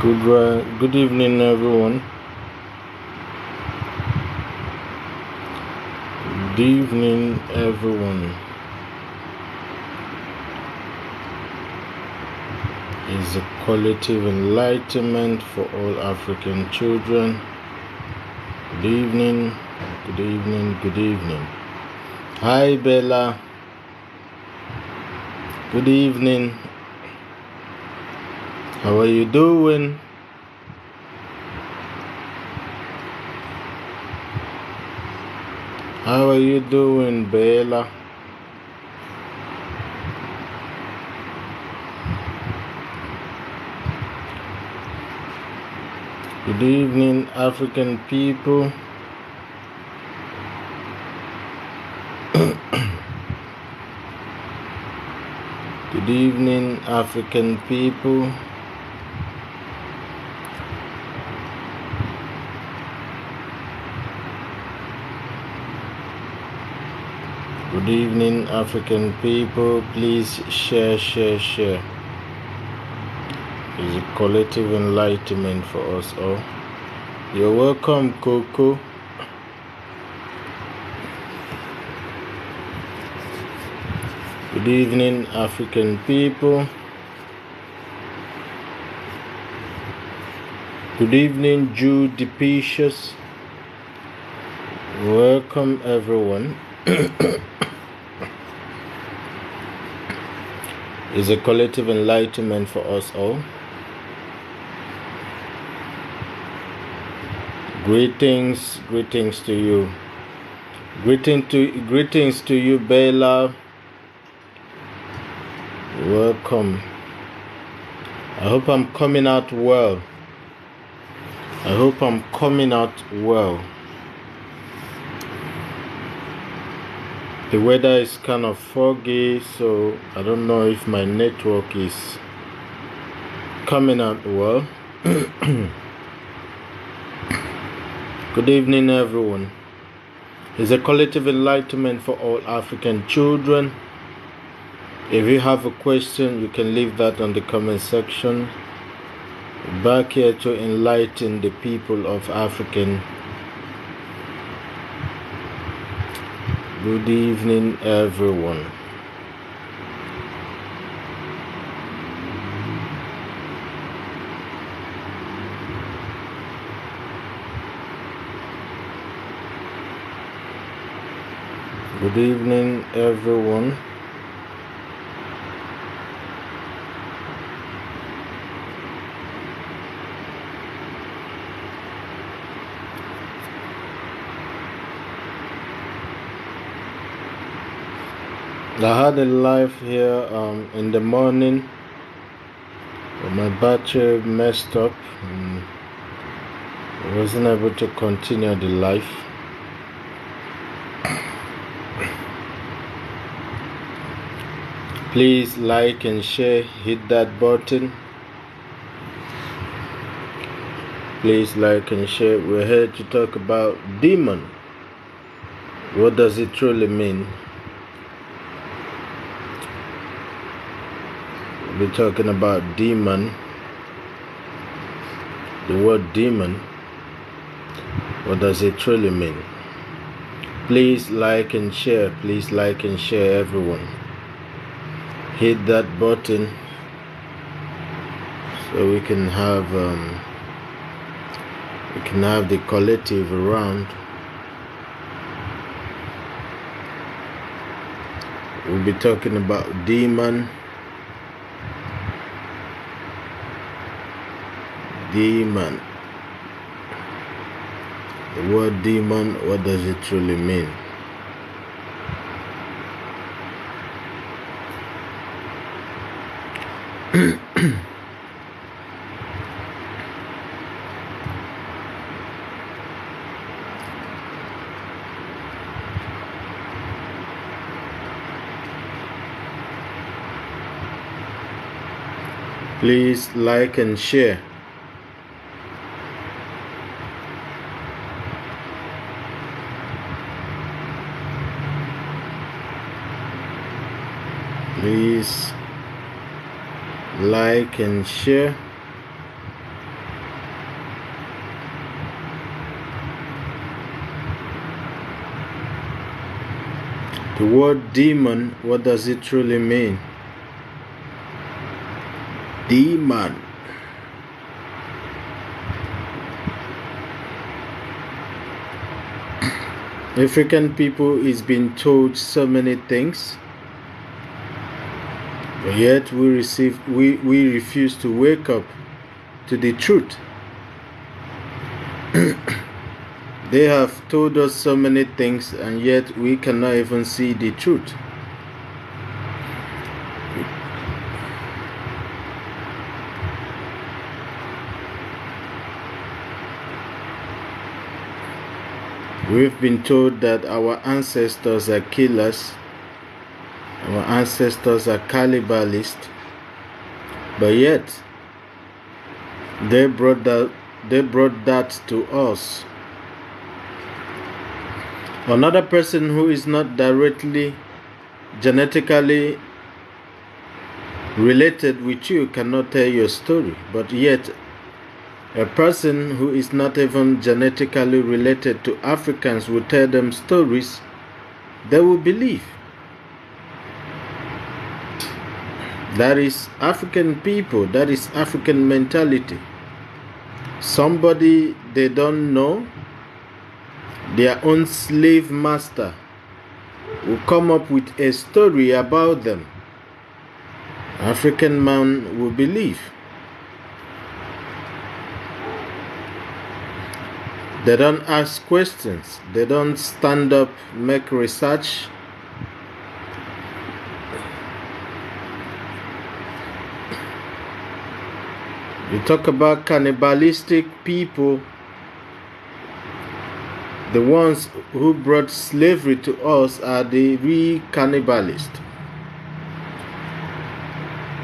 Good evening, everyone. Good evening, everyone. Is a collective enlightenment for all African children. Good evening, good evening, good evening. Hi, Bella. Good evening. How are you doing? How are you doing, Bella? Good evening, African people. Good evening, African people. Good evening, African people. Please share. It's a collective enlightenment for us all. You're welcome, Coco. Good evening, African people. Good evening, Judipicious. Welcome, everyone. It's a collective enlightenment for us all. Greetings to you. Greetings to you, Bella. Welcome. I hope I'm coming out well. The weather is kind of foggy, so I don't know if my network is coming out well. Good evening, everyone. It's a collective enlightenment for all African children. If you have a question, you can leave that on the comment section. Back here to enlighten the people of African. Good evening, everyone. Good evening, everyone. I had a live here in the morning, but my battery messed up and I wasn't able to continue the live. Please like and share, hit that button. Please like and share. We're here to talk about demon. What does it truly mean? We're talking about demon. The word demon. What does it truly mean? Please like and share. Please like and share, everyone. Hit that button so we can have the collective around. We'll be talking about demon. Demon. The word demon, what does it truly mean? Please like and share. Please like and share. The word demon, what does it truly mean? Demon. African people is being told so many things, but yet we refuse to wake up to the truth. They have told us so many things, and yet we cannot even see the truth. We've been told that our ancestors are killers, our ancestors are cannibalists, but yet they brought that to us. Another person who is not directly genetically related with you cannot tell your story, but yet a person who is not even genetically related to Africans will tell them stories they will believe. That is African people, that is African mentality. Somebody they don't know, their own slave master, will come up with a story about them. African man will believe. They don't ask questions. They don't stand up, make research. You talk about cannibalistic people. The ones who brought slavery to us are the real cannibalists.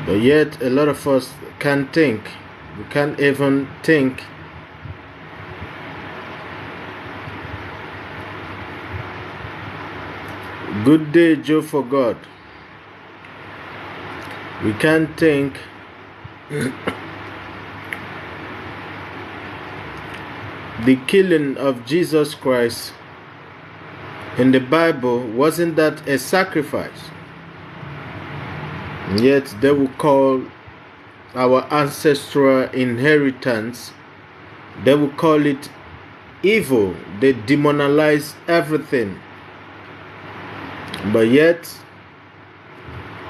But yet a lot of us can't think. We can't even think. Good day, Joe for God. We can't think. The killing of Jesus Christ in the Bible, wasn't that a sacrifice? And yet they will call our ancestral inheritance, they will call it evil. They demonize everything. But yet,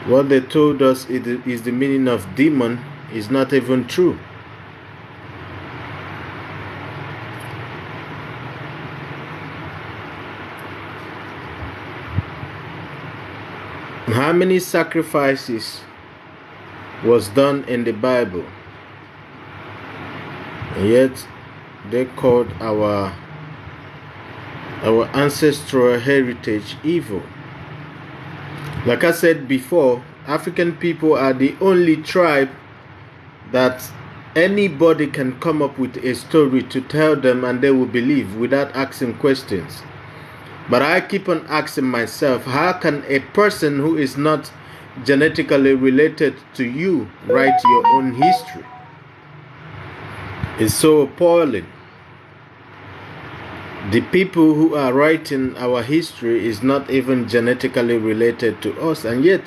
what they told us is the meaning of demon is not even true. How many sacrifices was done in the Bible? And yet, they called our ancestral heritage evil. Like I said before, African people are the only tribe that anybody can come up with a story to tell them and they will believe without asking questions. But I keep on asking myself, how can a person who is not genetically related to you write your own history? It's so appalling. The people who are writing our history is not even genetically related to us, and yet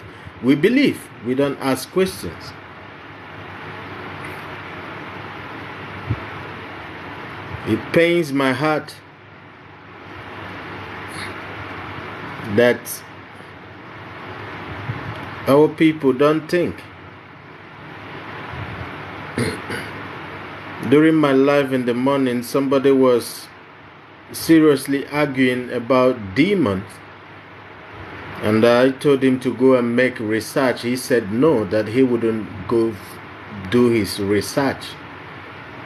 we believe. We don't ask questions. It pains my heart that our people don't think. During my live in the morning, somebody was seriously arguing about demons, and I told him to go and make research. He said no, that he wouldn't go do his research.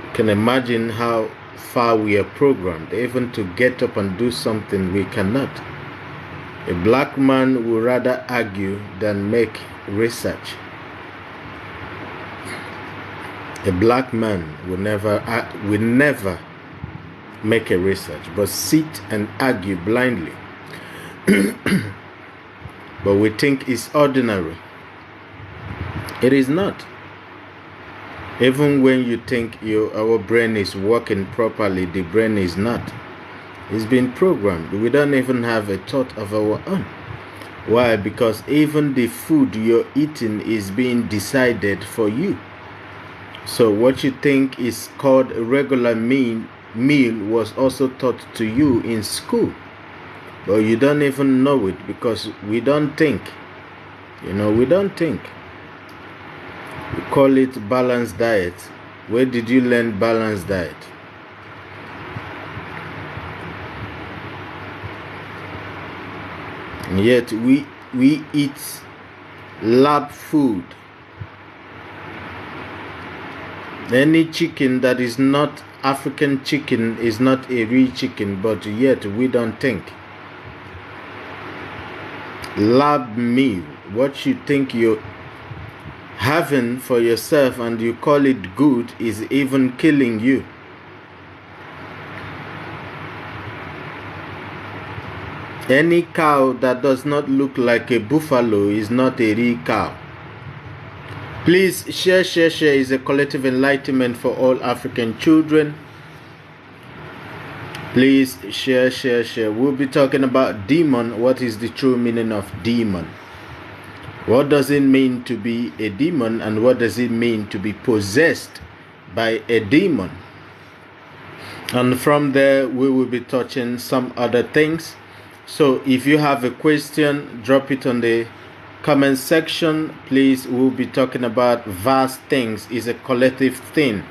You can imagine how far we are programmed, even to get up and do something we cannot. A black man would rather argue than make research. A black man will never make a research, but sit and argue blindly. But we think it's ordinary. It is not. Even when you think our brain is working properly, the brain is not. It's been programmed. We don't even have a thought of our own. Why? Because even the food you're eating is being decided for you. So what you think is called a regular meal was also taught to you in school. But you don't even know it because we don't think. We don't think. We call it balanced diet. Where did you learn balanced diet? And yet we eat lab food. Any chicken that is not African chicken is not a real chicken, but yet we don't think. Lab meal, what you think you're having for yourself and you call it good, is even killing you. Any cow that does not look like a buffalo is not a real cow. Please share is a collective enlightenment for all African children. Please share. We'll be talking about demon. What is the true meaning of demon? What does it mean to be a demon, and what does it mean to be possessed by a demon? And from there we will be touching some other things. So if you have a question, drop it on the comment section. Please, we'll be talking about vast things. It's a collective thing,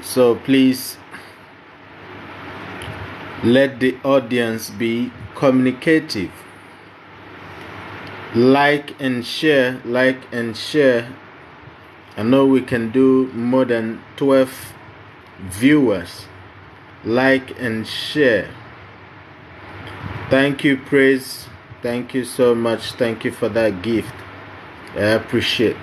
so please let the audience be communicative. Like and share. I know we can do more than 12 viewers. Like and share. Thank you, Praise. Thank you so much. Thank you for that gift. I appreciate.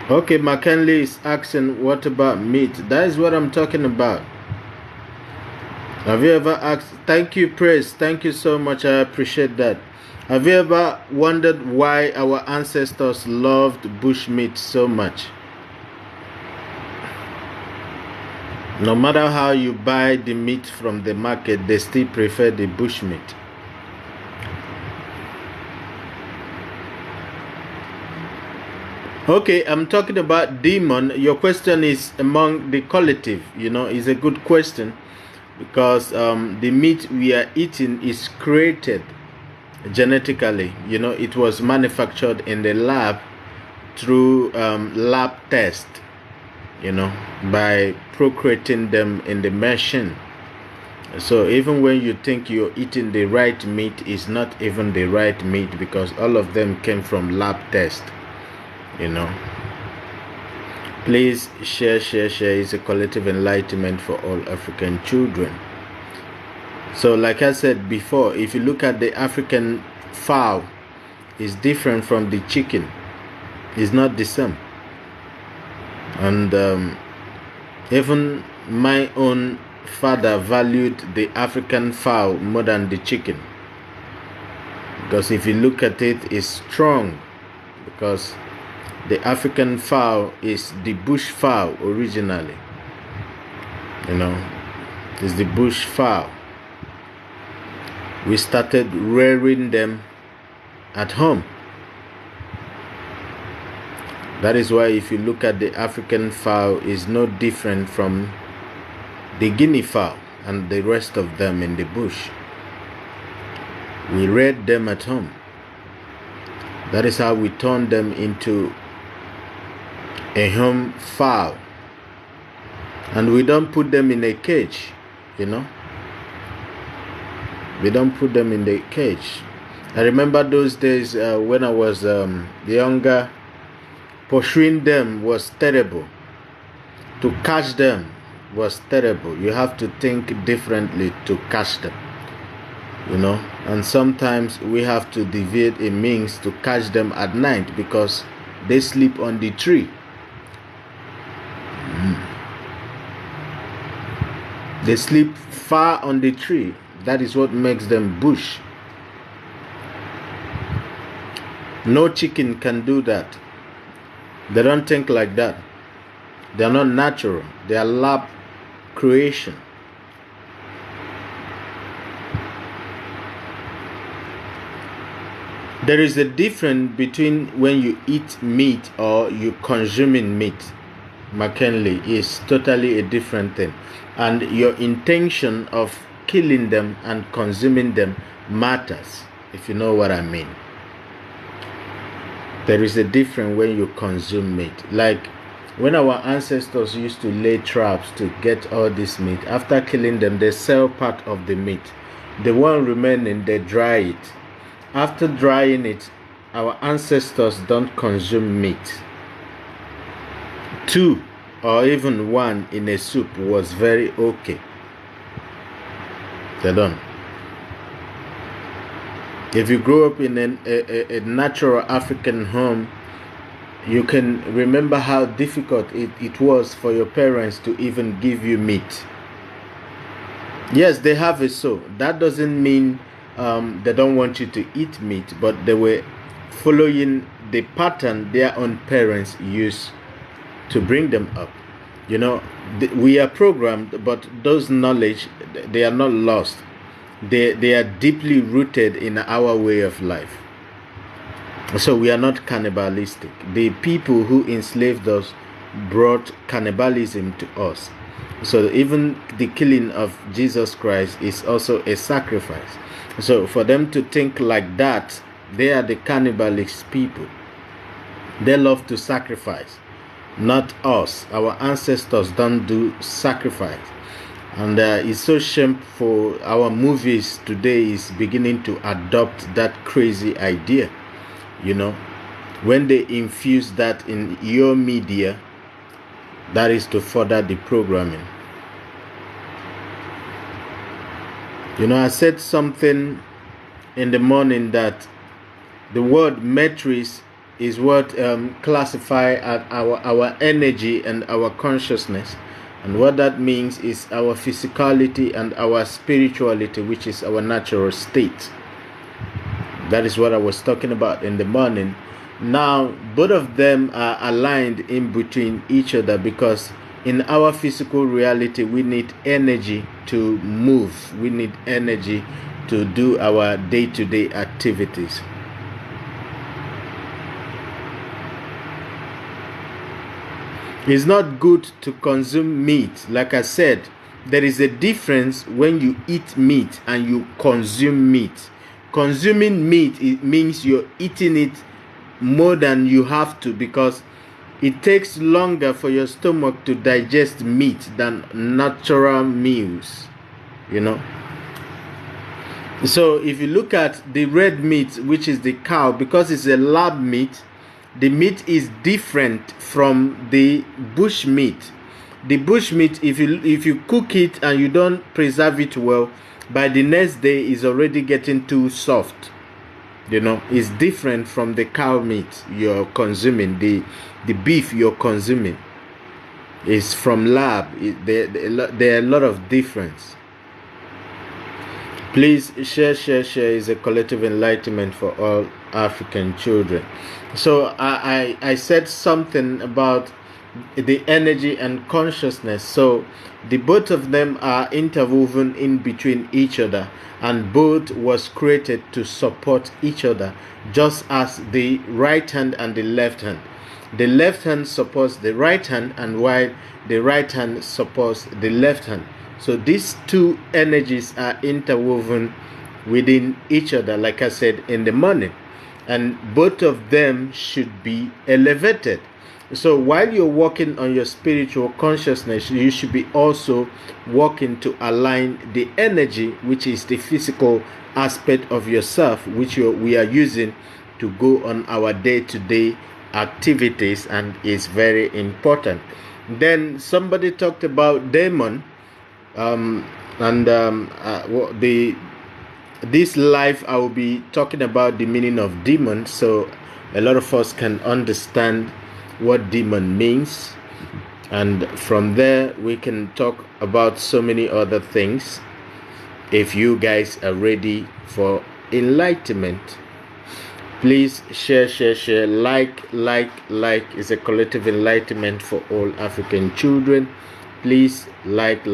Okay, McKinley is asking, what about meat? That is what I'm talking about. Have you ever asked? Thank you, Praise. Thank you so much. I appreciate that. Have you ever wondered why our ancestors loved bushmeat so much? No matter how you buy the meat from the market, they still prefer the bushmeat. Okay, I'm talking about demon. Your question is among the collective. It's a good question because the meat we are eating is created genetically. It was manufactured in the lab through lab test. By procreating them in the machine. So even when you think you're eating the right meat, it's not even the right meat because all of them came from lab test. Please share. It's a collective enlightenment for all African children. So like I said before, if you look at the African fowl, it's different from the chicken. It's not the same. And even my own father valued the African fowl more than the chicken, because if you look at it, it's strong, because the African fowl is the bush fowl originally. It's the bush fowl. We started rearing them at home. That is why if you look at the African fowl, is no different from the guinea fowl and the rest of them in the bush. We reared them at home. That is how we turned them into a home fowl. And we don't put them in a cage, We don't put them in the cage. I remember those days when I was younger. Pursuing them was terrible. To catch them was terrible. You have to think differently to catch them. And sometimes we have to deviate a means to catch them at night because they sleep on the tree. They sleep far on the tree. That is what makes them bush. No chicken can do that. They don't think like that. They are not natural. They are lab creation. There is a difference between when you eat meat or you consuming meat. McKinley, is totally a different thing, and your intention of killing them and consuming them matters, if you know what I mean. There is a difference when you consume meat. Like when our ancestors used to lay traps to get all this meat, after killing them, they sell part of the meat. The one remaining, they dry it. After drying it, our ancestors don't consume meat. 2 or even 1 in a soup was very okay. They don't. If you grew up in a natural African home, you can remember how difficult it was for your parents to even give you meat. Yes, they have a soul. That doesn't mean they don't want you to eat meat, but they were following the pattern their own parents used to bring them up. You know, we are programmed, but those knowledge, they are not lost. They are deeply rooted in our way of life. So we are not cannibalistic. The people who enslaved us brought cannibalism to us. So even the killing of Jesus Christ is also a sacrifice. So for them to think like that, they are the cannibalist people. They love to sacrifice. Not us. Our ancestors don't do sacrifice. And it's so shameful. Our movies today is beginning to adopt that crazy idea. You know, when they infuse that in your media, that is to further the programming. You know, I said something in the morning that the word matrix is what classify our energy and our consciousness, and what that means is our physicality and our spirituality, which is our natural state. That is what I was talking about in the morning. Now both of them are aligned in between each other, because in our physical reality we need energy to move, we need energy to do our day-to-day activities. It's not good to consume meat. Like I said, there is a difference when you eat meat and you consume meat. Consuming meat, it means you're eating it more than you have to, because it takes longer for your stomach to digest meat than natural meals, you know. So if you look at the red meat, which is the cow, because it's a lab meat, the meat is different from the bush meat. The bush meat, if you cook it and you don't preserve it well, by the next day is already getting too soft. You know, it's different from the cow meat you're consuming. The beef you're consuming is from lab. There are a lot of difference. Please share is a collective enlightenment for all African children. So I said something about the energy and consciousness. So the both of them are interwoven in between each other, and both was created to support each other, just as the right hand and the left hand. The left hand supports the right hand, and while the right hand supports the left hand. So these two energies are interwoven within each other, like I said in the morning, and both of them should be elevated. So while you're working on your spiritual consciousness, you should be also working to align the energy, which is the physical aspect of yourself, which we are using to go on our day-to-day activities, and is very important. Then somebody talked about demon, this life I will be talking about the meaning of demon, so a lot of us can understand what demon means, and from there we can talk about so many other things. If you guys are ready for enlightenment, please share, like is a collective enlightenment for all African children. Please like.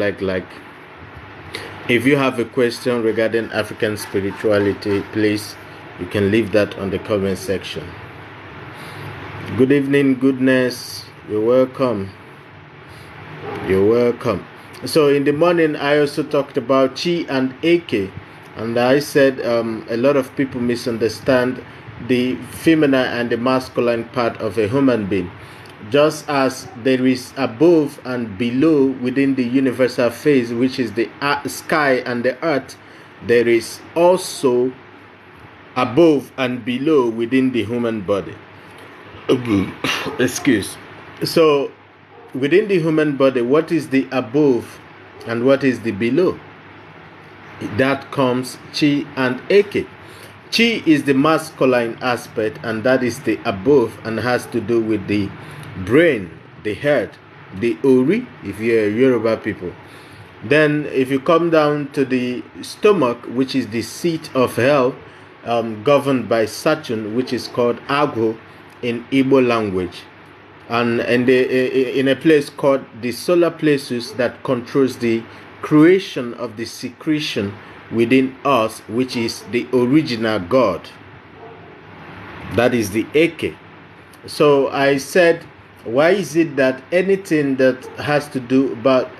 If you have a question regarding African spirituality, please, you can leave that on the comment section. Good evening, goodness. You're welcome. You're welcome. So in the morning, I also talked about Chi and Eke, and I said a lot of people misunderstand the feminine and the masculine part of a human being. Just as there is above and below within the universal phase, which is the sky and the earth, there is also above and below within the human body. Excuse. So within the human body, what is the above and what is the below? That comes Chi and Eke. Chi is the masculine aspect, and that is the above, and has to do with the brain, the head, the Ori, if you're Yoruba people. Then if you come down to the stomach, which is the seat of hell, governed by Saturn, which is called Agho in Igbo language, and in a place called the solar plexus, that controls the creation of the secretion within us, which is the original God. That is the Eke. So I said, why is it that anything that has to do about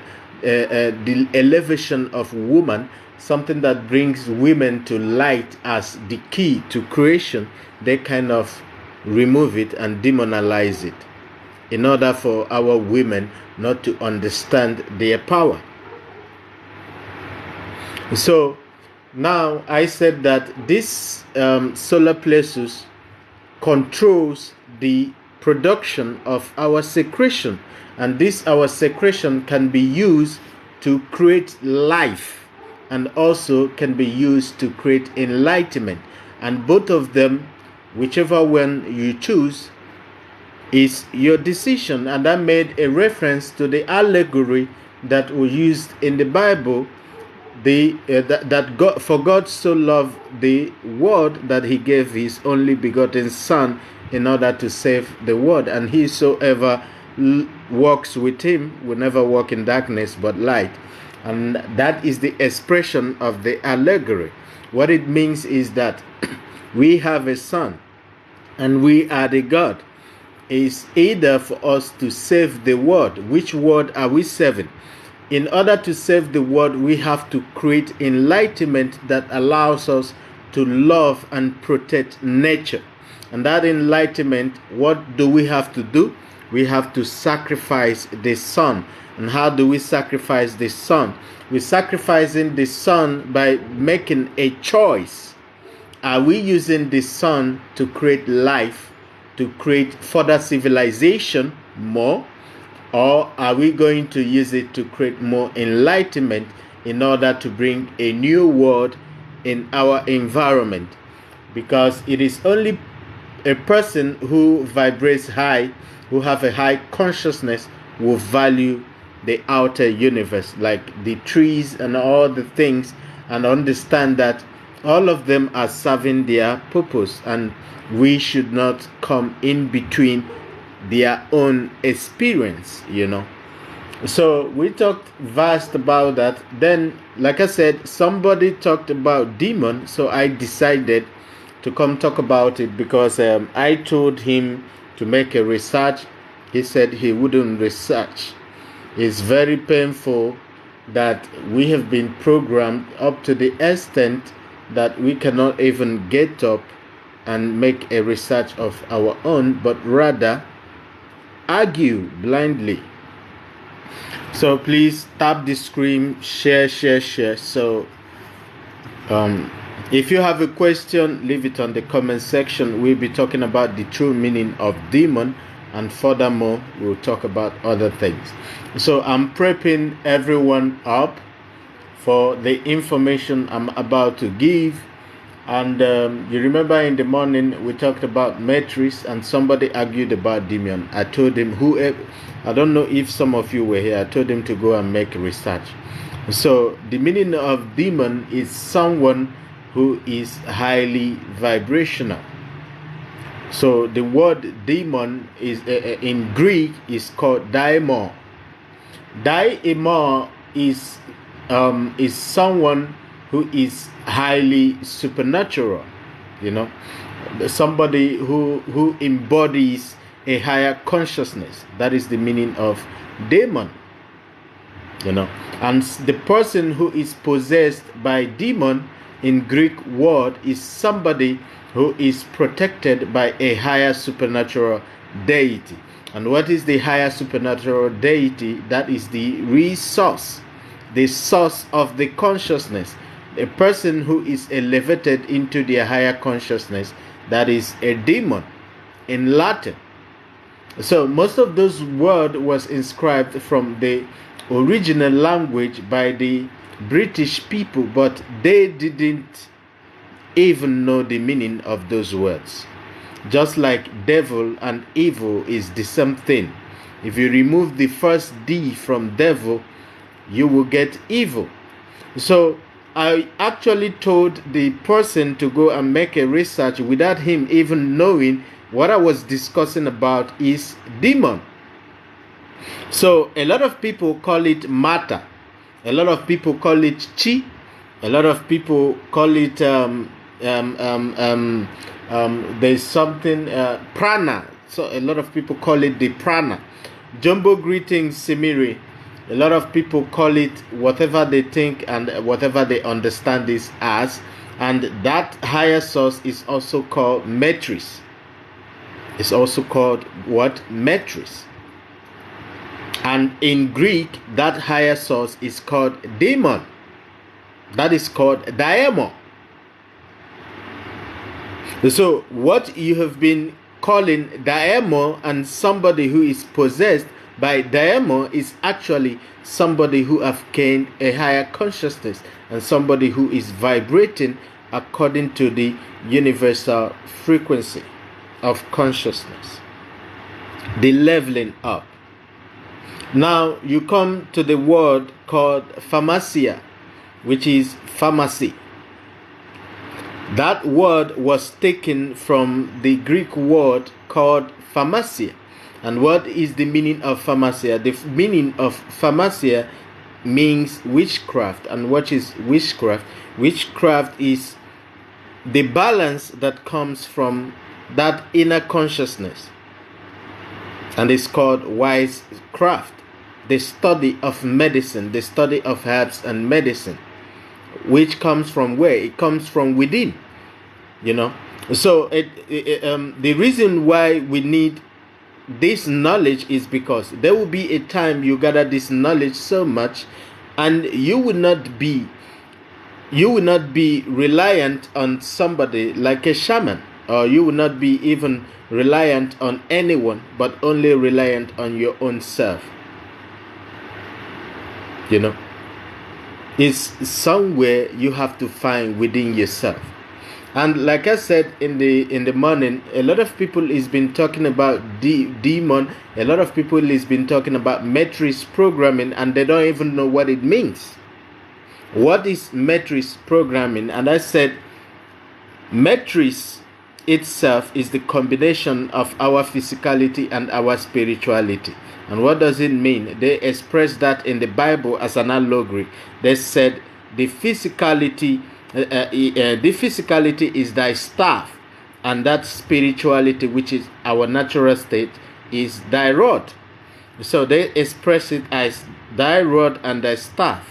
the elevation of woman, something that brings women to light as the key to creation, they kind of remove it and demonize it in order for our women not to understand their power. So now I said that this solar plexus controls the production of our secretion, and this our secretion can be used to create life, and also can be used to create enlightenment, and both of them, whichever one you choose, is your decision. And I made a reference to the allegory that was used in the Bible, that God, for God so loved the world that he gave his only begotten Son in order to save the world, and whosoever walks with him will never walk in darkness but light. And that is the expression of the allegory. What it means is that we have a son and we are the God. It's either for us to save the world. Which world are we saving? In order to save the world, we have to create enlightenment that allows us to love and protect nature. And that enlightenment, what do we have to do? We have to sacrifice the son. And how do we sacrifice the son? We're sacrificing the son by making a choice. Are we using the sun to create life, to create further civilization more? Or are we going to use it to create more enlightenment in order to bring a new world in our environment? Because it is only a person who vibrates high, who have a high consciousness, will value the outer universe, like the trees and all the things, and understand that all of them are serving their purpose, and we should not come in between their own experience, So we talked vast about that. Then, like I said, somebody talked about demon, so I decided to come talk about it, because I told him to make a research. He said he wouldn't research. It's very painful that we have been programmed up to the extent that we cannot even get up and make a research of our own, but rather argue blindly. So please tap the screen, share. So if you have a question, leave it on the comment section. We'll be talking about the true meaning of demon, and furthermore we'll talk about other things. So I'm prepping everyone up for the information I'm about to give. And you remember in the morning we talked about matrix, and somebody argued about demon. I told him, I don't know if some of you were here, I told him to go and make research. So the meaning of demon is someone who is highly vibrational. So the word demon is in Greek is called daimon. Daimon is someone who is highly supernatural, somebody who embodies a higher consciousness. That is the meaning of demon. And the person who is possessed by demon in Greek word is somebody who is protected by a higher supernatural deity. And what is the higher supernatural deity? That is the resource, the source of the consciousness. A person who is elevated into the higher consciousness, that is a demon in Latin. So most of those words was inscribed from the original language by the British people, but they didn't even know the meaning of those words. Just like devil and evil is the same thing. If you remove the first D from devil, you will get evil. So I actually told the person to go and make a research without him even knowing what I was discussing about is demon. So a lot of people call it matter. A lot of people call it chi. A lot of people call it there's something prana. So a lot of people call it the prana. Jumbo greetings, Simiri. A lot of people call it whatever they think and whatever they understand this as. And that higher source is also called Metris. It's also called what? Metris. And in Greek, that higher source is called daemon. That is called daemon. So what you have been calling daemon and somebody who is possessed by daemon is actually somebody who have gained a higher consciousness and somebody who is vibrating according to the universal frequency of consciousness, the leveling up. Now you come to the word called pharmacia, which is pharmacy. That word was taken from the Greek word called pharmacia. And what is the meaning of pharmacia? The meaning of pharmacia means witchcraft. And what is witchcraft? Witchcraft is the balance that comes from that inner consciousness, and it's called witchcraft, the study of medicine, the study of herbs and medicine, which comes from where? It comes from within, so the reason why we need this knowledge is because there will be a time you gather this knowledge so much and you will not be reliant on somebody like a shaman, or you will not be even reliant on anyone, but only reliant on your own self. It's somewhere you have to find within yourself. And like I said in the morning, a lot of people has been talking about demon. A lot of people has been talking about matrix programming, and they don't even know what it means. What is matrix programming? And I said matrix itself is the combination of our physicality and our spirituality. And what does it mean? They express that in the Bible as an allegory. They said the physicality is thy staff, and that spirituality, which is our natural state, is thy rod. So they express it as thy rod and thy staff.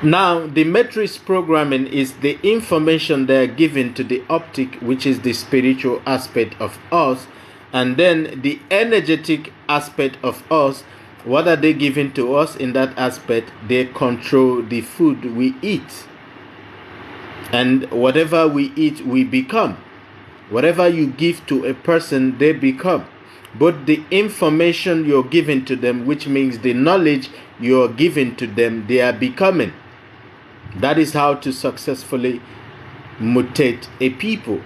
Now, the matrix programming is the information they are given to the optic, which is the spiritual aspect of us, and then the energetic aspect of us. What are they giving to us in that aspect? They control the food we eat. And whatever we eat, we become. Whatever you give to a person, they become. But the information you're giving to them, which means the knowledge you're giving to them, they are becoming. That is how to successfully mutate a people.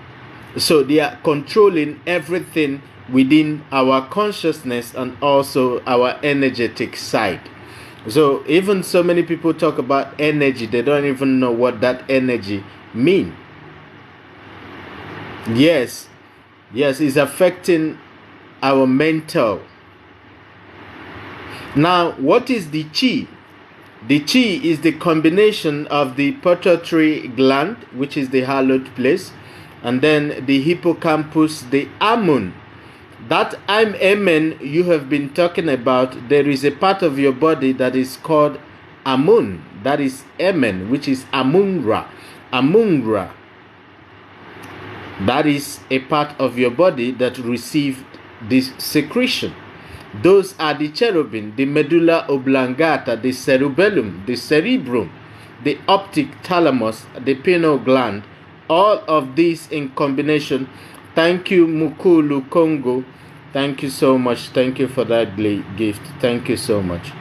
So they are controlling everything within our consciousness and also our energetic side. So even so many people talk about energy, they don't even know what that energy means. Yes, it's affecting our mental. Now, what is the chi? The chi is the combination of the pituitary gland, which is the hallowed place, and then the hippocampus, the amun. That amen you have been talking about, there is a part of your body that is called amun. That is amen, which is amunra. Amunra. That is a part of your body that received this secretion. Those are the cherubim, the medulla oblongata, the cerebellum, the cerebrum, the optic thalamus, the pineal gland. All of these in combination. Thank you, Mukulu Congo. Thank you so much. Thank you for that gift. Thank you so much.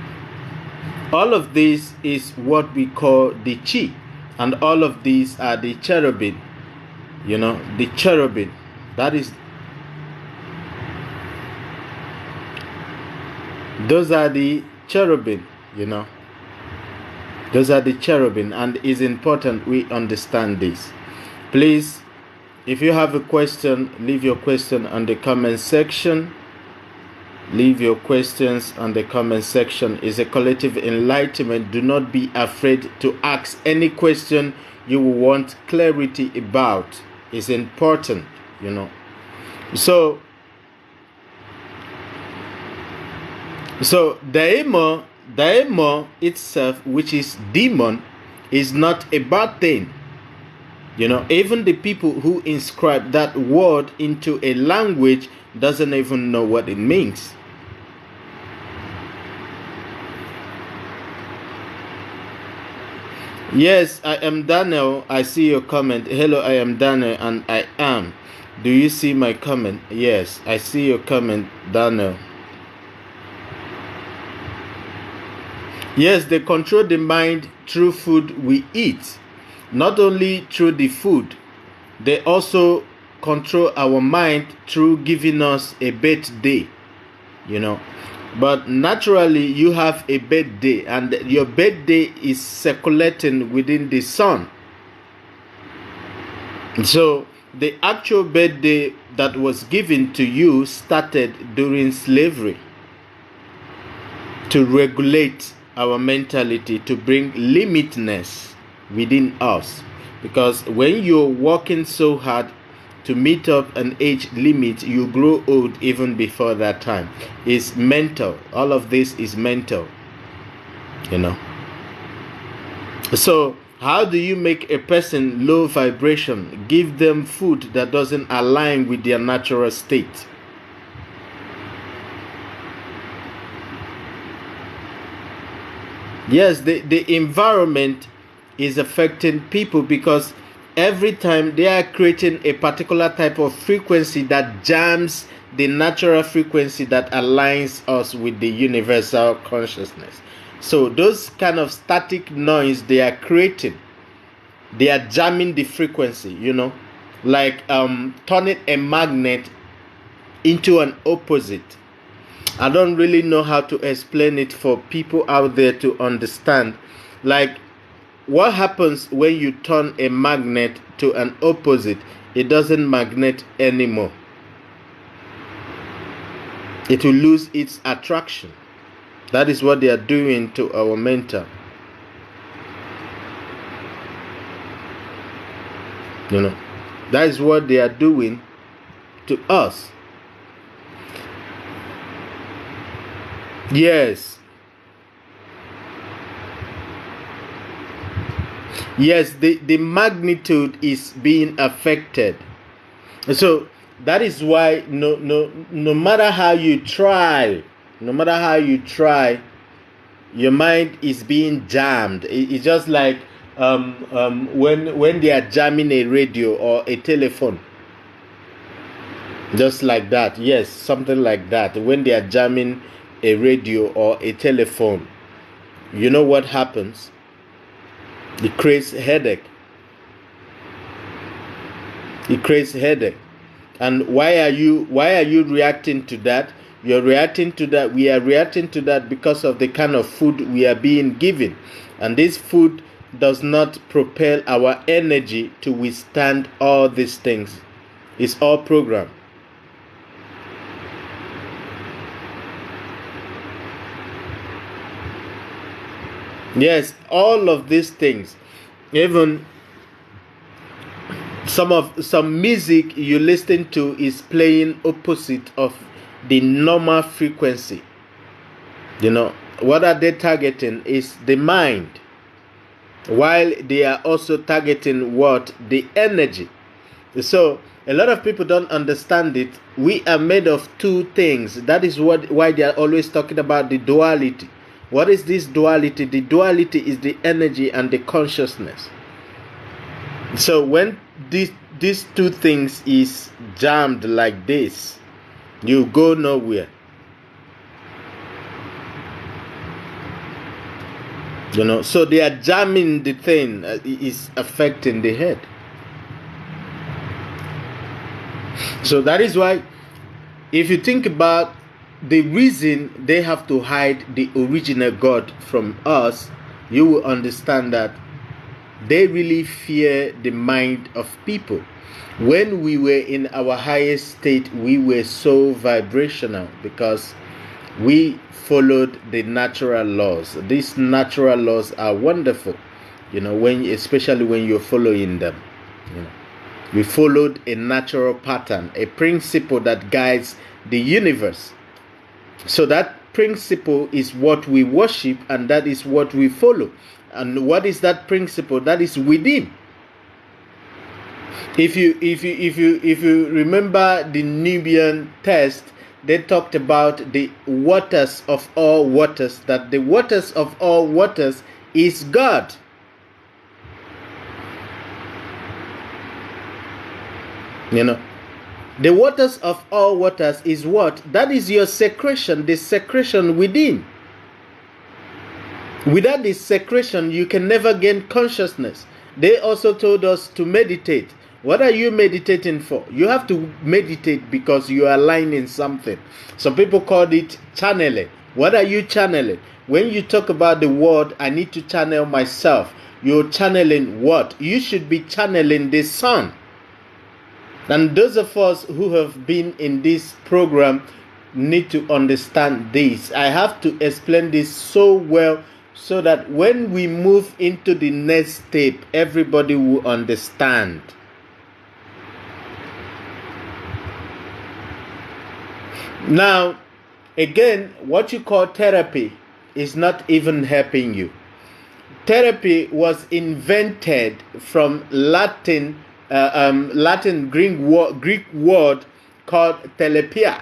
All of this is what we call the chi. And all of these are the cherubim. The cherubim. Those are the cherubim, Those are the cherubim, and it's important we understand this. Please, if you have a question, leave your question on the comment section. Leave your questions on the comment section. It's a collective enlightenment. Do not be afraid to ask any question you will want clarity about. It's important, So daemon itself, which is demon, is not a bad thing. Even the people who inscribe that word into a language doesn't even know what it means. Yes, I am Daniel. I see your comment. Hello, I am Daniel, and I am. Do you see my comment? Yes, I see your comment, Daniel. Yes, they control the mind through food we eat. Not only through the food, they also control our mind through giving us a birthday, But naturally, you have a birthday, and your birthday is circulating within the sun. So, the actual birthday that was given to you started during slavery to regulate our mentality, to bring limitness within us. Because when you're working so hard to meet up an age limit, you grow old even before that time. It's mental. All of this is mental. So how do you make a person low vibration? Give them food that doesn't align with their natural state. Yes, the environment is affecting people, because every time they are creating a particular type of frequency that jams the natural frequency that aligns us with the universal consciousness. So those kind of static noise they are creating, they are jamming the frequency, like turning a magnet into an opposite. I don't really know how to explain it for people out there to understand. Like, what happens when you turn a magnet to an opposite? It doesn't magnet anymore. It will lose its attraction. That is what they are doing to our mental. That is what they are doing to us. Yes, the magnitude is being affected. So that is why no matter how you try, your mind is being jammed. It's just like when they are jamming a radio or a telephone. Just like that. Yes, something like that. When they are jamming a radio or a telephone, you know what happens? It creates headache. And why are you reacting to that? You're reacting to that. We are reacting to that because of the kind of food we are being given. And this food does not propel our energy to withstand all these things. It's all programmed. Yes, all of these things, even some music you listen to is playing opposite of the normal frequency. What are they targeting is the mind, while they are also targeting what? The energy. So a lot of people don't understand it. We are made of two things. That is why they are always talking about the duality. What is this duality? The duality is the energy and the consciousness. So when these two things is jammed like this, you go nowhere. So they are jamming the thing, is affecting the head. So that is why, if you think about the reason they have to hide the original God from us, you will understand that they really fear the mind of people. When we were in our highest state, we were so vibrational because we followed the natural laws. These natural laws are wonderful, especially when you're following them. We followed a natural pattern, a principle that guides the universe. So that principle is what we worship, and that is what we follow. And what is that principle? That is within. If you remember the Nubian test, they talked about the waters of all waters, that the waters of all waters is God. The waters of all waters is what? That is your secretion, the secretion within. Without this secretion, you can never gain consciousness. They also told us to meditate. What are you meditating for? You have to meditate because you are aligning something. Some people call it channeling. What are you channeling? When you talk about the word, I need to channel myself. You're channeling what? You should be channeling the sun. And those of us who have been in this program need to understand this. I have to explain this so well so that when we move into the next step, everybody will understand. Now, again, what you call therapy is not even helping you. Therapy was invented from Latin Greek word called telepia.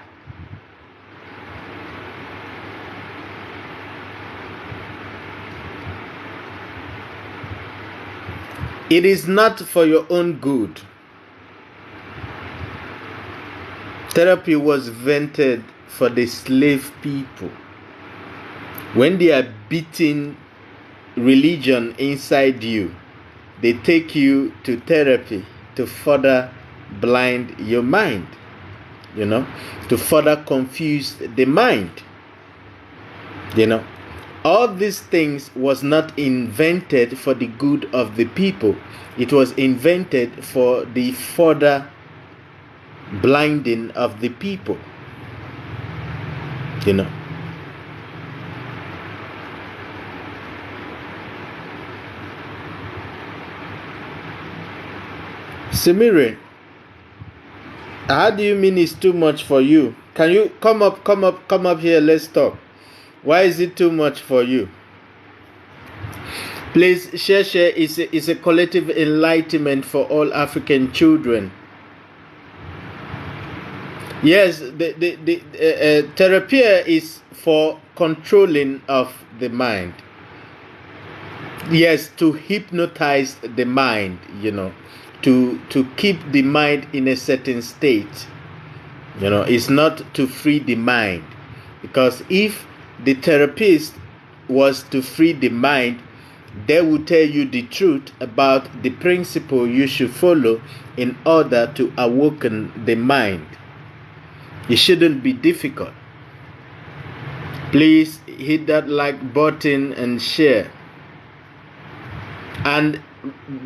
It is not for your own good. Therapy was invented for the slave people. When they are beating religion inside you, they take you to therapy to further blind your mind, to further confuse the mind. All these things was not invented for the good of the people. It was invented for the further blinding of the people. Samiri, how do you mean it's too much for you? Can you come up here? Let's talk. Why is it too much for you? Please share. Is a collective enlightenment for all African children. Yes, the therapy is for controlling of the mind. Yes, to hypnotize the mind, to keep the mind in a certain state. It's not to free the mind. Because if the therapist was to free the mind, they will tell you the truth about the principle you should follow in order to awaken the mind. It shouldn't be difficult. Please hit that like button and share. And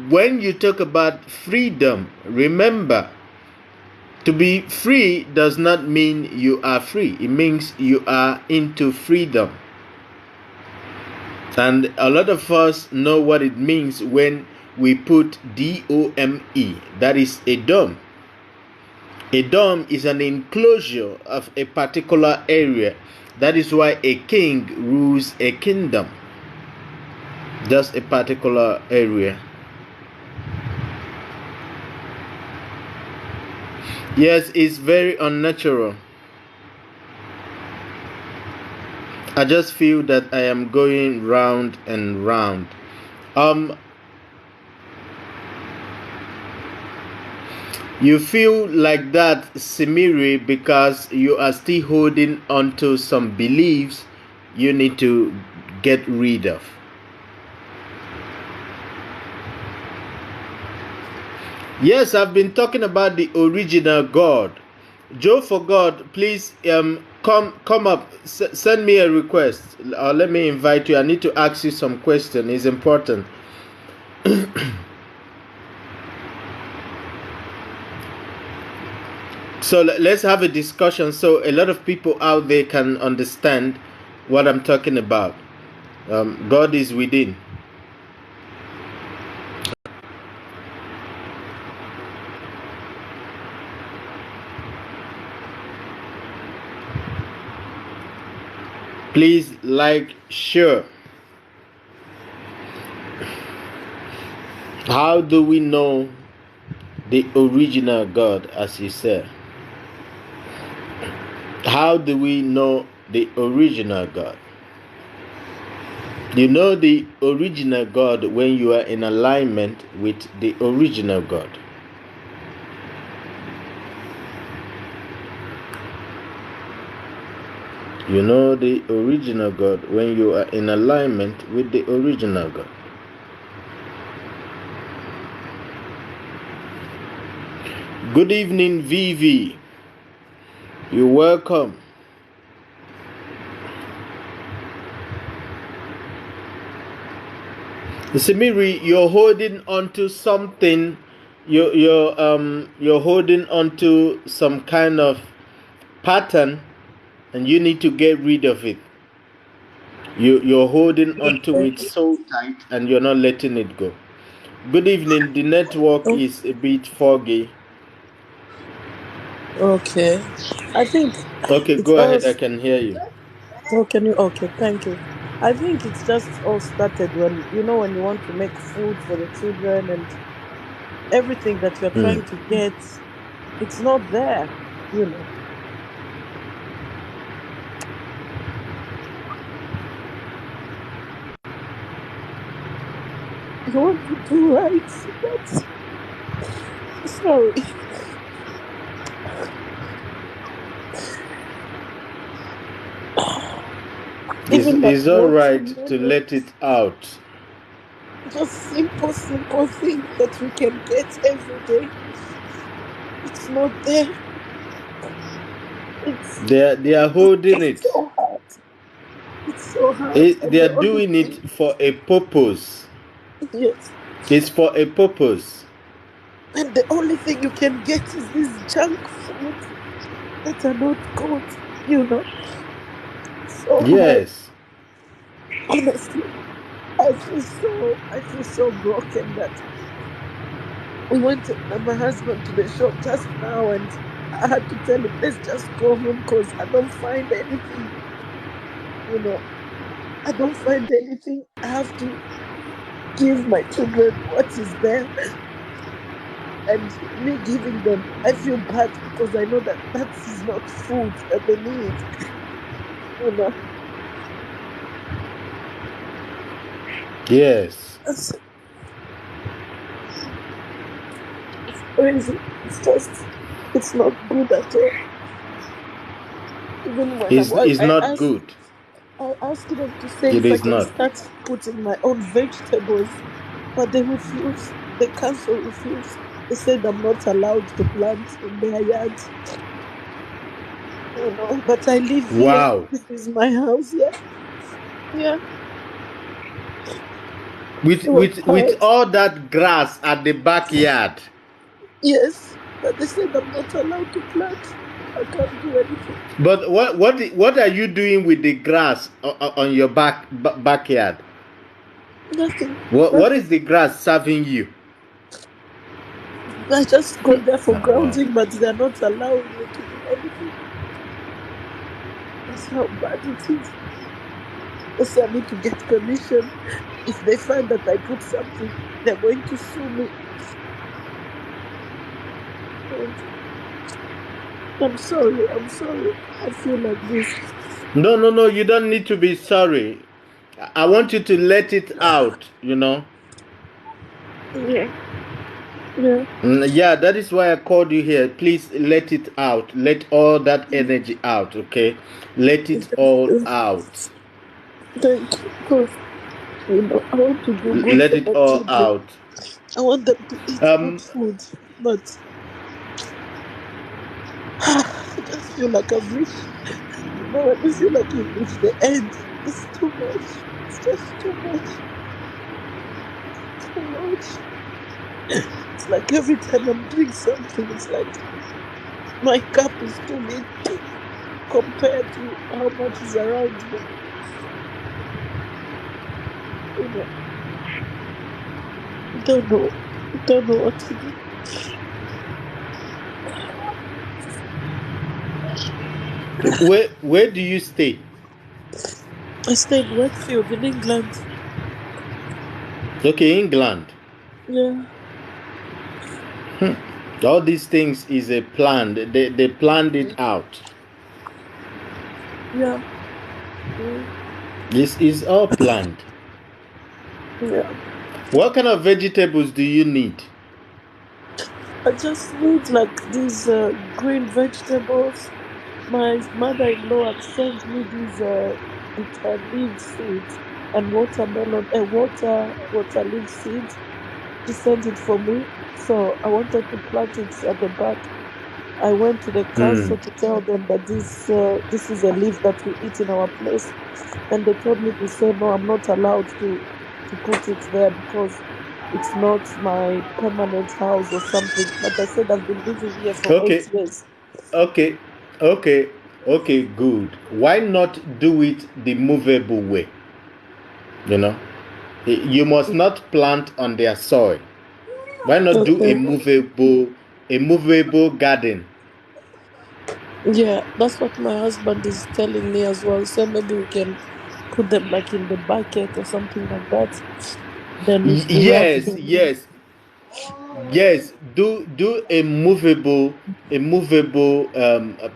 when you talk about freedom, remember, to be free does not mean you are free. It means you are into freedom. And a lot of us know what it means when we put D-O-M-E. That is a dome. A dome is an enclosure of a particular area. That is why a king rules a kingdom. Just a particular area. Yes, it's very unnatural. I just feel that I am going round and round. You feel like that, Simiri, because you are still holding onto some beliefs you need to get rid of. Yes, I've been talking about the original God. Joe for God, please come up. Send me a request. Let me invite you. I need to ask you some question. It's important. So let's have a discussion so a lot of people out there can understand what I'm talking about. God is within. Please like, share. How do we know the original God, as you said? How do we know the original God? You know the original God when you are in alignment with the original God. You know the original God when you are in alignment with the original God. Good evening, Vivi. You're welcome. Simiri, you're holding onto something. You're holding onto some kind of pattern, and you need to get rid of it. You're holding onto it so tight, and you're not letting it go. Good evening. The network is a bit foggy. Okay. I think. Okay, go ahead. I can hear you. Oh, can you? Okay, thank you. I think it's just all started when when you want to make food for the children and everything that you're trying to get, it's not there. You want to do right, but sorry. It's all right to let it out. Just simple things that we can get every day. It's not there. They are holding it. So hard. It's so hard. They are doing it for a purpose. Yes. It's for a purpose. And the only thing you can get is this junk food that are not good, So yes. Hard. Honestly, I feel so broken that we went my husband to the shop just now and I had to tell him, let's just go home because I don't find anything. I don't find anything. I have to give my children what is there. And me giving them, I feel bad because I know that is not food that they need. Yes. It's crazy. It's not good at all. Even when it's not good. I asked them to say It if I is can not. start putting my own vegetables, but they refuse. The council refused. They said I'm not allowed to plant in their yard. But I live here. Wow. This is my house. Yeah. With all that grass at the backyard. Yes, but they said I'm not allowed to plant. I can't do anything. But what are you doing with the grass on your backyard? Nothing. What is the grass serving you? I just go there for Wow. grounding, but they're not allowing me to do anything. That's how bad it is. Also, I need to get permission. If they find that I put something, they're going to sue me. And I'm sorry. I feel like this. No, you don't need to be sorry. I want you to let it out, Yeah. Yeah, that is why I called you here. Please let it out. Let all that energy out, okay? Let it all out. Thank you. Because, I want to do good Let for it my all children. out. I want them to eat good food. But I just feel like I've reached, when you feel like you've reached the end, it's too much. It's just too much. Too much. It's like every time I'm doing something, it's like my cup is too big compared to how much is around me. Don't know what to do. Where do you stay? I stay in Wakefield in England. Okay, England. Yeah. All these things is a plan. They planned it out. Yeah. This is all planned. Yeah. What kind of vegetables do you need? I just need like these green vegetables. My mother-in-law had sent me these bitter leaf seeds and watermelon water leaf seeds. She sent it for me, so I wanted to plant it at the back. I went to the council to tell them that this is a leaf that we eat in our place, and they told me to say no, I'm not allowed to put it there because it's not my permanent house or something. But I said I've been living here for Okay, 8 years. okay, okay, good. Why not do it the movable way? You must not plant on their soil. Why not do Okay. a movable garden? Yeah, that's what my husband is telling me as well. So maybe we can put them like in the bucket or something like that. Then we have Yes, yes, yes. Do a movable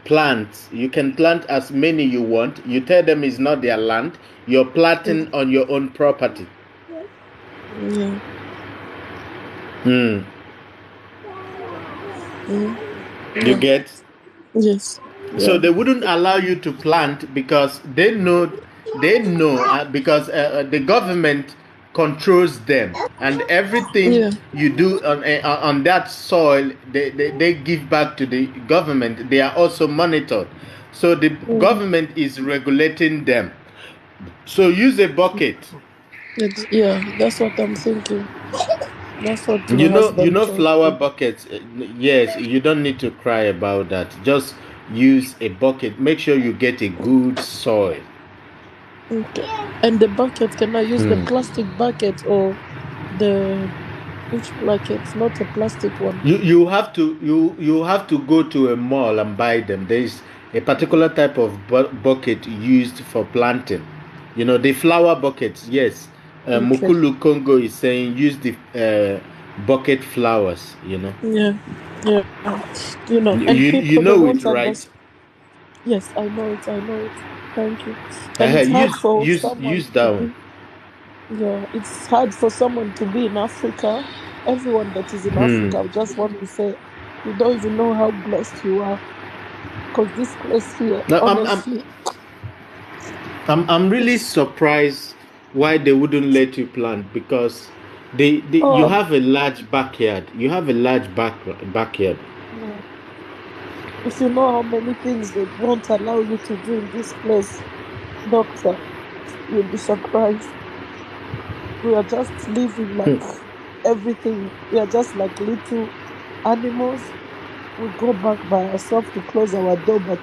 plant. You can plant as many you want. You tell them it's not their land. You're planting on your own property. Yeah. You get? Yes. So Yeah. they wouldn't allow you to plant because they know because the government controls them, and everything Yeah. you do on that soil they give back to the government. They are also monitored, so the government is regulating them. So use a bucket. Yeah, that's what I'm thinking. That's what my You know husband told flower me. buckets. Yes, you don't need to cry about that. Just use a bucket. Make sure you get a good soil. Okay. And the bucket, can I use the plastic bucket or the which bucket? Not a plastic one. You have to go to a mall and buy them. There is a particular type of bucket used for planting. The flower buckets. Yes, Okay. Mukulu Congo is saying use the bucket flowers. Yeah. Yeah. And You people they know it, won't right? understand. Yes, I know it. Thank you. And it's hard for someone Use to that one. be. Yeah, it's hard for someone to be in Africa. Everyone that is in Africa, I just want to say, you don't even know how blessed you are. Because this place here, Now, honestly, I'm really surprised why they wouldn't let you plant because you oh, have a large backyard. You have a large backyard. yeah. If you know how many things they won't allow you to do in this place, doctor, you'll be surprised. We are just living like everything. We are just like little animals. We go back by ourselves to close our door, but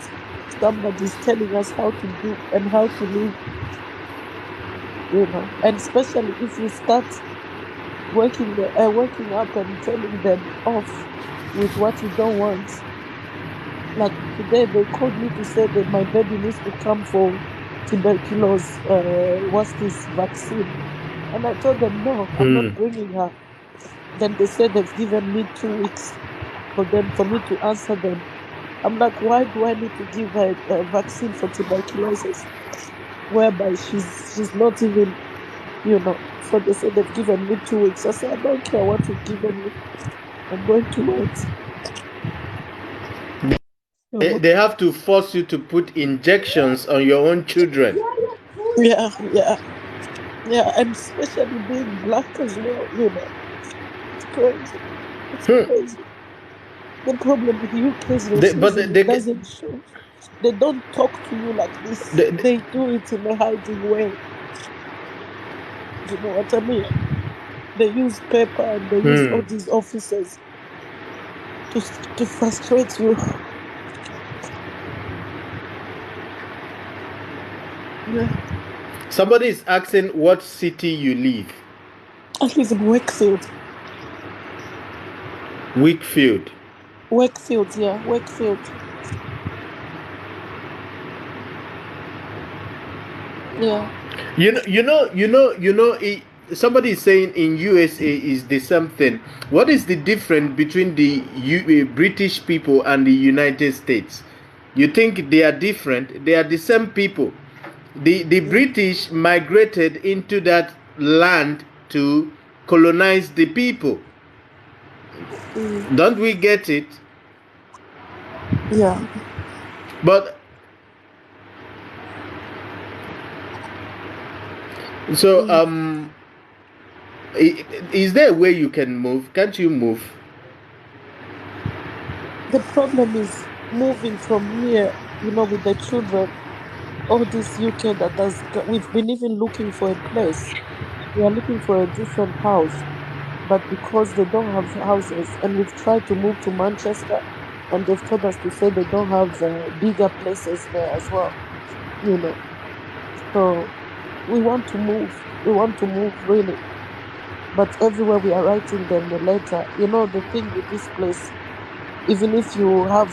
somebody's telling us how to do and how to live. And especially if you start waking up and telling them off with what you don't want. Like today, they called me to say that my baby needs to come for tuberculosis. What's this vaccine? And I told them no, I'm not bringing her. Then they said they've given me 2 weeks for me to answer them. I'm like, why do I need to give her a vaccine for tuberculosis, whereby she's not even, So they said they've given me 2 weeks. I said, I don't care what you've given me. I'm going to wait. They have to force you to put injections on your own children. Yeah, and especially being black as well, It's crazy. It's crazy. The problem with UK's racism, it doesn't show. They don't talk to you like this. They do it in a hiding way. Do you know what I mean? They use paper and they use all these officers to frustrate you. Yeah. Somebody is asking what city you live. I live in Wakefield. Wakefield, yeah, Wakefield. Yeah. Somebody is saying in USA is the same thing. What is the difference between the British people and the United States? You think they are different? They are the same people. The British migrated into that land to colonize the people. Don't we get it? Yeah. But so is there a way you can move? Can't you move? The problem is moving from here, with the children. All this UK we've been even looking for a place. We are looking for a different house, but because they don't have houses, and we've tried to move to Manchester, and they've told us to say they don't have bigger places there as well, So we want to move. We want to move really, but everywhere we are writing them a letter. The thing with this place, even if you have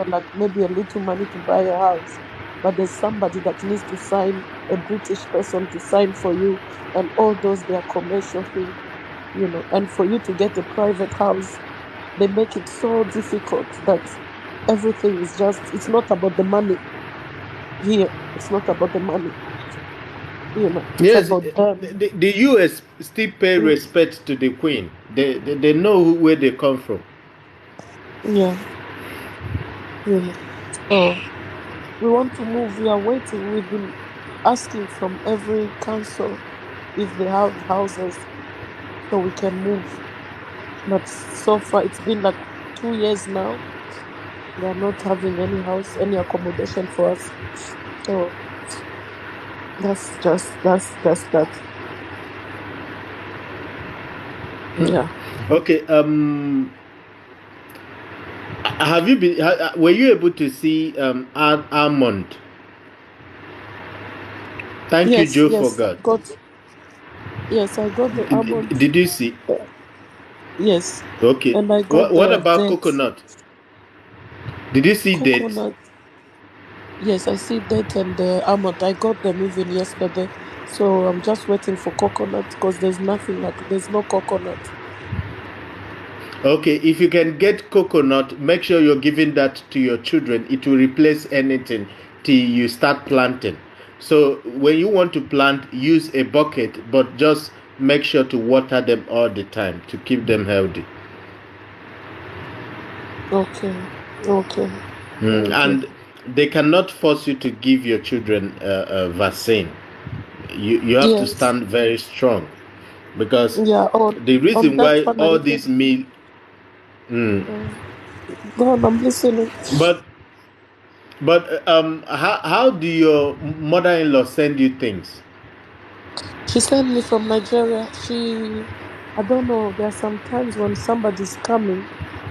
like maybe a little money to buy a house, but there's somebody that needs to sign, a British person to sign for you, and all those, they are commercial things, and for you to get a private house, they make it so difficult that everything is it's not about the money here. It's not about the money. Yes, the US still pay respect to the Queen. They know where they come from. Yeah. Oh, we want to move. We are waiting. We've been asking from every council if they have houses so we can move. But so far, it's been like 2 years now. They are not having any house, any accommodation for us. So that's that. Yeah. Okay. Have you been? Were you able to see Almond? Thank you, Joe, for God. Yes, I got the almond. Did you see? Yes. Okay. And I got what about dates. coconut? Did you see dates? Yes, I see date and almond. I got them even yesterday. So I'm just waiting for coconut because there's no coconut. Okay, if you can get coconut, make sure you're giving that to your children. It will replace anything till you start planting. So when you want to plant, use a bucket, but just make sure to water them all the time to keep them healthy. Okay. And they cannot force you to give your children a vaccine. You have to stand very strong, because the reason why all these meal. Go on, I'm listening. But how do your mother-in-law send you things? She sent me from Nigeria. I don't know. There are some times when somebody's coming,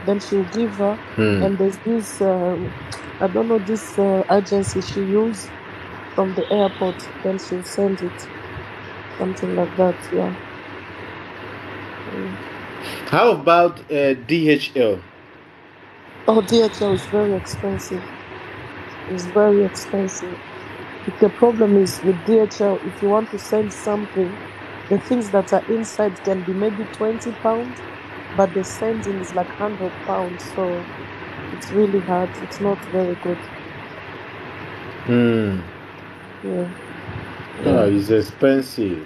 then she'll give her, and there's this I don't know, this agency she used from the airport. Then she'll send it. something like that. Yeah. How about DHL? Oh, DHL is very expensive. It's very expensive. The problem is with DHL, if you want to send something, the things that are inside can be maybe £20, but the sending is like £100. So it's really hard. It's not very good. Hmm. Yeah. Oh, Yeah. it's expensive.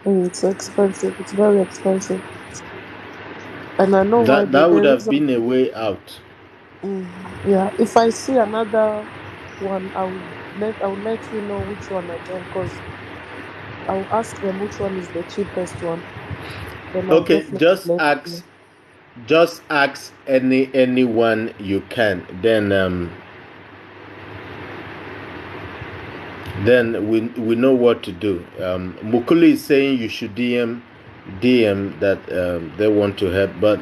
It's expensive. It's very expensive. And I know why That the would have reason. been a way out. Yeah. If I see another one, I will let you know which one again, because I'll ask them which one is the cheapest one. Then I'll Okay, definitely let you know. just ask anyone you can. Then we know what to do. Mukuli is saying you should DM that they want to help, but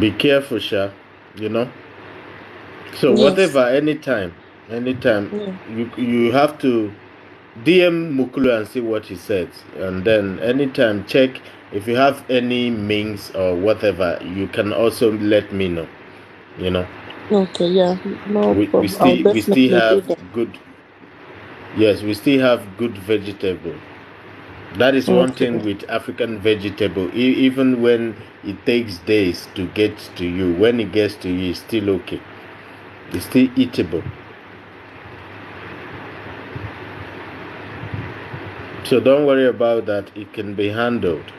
be careful, Sha. You know. So Yes. whatever, anytime, Yeah. you have to DM Mukulu and see what he says, and then anytime check if you have any links or whatever. You can also let me know. You know, Okay. Yeah. No we problem. I'll still definitely do have that. good. Yes, we still have good vegetable. That is one Okay. thing with African vegetable. Even when it takes days to get to you, when it gets to you, it's still okay. It's still eatable. So don't worry about that. It can be handled.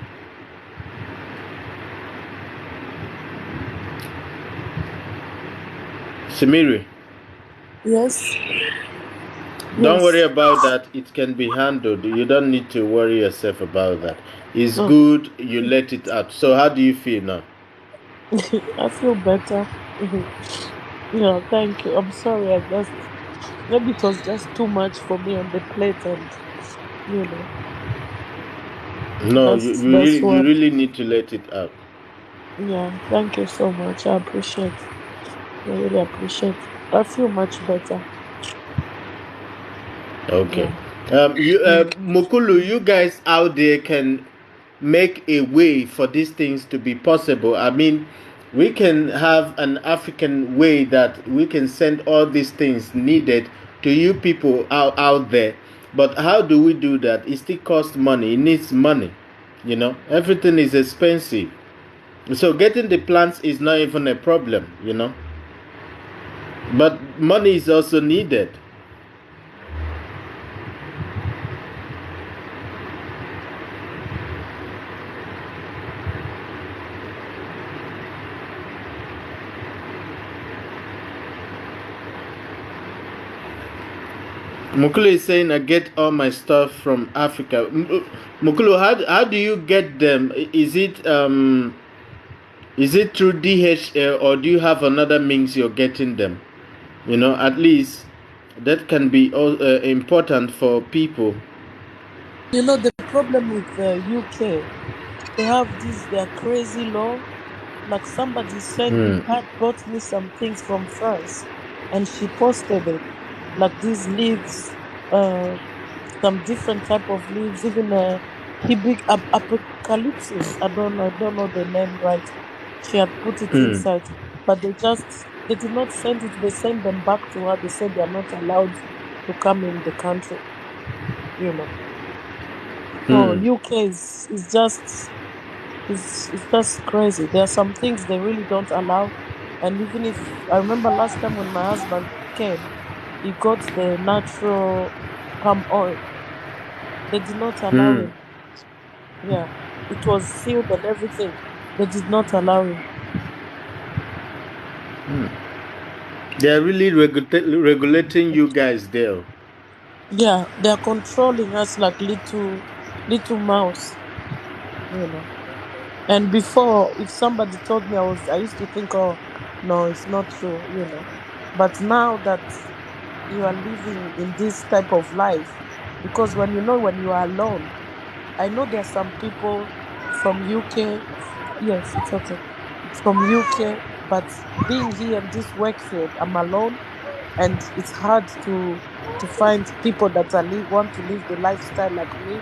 Simiri, Yes. don't worry Yes. about that. It can be handled. You don't need to worry yourself about that. It's Okay. good. You let it out. So how do you feel now? I feel better. Yeah. Thank you. I'm sorry. Maybe it was just too much for me on the plate, and you know, No, that's you why. really need to let it out. Yeah. Thank you so much. I appreciate. I really appreciate. I feel much better. Okay. Yeah. Thank Mukulu, you guys out there can make a way for these things to be possible. I mean, we can have an African way that we can send all these things needed to you people out there. But how do we do that? It still costs money. It needs money. You know, everything is expensive. So getting the plants is not even a problem, you know. But money is also needed. Mukulu is saying I get all my stuff from Africa. Mukulu, how do you get them? Is it through DHL or do you have another means you're getting them? You know, at least that can be important for people. you. The problem with the UK, they have their crazy law. Like somebody Hmm. bought me some things from France, and she posted it, like these leaves, uh, some different type of leaves, even apocalypsis. I don't know the name right. She had put it Hmm. inside, but they did not send it. They sent them back to her. They said they are not allowed to come in the country. You know, so Hmm. UK is just it's just crazy. There are some things they really don't allow. And even if I remember last time when my husband came, he got the natural palm oil. They did not allow Hmm. him. Yeah. It was sealed and everything. They did not allow him. They are really regulating you guys there. Yeah, they're controlling us like little mouse, you know. And before, if somebody told me, I used to think, oh no, it's not true. But now that you are living in this type of life, because when you are alone, I know there are some people from UK. Yes, it's okay. From UK, but being here in this work field, I'm alone, and it's hard to to find people that want to live the lifestyle like me,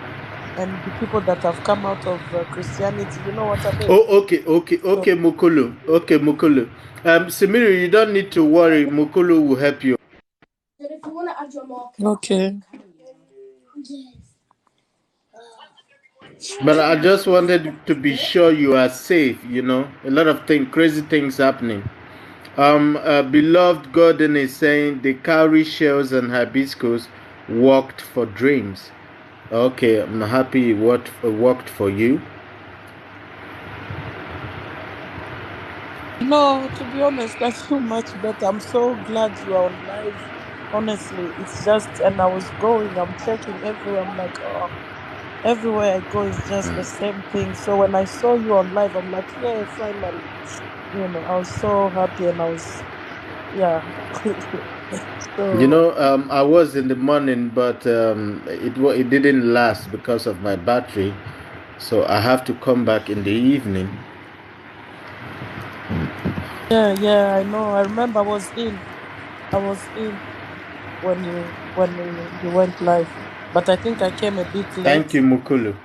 and the people that have come out of Christianity. You know what I mean? Oh, okay, So, Mukulu. Okay, Mukulu. Simiri, you don't need to worry. Mukulu will help you. okay. But I just wanted to be sure you are safe. You know, a lot of crazy things happening. Beloved Gordon is saying the cowrie shells and hibiscus worked for dreams. Okay, I'm happy what worked for you. No, to be honest, I feel much better. I'm so glad you are on live. Honestly, it's just, and I was going, I'm checking everywhere. I'm like, oh, everywhere I go is just the same thing. So when I saw you on live, I'm like, yeah, finally. You know, I was so happy, and I was, yeah. You So, know, I was in the morning, but it didn't last because of my battery, so I have to come back in the evening. yeah, I know. I remember I was in when you went live, but I think I came a bit Thank late. you, Mukulu.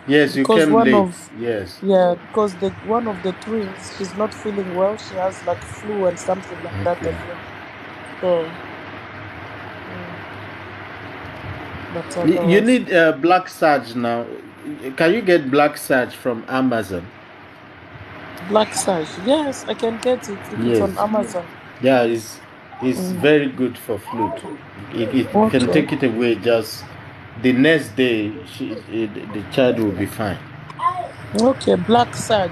Yes, you Because came late. Yes. because the one of the twins, she's not feeling well. She has like flu and something like that Okay. as well. So, but You otherwise, need Black Sarge now. Can you get Black Sarge from Amazon? Black Sash. Yes, I can get it if it's Yes. on Amazon. Yeah, it's very good for flute. It can Okay. take it away just the next day. The child will be fine. Okay, Black Sage.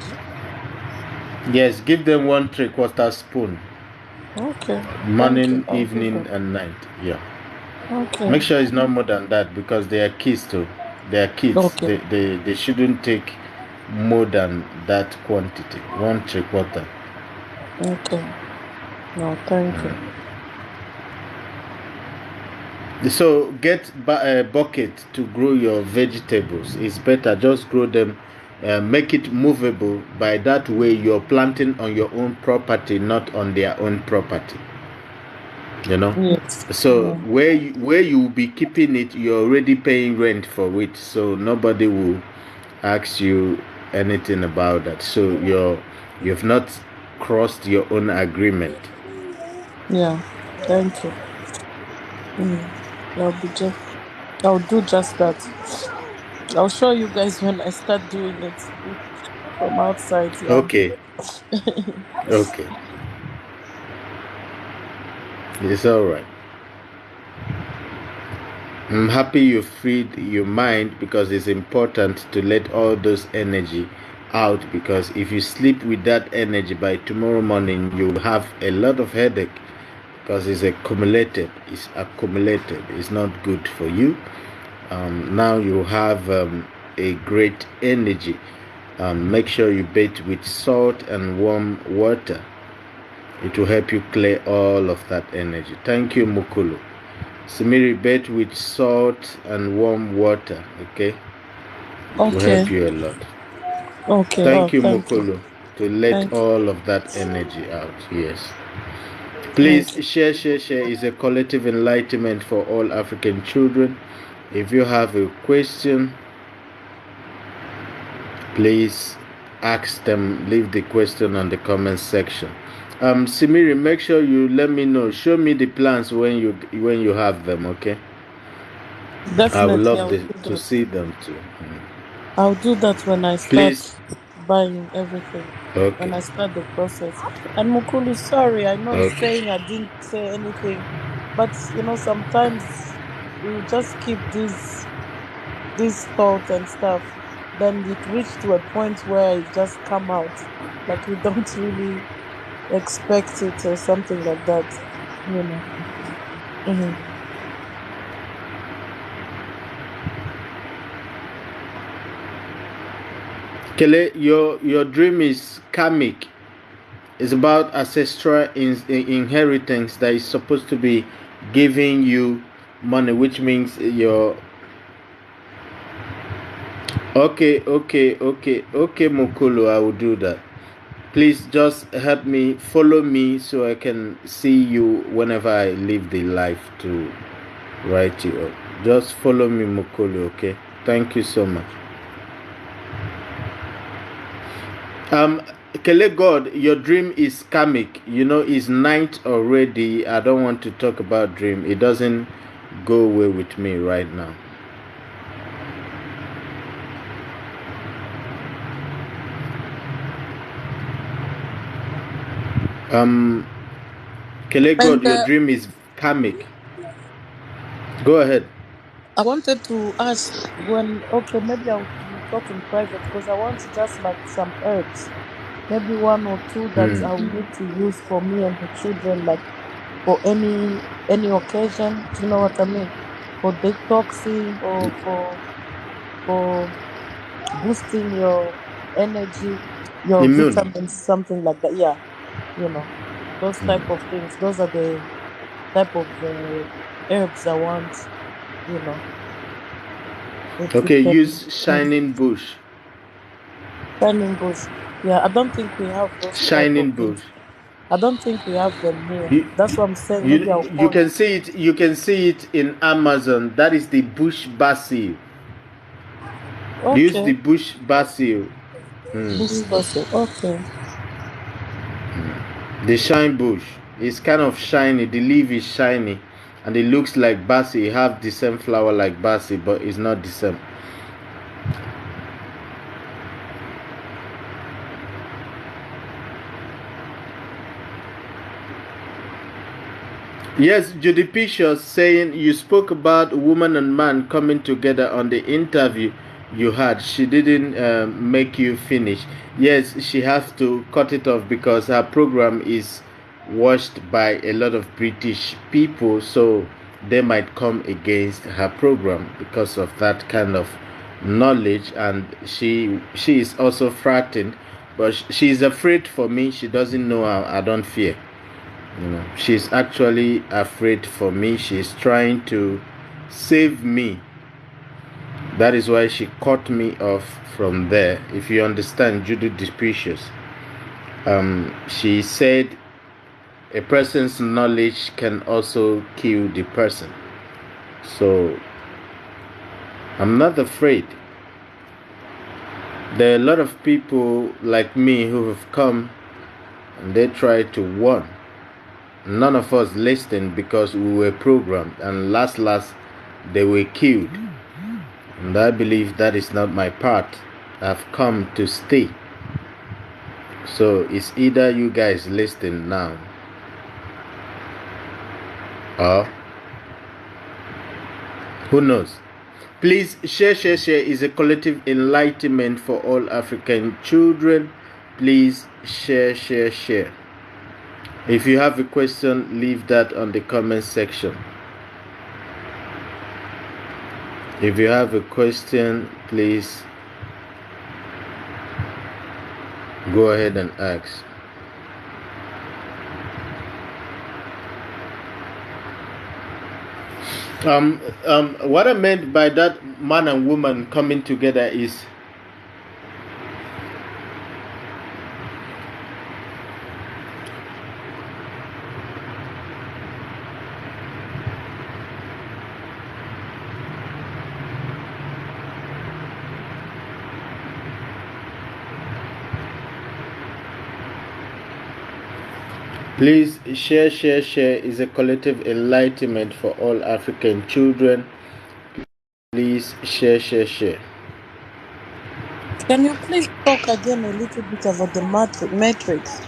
Yes, give them 1/3 spoon. Okay. Thank you. Morning, I'll do evening, that. and night. Yeah. Okay. Make sure it's not more than that because they are kids too. They are kids. Okay. They shouldn't take more than that quantity. 1/3. Okay. No, thank you. So get a bucket to grow your vegetables. It's better just grow them, make it movable. By that way, you're planting on your own property, not on their own property. You know. Yes. So Yeah. where you will be keeping it, you're already paying rent for it. So nobody will ask you anything about that. So you've not crossed your own agreement. Yeah. Thank you. I'll do just that. I'll show you guys when I start doing it from outside. Yeah. Okay. Okay. It's all right. I'm happy you freed your mind because it's important to let all those energy out, because if you sleep with that energy, by tomorrow morning you'll have a lot of headache because it's accumulated. It's not good for you. Now you have a great energy. Make sure you bathe with salt and warm water. It will help you clear all of that energy. Thank you, Mukulu. Simiri, bathe with salt and warm water, okay? It will help you a lot. Okay. Thank you, Thank you. Mukulu, to let Thank you. all of that energy out. Yes. Please share. Is a collective enlightenment for all African children. If you have a question, please ask them. Leave the question on the comment section. Simiri, make sure you let me know. Show me the plans when you have them, okay? Definitely, I would love to see them too. I'll do that when I start Please. buying everything. Okay. When I start the process. And Mukulu, sorry, I know he's saying I didn't say anything, but sometimes we just keep these thoughts and stuff. Then it reached to a point where it just come out, like we don't really expect it or something like that. Kele, your dream is karmic. It's about ancestral inheritance that is supposed to be giving you money, which means your. Okay, Mokolo, I will do that. Please just help me, follow me so I can see you whenever I leave the live too. write you up. Just follow me, Mokolo, okay? Thank you so much. Kele God, your dream is karmic. You know, it's night already. I don't want to talk about dream. It doesn't go away with me right now. Kele God, And your dream is karmic. Go ahead. I wanted to ask when, okay, maybe we'll talk in private because I want just like some herbs, maybe one or two that I will need to use for me and the children, like for any occasion. Do you know what I mean? For detoxing or for boosting your energy, your Immune. vitamins, something like that. Yeah, those type of things. Those are the type of herbs I want. If you Okay, can. use shining bush. Shining bush. Yeah, I don't think we have those type of Shining bush. things. I don't think we have them here. You, That's what I'm saying. Maybe I'll you call can you. see it. You can see it in Amazon. That is the bush basil. Use the Okay. bush basil. Bush basil. Okay. The shine bush. It's kind of shiny. The leaf is shiny, and it looks like basil. It have the same flower like basil, but it's not the same. Yes, Judy Pictures saying you spoke about woman and man coming together on the interview you had. She didn't make you finish. Yes, she has to cut it off because her program is watched by a lot of British people, so they might come against her program because of that kind of knowledge, and she is also frightened, but she is afraid for me. She doesn't know how I don't fear. She's actually afraid for me. She's trying to save me. That is why she cut me off from there. If you understand Judith Desprecious, she said a person's knowledge can also kill the person. So I'm not afraid. There are a lot of people like me who have come and they try to warn. None of us listened because we were programmed, and last they were killed. And I believe that is not my part. I've come to stay. So it's either you guys listen now, or who knows. Please share. Is a collective enlightenment for all African children. Please share. If you have a question, leave that on the comment section. If you have a question, please go ahead and ask. What I meant by that man and woman coming together is please share is a collective enlightenment for all African children. Please share. Can you please talk again a little bit about the matrix?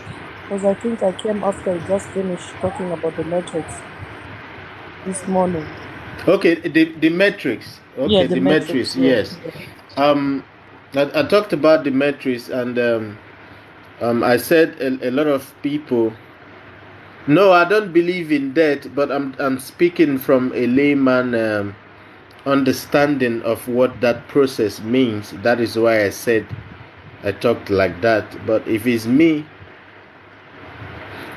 Because I think I came after I just finished talking about the matrix this morning. Okay, the matrix. Okay, Yeah, the matrix. Yeah. Yes. I talked about the matrix, and I said a lot of people. No, I don't believe in that, but I'm speaking from a layman understanding of what that process means. That is why I said I talked like that. But if it's me,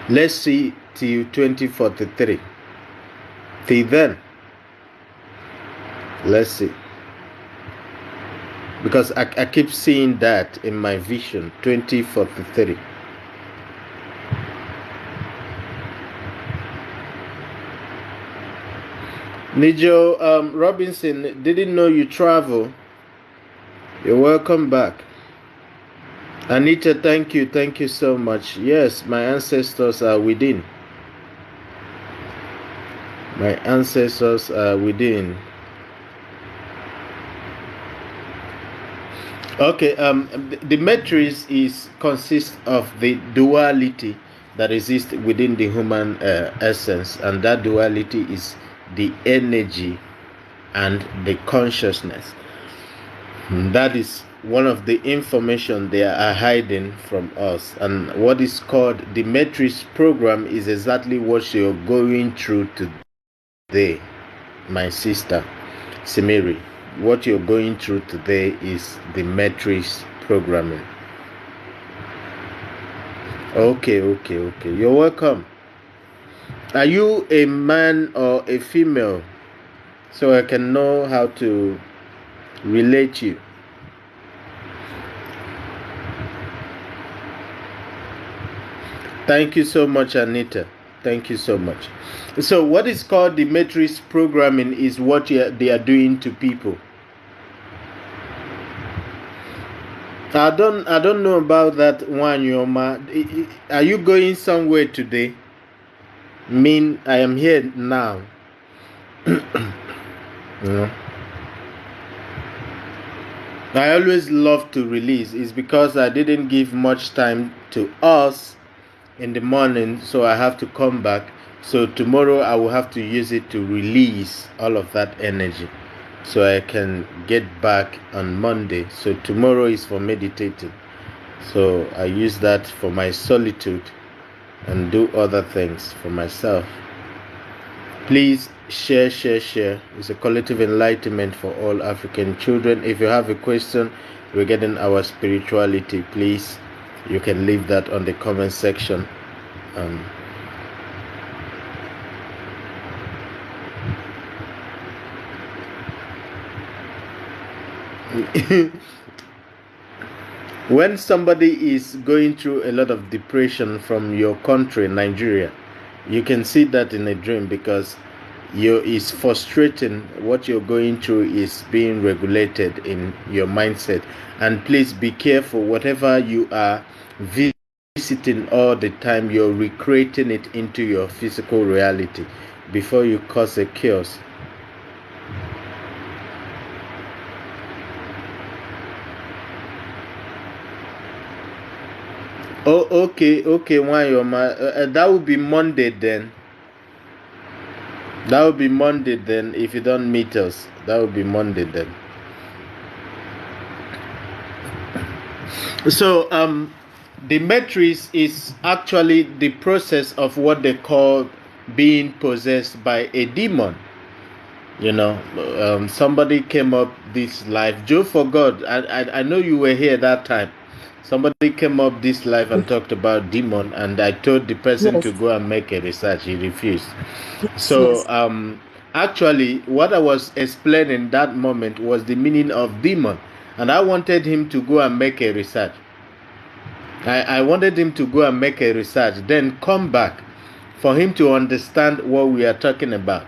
let's see till 2043. Till then, let's see. Because I keep seeing that in my vision, 2043. Nijo Robinson, didn't know you travel. You're welcome back. Anita, thank you so much. Yes, my ancestors are within. My ancestors are within. Okay, the matrix consists of the duality that exists within the human essence, and that duality is the energy and the consciousness. That is one of the information they are hiding from us. And what is called the matrix program is exactly what you're going through today, my sister Simiri. What you're going through today is the matrix programming. Okay. You're welcome. Are you a man or a female? So I can know how to relate you. Thank you so much, Anita. Thank you so much. So what is called the matrix programming is what they are doing to people. I don't know about that one, Yoma. Are you going somewhere today? I am here now. Yeah. I always love to release. It's because I didn't give much time to us in the morning, so I have to come back. So tomorrow I will have to use it to release all of that energy, so I can get back on Monday. So tomorrow is for meditating. So I use that for my solitude and do other things for myself. Please share. It's a collective enlightenment for all African children. If you have a question regarding our spirituality, please, you can leave that on the comment section. When somebody is going through a lot of depression from your country, Nigeria, you can see that in a dream, because it's frustrating. What you're going through is being regulated in your mindset. And please be careful. Whatever you are visiting all the time, you're recreating it into your physical reality before you cause a chaos. Oh, okay, Wanyoma. That would be Monday then. That would be Monday then. If you don't meet us, that would be Monday then. So, the matrix is actually the process of what they call being possessed by a demon. You know, somebody came up this life. Joe forgot. I know you were here that time. Somebody came up this life and talked about demon, and I told the person to go and make a research. He refused. So, actually, what I was explaining that moment was the meaning of demon, and I wanted him to go and make a research. I wanted him to go and make a research, then come back for him to understand what we are talking about.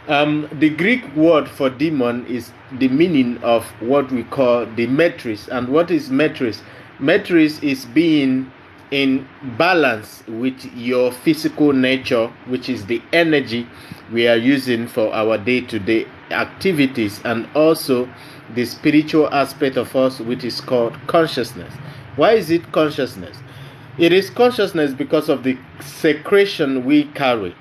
The Greek word for demon is the meaning of what we call the matrix. And what is matrix? Matrix is being in balance with your physical nature, which is the energy we are using for our day-to-day activities, and also the spiritual aspect of us, which is called consciousness. Why is it consciousness? It is consciousness because of the secretion we carry.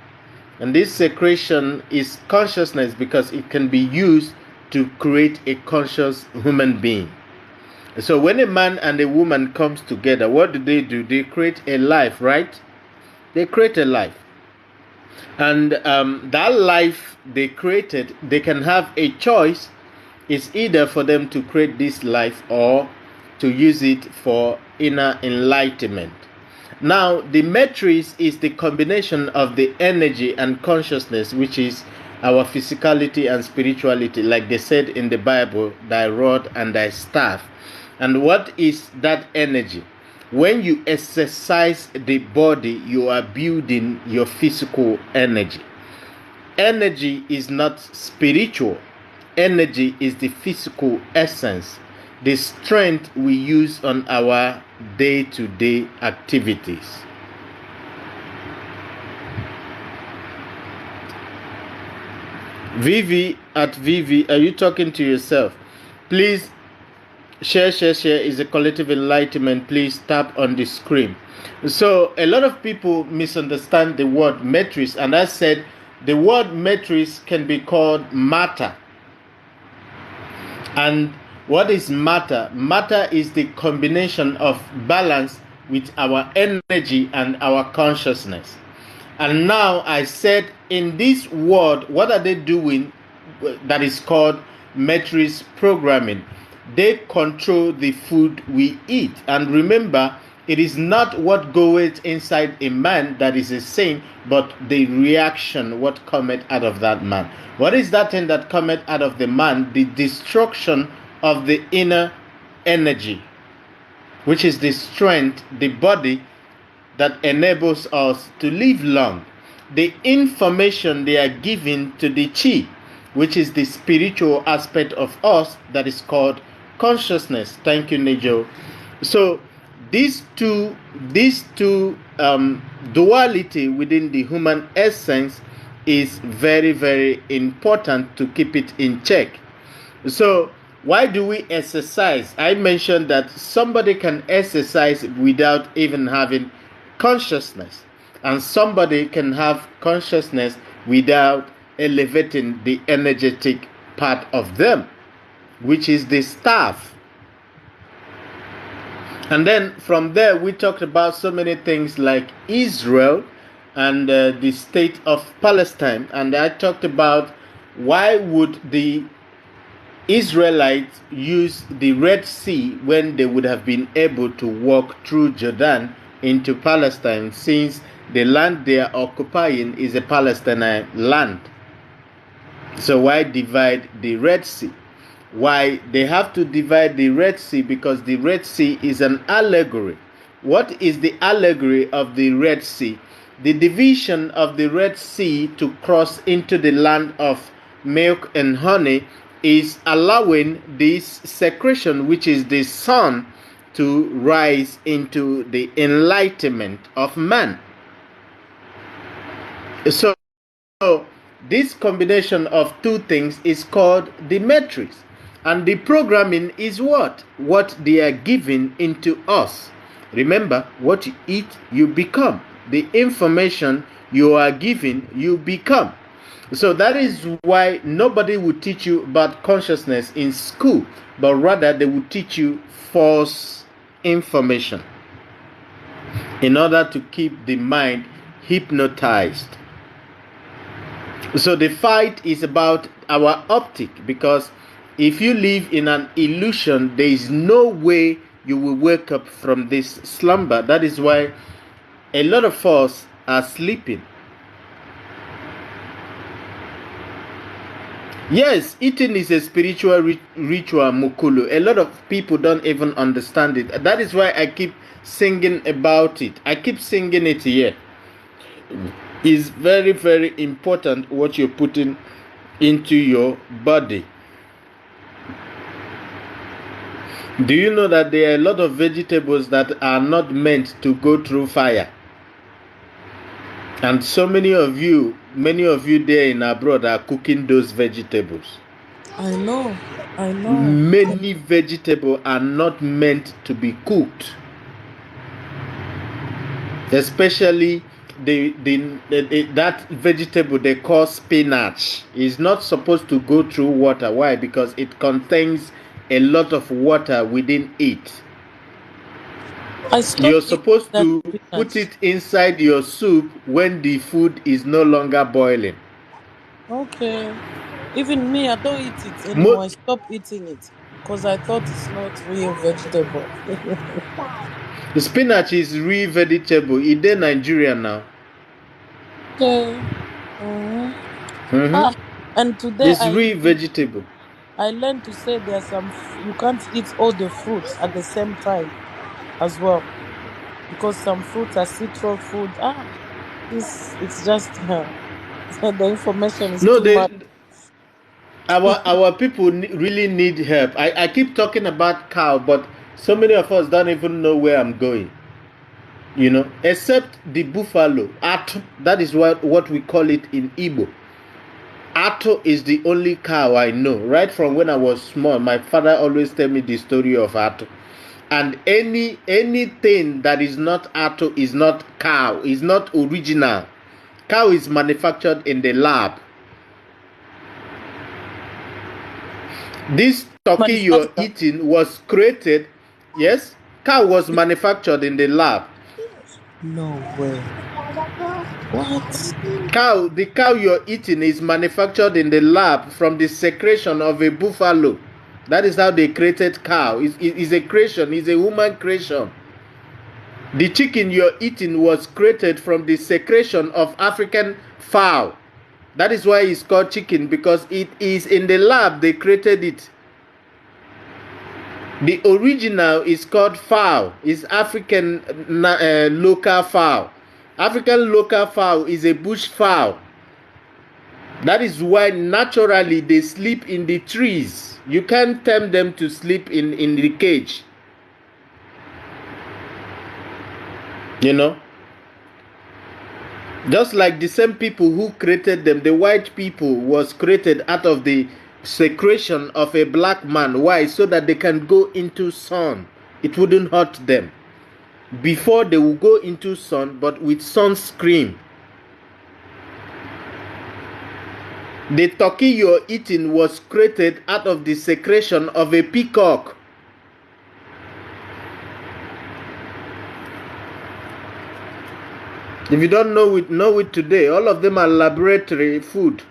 And this secretion is consciousness because it can be used to create a conscious human being. So when a man and a woman comes together, what do? They create a life, right? They create a life. And that life they created, they can have a choice. It's either for them to create this life or to use it for inner enlightenment. Now, the matrix is the combination of the energy and consciousness, which is our physicality and spirituality, like they said in the Bible, thy rod and thy staff. And what is that energy? When you exercise the body, you are building your physical energy. energy is not spiritual. Energy is the physical essence, the strength we use on our day-to-day activities. Vivi at Vivi, are you talking to yourself? Please share is a collective enlightenment. Please tap on the screen. So a lot of people misunderstand the word matrix, and I said the word matrix can be called matter. And what is matter? Matter is the combination of balance with our energy and our consciousness. And now I said in this world, what are they doing that is called matrix programming? They control the food we eat. And remember, it is not what goeth inside a man that is a sin, but the reaction, what cometh out of that man. What is that thing that cometh out of the man? The destruction of the inner energy, which is the strength, the body that enables us to live long. The information they are giving to the chi, which is the spiritual aspect of us that is called consciousness. Thank you, Nejo. So these two duality within the human essence is very, very important to keep it in check. So why do we exercise? I mentioned that somebody can exercise without even having consciousness, and somebody can have consciousness without elevating the energetic part of them, which is the staff. And then from there we talked about so many things like Israel and the state of Palestine, and I talked about why would the Israelites use the Red Sea when they would have been able to walk through Jordan into Palestine, since the land they are occupying is a Palestinian land. So why divide the Red Sea? Why they have to divide the Red Sea? Because the Red Sea is an allegory. What is the allegory of the Red Sea? The division of the Red Sea to cross into the land of milk and honey is allowing this secretion, which is the sun, to rise into the enlightenment of man. So this combination of two things is called the matrix. And the programming is what they are giving into us. Remember, what you eat, you become. The information you are given, you become. So that is why nobody will teach you about consciousness in school, but rather they will teach you false information in order to keep the mind hypnotized. So the fight is about our optic, because if you live in an illusion, there is no way you will wake up from this slumber. That is why a lot of us are sleeping. Yes, eating is a spiritual ritual, Mukulu. A lot of people don't even understand it. That is why I keep singing about it. I keep singing it here. It's very, very important what you're putting into your body. Do you know that there are a lot of vegetables that are not meant to go through fire? And so many of you there in abroad are cooking those vegetables. I know. Many vegetables are not meant to be cooked. Especially that vegetable they call spinach is not supposed to go through water. Why? Because it contains a lot of water within it. You're supposed to put it inside your soup when the food is no longer boiling. Okay. Even me, I don't eat it anymore. I stopped eating it because I thought it's not real vegetable. The spinach is real vegetable. It's in Nigeria now. Okay. And today it's real vegetable. I learned to say there's you can't eat all the fruits at the same time as well, because some fruits are citrus food. It's just The information is No, too much. our people really need help. I keep talking about cow, but so many of us don't even know where I'm going. Except the buffalo. Ato, that is what we call it in Igbo. Ato is the only cow I know. Right from when I was small, my father always tell me the story of Ato. And anything that is not Ato is not cow, is not original. Cow is manufactured in the lab. This turkey you're eating was created, yes? Cow was manufactured in the lab. No way. What? The cow you're eating is manufactured in the lab from the secretion of a buffalo. That is how they created cow. It's a creation, it's a human creation. The chicken you're eating was created from the secretion of African fowl. That is why it's called chicken, because it is in the lab they created it. The original is called fowl. It's African local fowl. African local fowl is a bush fowl. That is why naturally they sleep in the trees. You can't tempt them to sleep in the cage. Just like the same people who created them, the white people was created out of the secretion of a black man. Why? So that they can go into sun. It wouldn't hurt them. Before they will go into sun, but with sunscreen. The turkey you're eating was created out of the secretion of a peacock. If you don't know it today. All of them are laboratory food.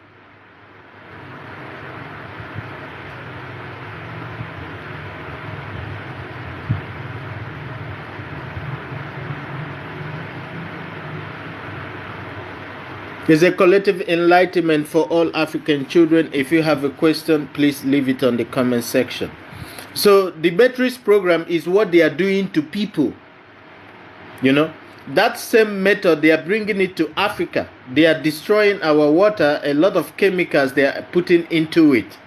There's a collective enlightenment for all African children. If you have a question, please leave it on the comment section. So the Beatrice program is what they are doing to people. That same method, they are bringing it to Africa. They are destroying our water. A lot of chemicals they are putting into it.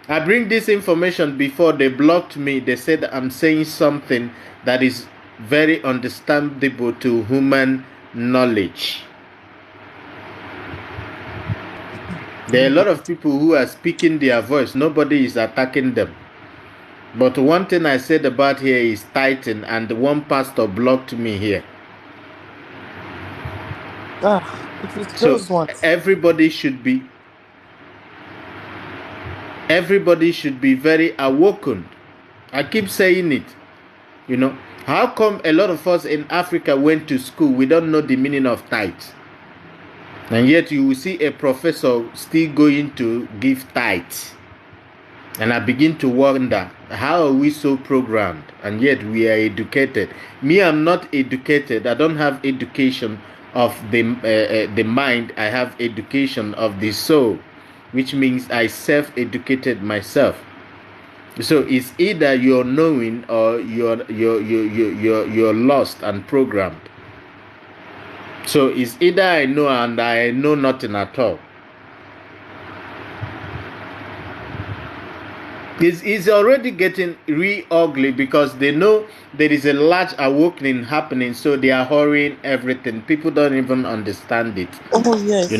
I bring this information before they blocked me. They said I'm saying something that is very understandable to human knowledge. There are a lot of people who are speaking their voice. Nobody is attacking them. But one thing I said about here is Titan, and one pastor blocked me here. So everybody should be very awakened. I keep saying it. How come a lot of us in Africa went to school, we don't know the meaning of tithes? And yet you will see a professor still going to give tithes. And I begin to wonder, how are we so programmed? And yet we are educated. Me, I'm not educated. I don't have education of the mind. I have education of the soul, which means I self-educated myself. So it's either you're knowing or you're lost and programmed. So it's either I know and I know nothing at all. It's already getting really ugly because they know there is a large awakening happening, so they are hurrying everything. People don't even understand it. Oh yes.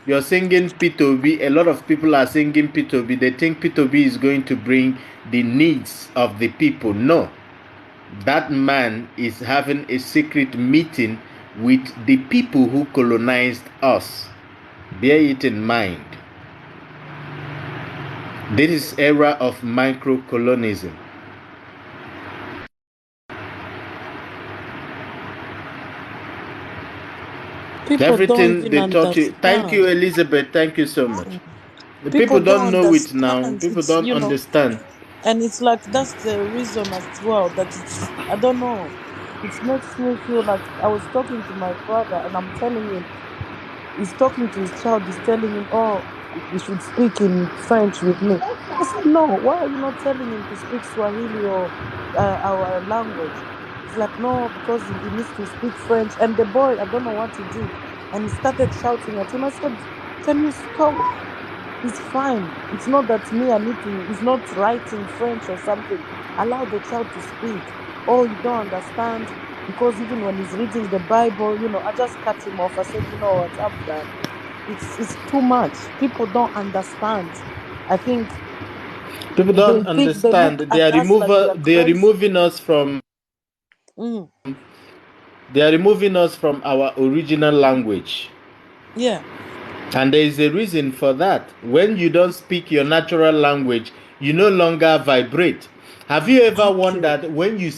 You're singing P2B. A lot of people are singing P2B. They think P2B is going to bring the needs of the people. No. That man is having a secret meeting with the people who colonized us. Bear it in mind. This is era of microcolonialism. Everything they taught you. Thank you, Elizabeth. Thank you so much. People don't know it now. People don't understand. And it's like that's the reason as well that I don't know. It makes me feel like I was talking to my brother and I'm telling him, he's talking to his child, he's telling him, oh, you should speak in French with me. I said, no, why are you not telling him to speak Swahili or our language? It's like, no, because he needs to speak French. And the boy, I don't know what he did. and he started shouting at him. I said, "Can you stop? It's fine. It's not that me, he's not writing French or something. Allow the child to speak. Oh, you don't understand." Because even when he's reading the Bible, I just cut him off. I said, "You know what? I'm done. It's too much. People don't understand. I think People they don't think they understand. look at us like we are They are crazy." removing us from. Mm, They are removing us from our original language. yeah. And there is a reason for that. When you don't speak your natural language, you no longer vibrate. Have you ever Okay. wondered when you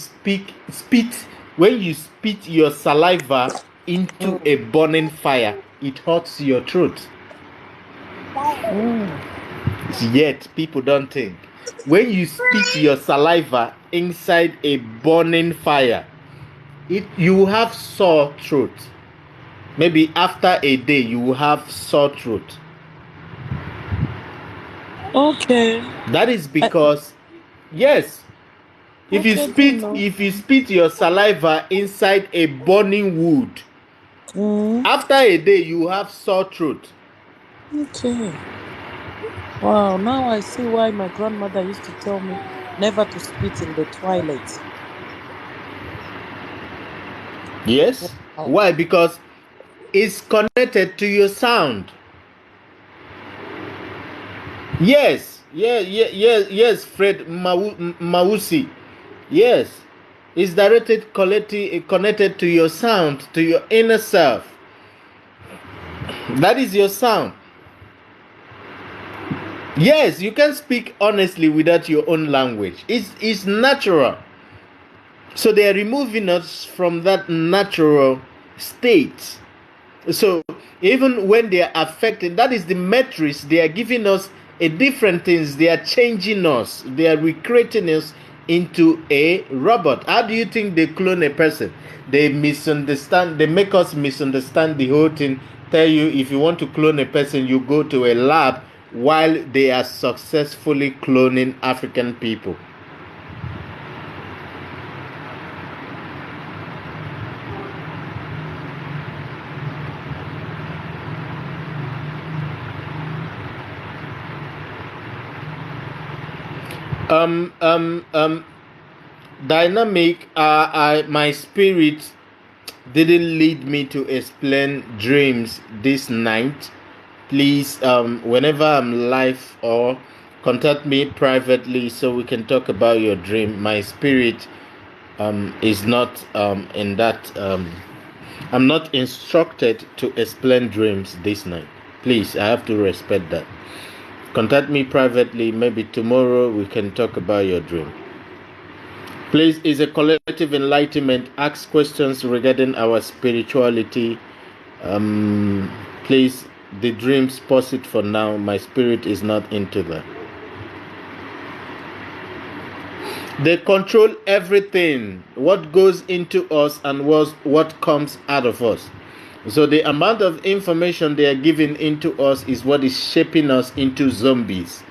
when you spit your saliva into a burning fire, it hurts your throat? Mm. Yet people don't think. When you spit your saliva inside a burning fire, you will have sore throat. Maybe after a day you will have sore throat. Okay. That is because, yes, if you spit your saliva inside a burning wood, after a day you will have sore throat. Okay. Wow, now I see why my grandmother used to tell me never to spit in the twilight. Yes. Wow. Why? Because it's connected to your sound. Yes. Yes, Fred Mausi. Yes. It's connected to your sound, to your inner self. That is your sound. Yes, you can speak honestly without your own language. It's natural. So they are removing us from that natural state. So even when they are affected, that is the matrix. They are giving us a different things. They are changing us. They are recreating us into a robot. How do you think they clone a person? They misunderstand. They make us misunderstand the whole thing. Tell you if you want to clone a person, you go to a lab while they are successfully cloning African people. Dynamic, my spirit didn't lead me to explain dreams this night. Please, whenever I'm live, or contact me privately so we can talk about your dream. My spirit is not in that. I'm not instructed to explain dreams this night. Please, I have to respect that. Contact me privately. Maybe tomorrow we can talk about your dream. Please, is a collective enlightenment. Ask questions regarding our spirituality. Please, the dreams, pause it for now. My spirit is not into that. They control everything, what goes into us and what comes out of us. So the amount of information they are giving into us is what is shaping us into zombies.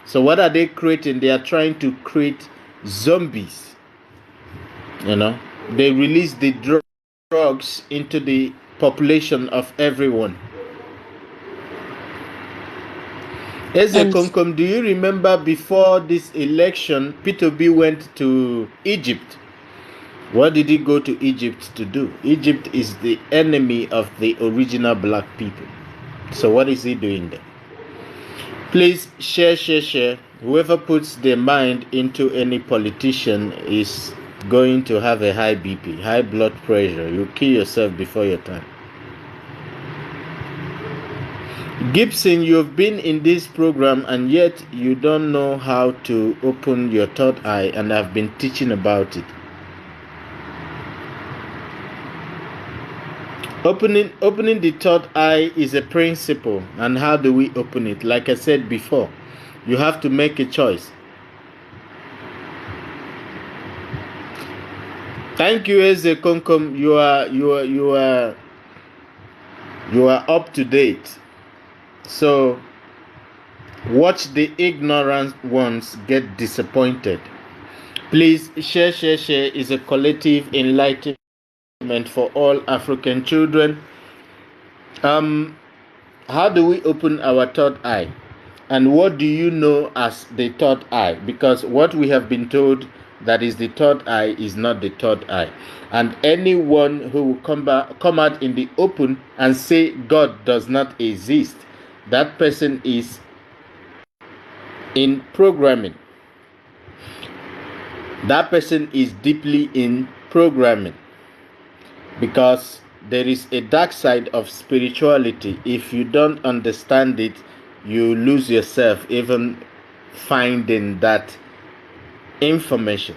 So what are they creating? They are trying to create zombies. They release the drugs into the population of everyone. Eze Konkom, do you remember before this election, Peter Obi went to Egypt? What did he go to Egypt to do? Egypt is the enemy of the original black people. So what is he doing there? Please share. Whoever puts their mind into any politician is going to have a high BP, high blood pressure. You kill yourself before your time. Gibson, you've been in this program and yet you don't know how to open your third eye, and I've been teaching about it. Opening the third eye is a principle, and how do we open it? Like I said before, you have to make a choice. Thank you, Eze Konkom. You are up to date. So watch the ignorant ones get disappointed. Please share. Is a collective enlightenment for all African children. How do we open our third eye? And what do you know as the third eye? Because what we have been told that is the third eye is not the third eye. And anyone who will come out in the open and say God does not exist, that person is in programming. That person is deeply in programming, because there is a dark side of spirituality. If you don't understand it, you lose yourself even finding that information.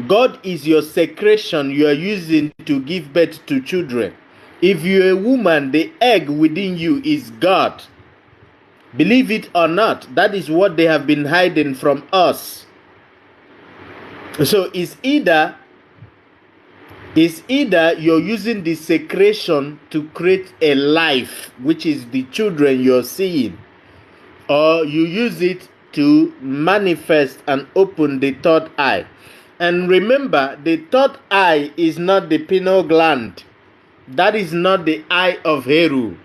God is your secretion you are using to give birth to children. If you're a woman, the egg within you is God. Believe it or not, that is what they have been hiding from us. So it's either you're using the secretion to create a life, which is the children you're seeing, or you use it to manifest and open the third eye. And remember, the third eye is not the pineal gland. That is not the eye of Heru.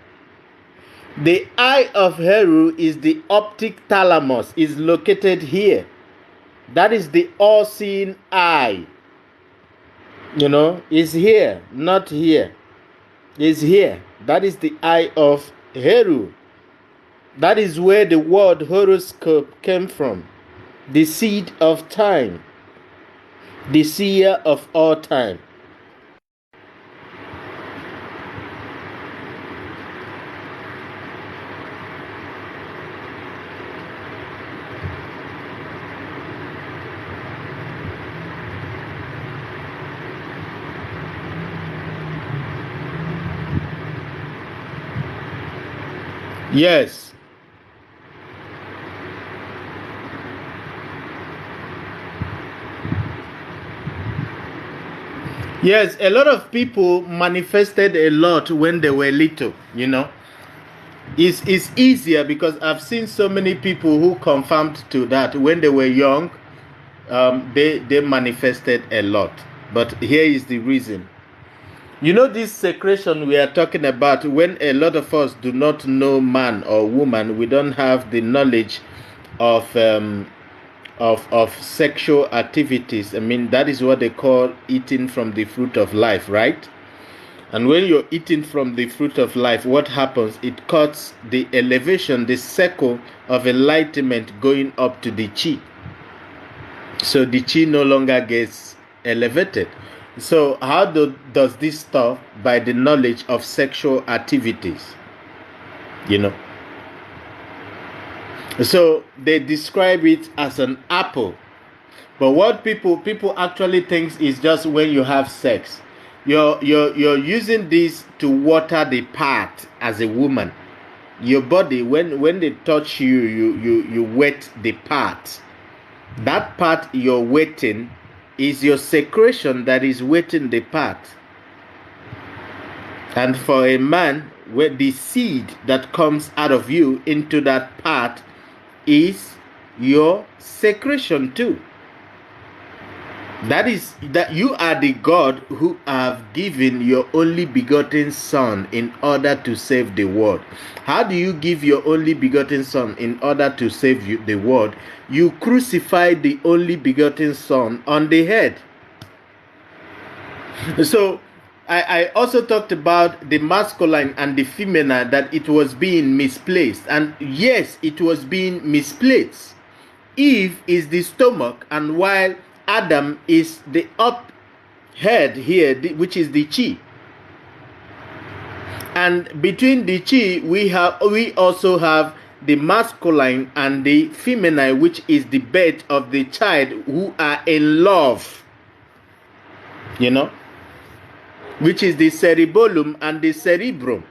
The eye of Heru is the optic thalamus, is located here. That is the all-seeing eye. Is here, not here. Is here. That is the eye of Heru. That is where the word horoscope came from. The seed of time. The seer of all time. Yes. Yes, a lot of people manifested a lot when they were little, It's easier because I've seen so many people who confirmed to that when they were young, they manifested a lot. But here is the reason. This secretion we are talking about, when a lot of us do not know man or woman, we don't have the knowledge of sexual activities. I mean, that is what they call eating from the fruit of life, right? And when you're eating from the fruit of life, what happens? It cuts the elevation, the circle of enlightenment going up to the chi. So the chi no longer gets elevated. So how does this stop? By the knowledge of sexual activities. So they describe it as an apple. But what people actually think is just when you have sex. You're using this to water the part as a woman. Your body, when they touch you, you wet the part. That part you're wetting is your secretion that is wetting the part. And for a man, where the seed that comes out of you into that part is your secretion too. That is that you are the God who have given your only begotten Son in order to save the world. How do you give your only begotten Son in order to save the world? You crucify the only begotten Son on the head. So I also talked about the masculine and the feminine, that it was being misplaced. And yes, it was being misplaced. Eve is the stomach, and while Adam is the up head here, which is the chi. And between the chi, we also have the masculine and the feminine, which is the birth of the child who are in love. Which is the cerebellum and the cerebrum.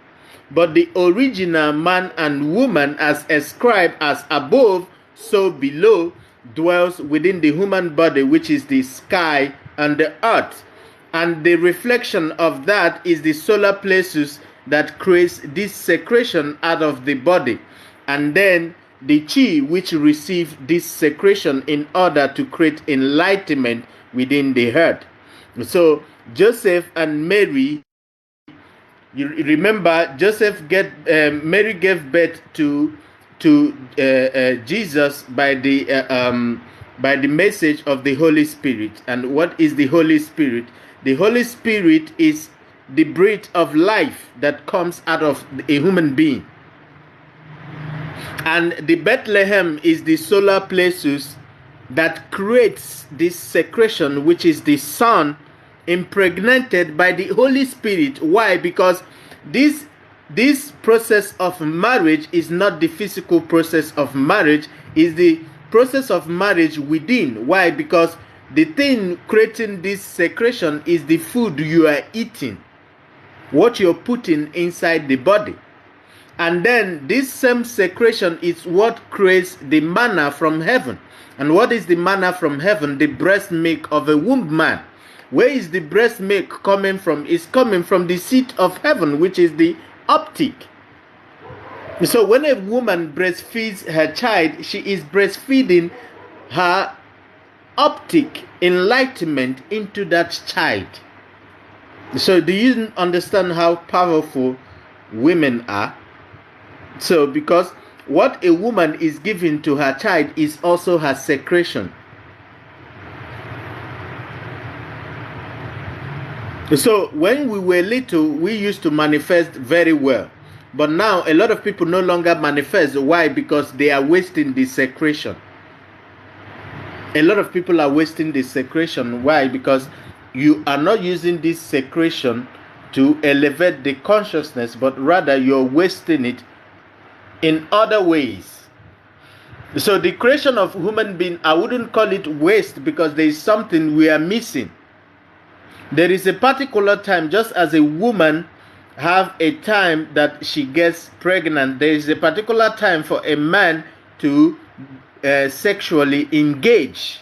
But the original man and woman, as ascribed as above, so below, dwells within the human body, which is the sky and the earth. And the reflection of that is the solar plexus that creates this secretion out of the body. And then the chi, which receives this secretion in order to create enlightenment within the heart. So Joseph and Mary You remember Mary gave birth to Jesus by the message of the Holy Spirit. And what is the Holy Spirit? The Holy Spirit is the breath of life that comes out of a human being. And the Bethlehem is the solar plexus that creates this secretion, which is the Son impregnated by the Holy Spirit. Why? Because this process of marriage is not the physical process of marriage, is the process of marriage within. Why? Because the thing creating this secretion is the food you are eating, what you're putting inside the body. And then this same secretion is what creates the manna from heaven. And what is the manna from heaven? The breast milk of a womb man. Where is the breast milk coming from? It's coming from the seat of heaven, which is the optic. So when a woman breastfeeds her child, she is breastfeeding her optic enlightenment into that child. So do you understand how powerful women are? So because what a woman is giving to her child is also her secretion. So when we were little, we used to manifest very well. But now a lot of people no longer manifest. Why? Because they are wasting the secretion. A lot of people are wasting the secretion. Why? Because you are not using this secretion to elevate the consciousness, but rather you're wasting it in other ways. So the creation of human being, I wouldn't call it waste, because there is something we are missing. There is a particular time, just as a woman have a time that she gets pregnant, there is a particular time for a man to sexually engage.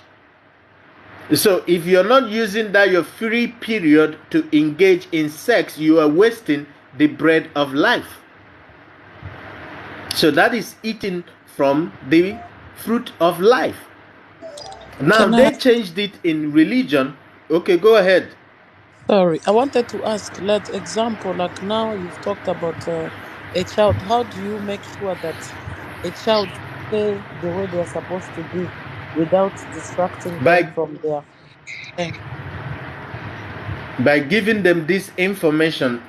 So if you're not using that your free period to engage in sex, you are wasting the bread of life. So that is eating from the fruit of life. Now they changed it in religion. Okay, go ahead. Sorry, I wanted to ask, let's example, like now you've talked about a child. How do you make sure that a child stay the way they're supposed to be without distracting them from their end? By giving them this information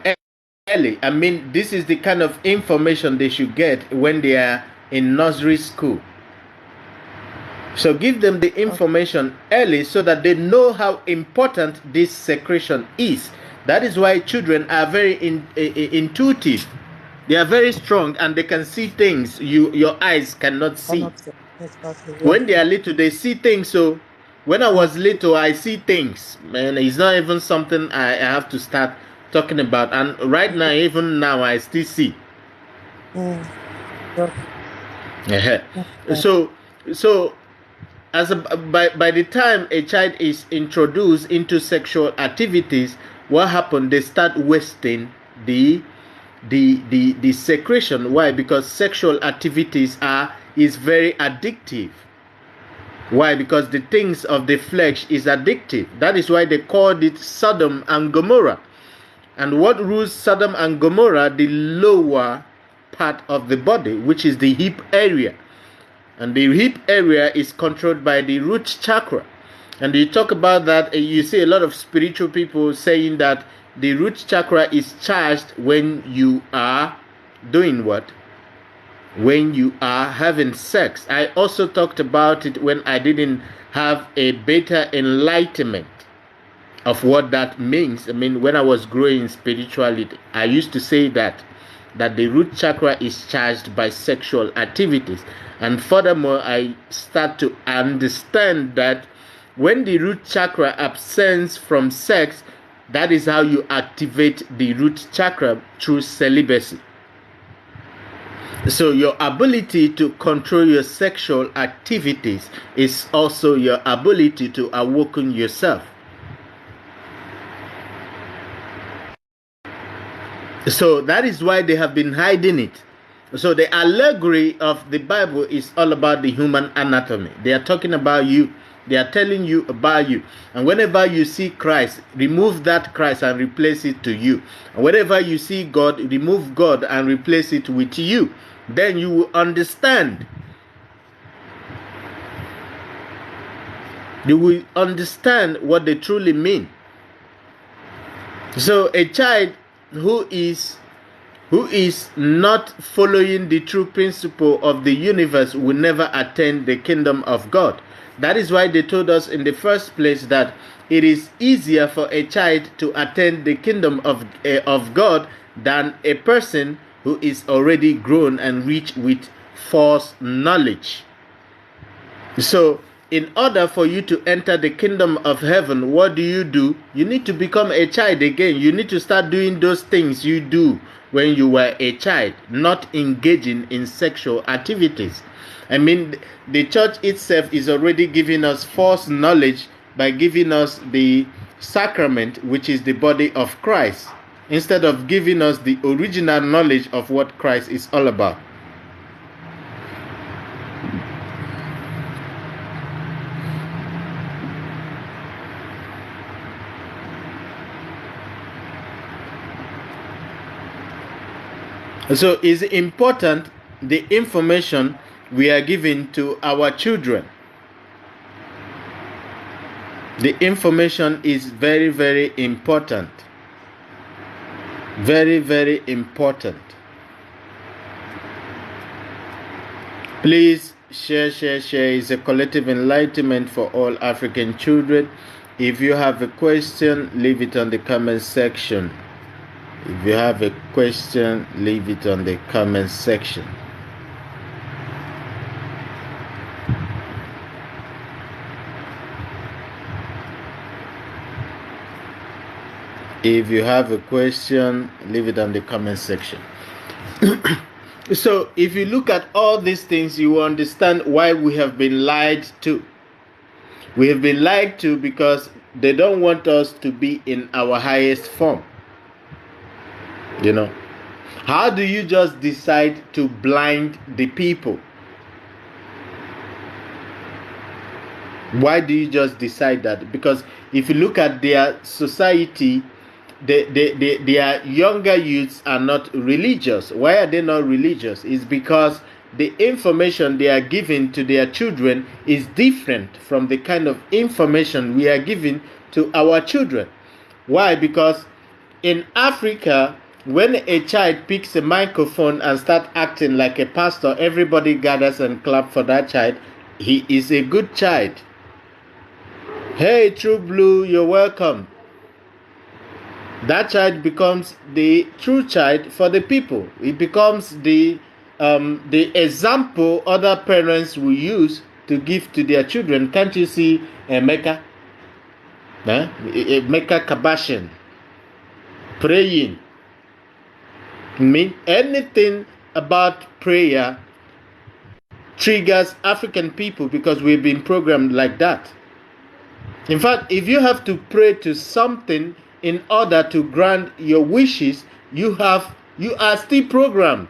early. I mean, this is the kind of information they should get when they are in nursery school. So give them the information early so that they know how important this secretion is. That is why children are very intuitive. They are very strong and they can see things your eyes cannot see. When they are little, they see things. So when I was little, I see things. Man, it's not even something I have to start talking about. And right now, even now, I still see. So by the time a child is introduced into sexual activities, what happened? They start wasting the secretion. Why? Because sexual activities is very addictive. Why? Because the things of the flesh is addictive. That is why they called it Sodom and Gomorrah. And what rules Sodom and Gomorrah? The lower part of the body, which is the hip area. And the hip area is controlled by the root chakra. And you talk about that, you see a lot of spiritual people saying that the root chakra is charged when you are doing what? When you are having sex. I also talked about it when I didn't have a better enlightenment of what that means. I mean, when I was growing in spirituality, I used to say that the root chakra is charged by sexual activities. And furthermore, I start to understand that when the root chakra absents from sex, that is how you activate the root chakra, through celibacy. So your ability to control your sexual activities is also your ability to awaken yourself. So that is why they have been hiding it. So the allegory of the Bible is all about the human anatomy. They are talking about you They are telling you about you. And whenever you see Christ, remove that Christ and replace it to you. And whenever you see God, remove God and replace it with you. Then you will understand. You will understand what they truly mean. So a child who is not following the true principle of the universe will never attain the kingdom of God. That is why they told us in the first place that it is easier for a child to attain the kingdom of God than a person who is already grown and rich with false knowledge. So in order for you to enter the kingdom of heaven, what do? You need to become a child again. You need to start doing those things you do when you were a child, not engaging in sexual activities. I mean, the church itself is already giving us false knowledge by giving us the sacrament, which is the body of Christ, instead of giving us the original knowledge of what Christ is all about. So it's important the information we are giving to our children. The information is very, very important. Very, very important. Please share. It's a collective enlightenment for all African children. If you have a question, leave it on the comment section. If you have a question, leave it on the comment section. If you have a question, leave it on the comment section. So, if you look at all these things, you will understand why we have been lied to. We have been lied to because they don't want us to be in our highest form. You know, how do you just decide to blind the people? Why do you just decide that? Because if you look at their society, their younger youths are not religious. Why are they not religious? It's because the information they are giving to their children is different from the kind of information we are giving to our children. Why? Because in Africa, when a child picks a microphone and starts acting like a pastor, everybody gathers and claps for that child. He is a good child. Hey, True Blue, you're welcome. That child becomes the true child for the people. It becomes the example other parents will use to give to their children. Can't you see Emeka? Emeka Kabashian praying. Anything about prayer triggers African people because we've been programmed like that. In fact, if you have to pray to something in order to grant your wishes, you are still programmed.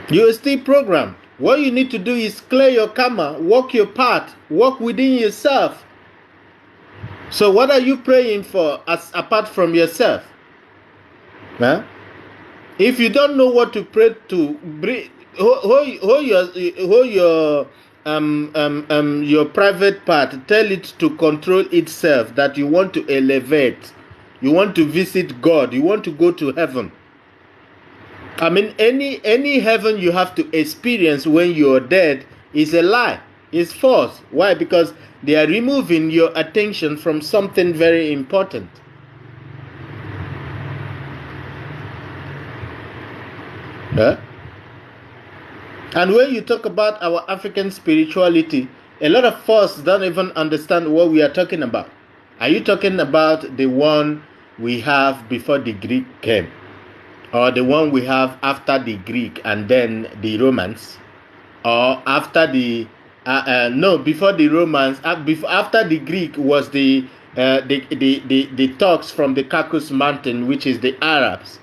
You are still programmed. What you need to do is clear your karma, walk your path, walk within yourself. So what are you praying for apart from yourself? Huh? If you don't know what to pray to, hold your private part. Tell it to control itself that you want to elevate, you want to visit God, you want to go to heaven. I mean, any heaven you have to experience when you're dead is a lie. It's false. Why? Because they are removing your attention from something very important. Huh? And when you talk about our African spirituality, a lot of us don't even understand what we are talking about. Are you talking about the one we have before the Greek came? Or the one we have after the Greek and then the Romans? Or after the... before the Romans, after the Greek was the Turks from the Caucasus Mountain, which is the Arabs.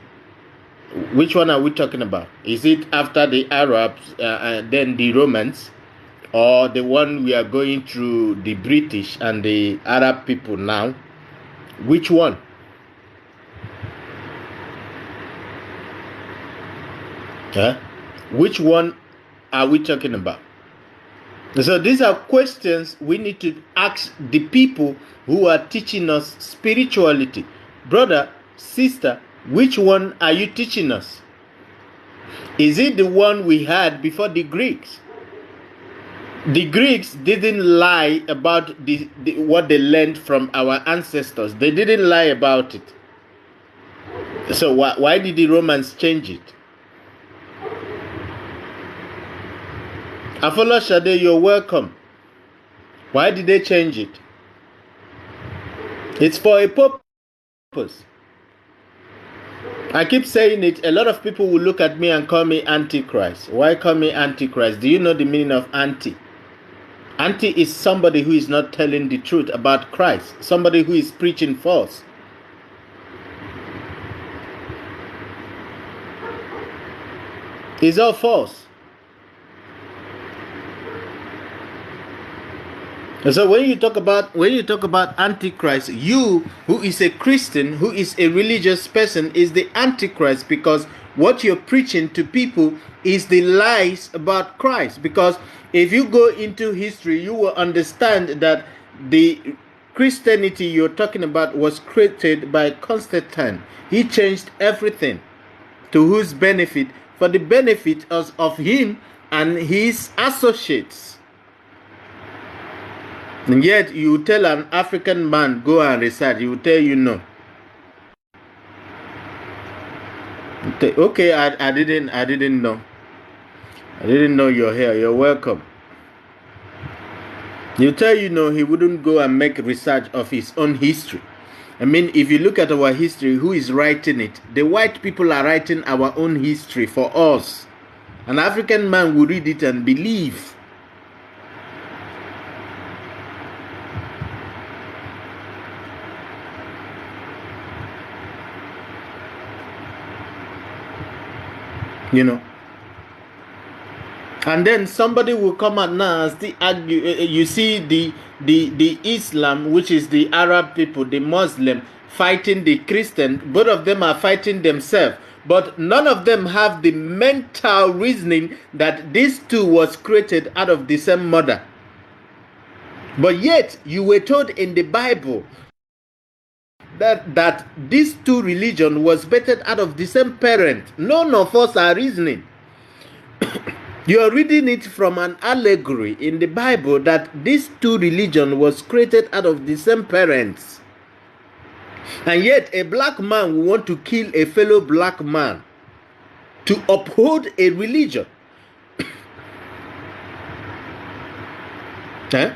Which one are we talking about? Is it after the Arabs, then the Romans, or the one we are going through, the British and the Arab people now? Which one? Which one are we talking about? So these are questions we need to ask the people who are teaching us spirituality. Brother, sister, which one are you teaching us? Is it the one we had before the Greeks? The Greeks didn't lie about what they learned from our ancestors. They didn't lie about it. So why did the Romans change it? Afola Shade, you're welcome. Why did they change it? It's for a purpose. I keep saying it. A lot of people will look at me and call me Antichrist. Why call me Antichrist? Do you know the meaning of anti? Anti is somebody who is not telling the truth about Christ. Somebody who is preaching false. It's all false. So when you talk about Antichrist, you who is a Christian, who is a religious person, is the Antichrist, because what you're preaching to people is the lies about Christ. Because if you go into history, you will understand that the Christianity you're talking about was created by Constantine. He changed everything. To whose benefit? For the benefit of him and his associates. And yet you tell an African man, go and research, he will tell you no. Okay, I didn't know. I didn't know you're here. You're welcome. You tell you no, he wouldn't go and make research of his own history. I mean, if you look at our history, who is writing it? The white people are writing our own history for us. An African man will read it and believe. You know, and then somebody will come out now and still argue. You see the Islam, which is the Arab people, the Muslim fighting the Christian. Both of them are fighting themselves, but none of them have the mental reasoning that these two was created out of the same mother. But yet you were told in the Bible that these two religions was birthed out of the same parent. None of us are reasoning. You are reading it from an allegory in the Bible that these two religions was created out of the same parents. And yet a black man will want to kill a fellow black man to uphold a religion. Huh?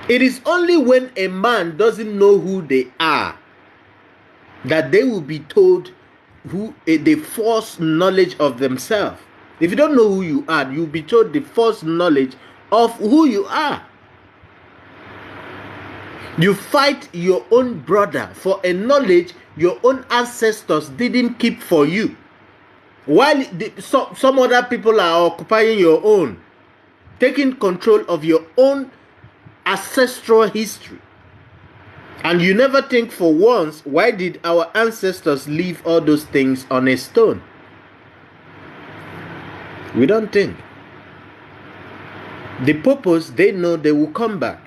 It is only when a man doesn't know who they are that they will be told the false knowledge of themselves. If you don't know who you are, you'll be told the false knowledge of who you are. You fight your own brother for a knowledge your own ancestors didn't keep for you, while some other people are occupying your own, taking control of your own ancestral history. And you never think for once, why did our ancestors leave all those things on a stone? We don't think. The purpose, they know they will come back.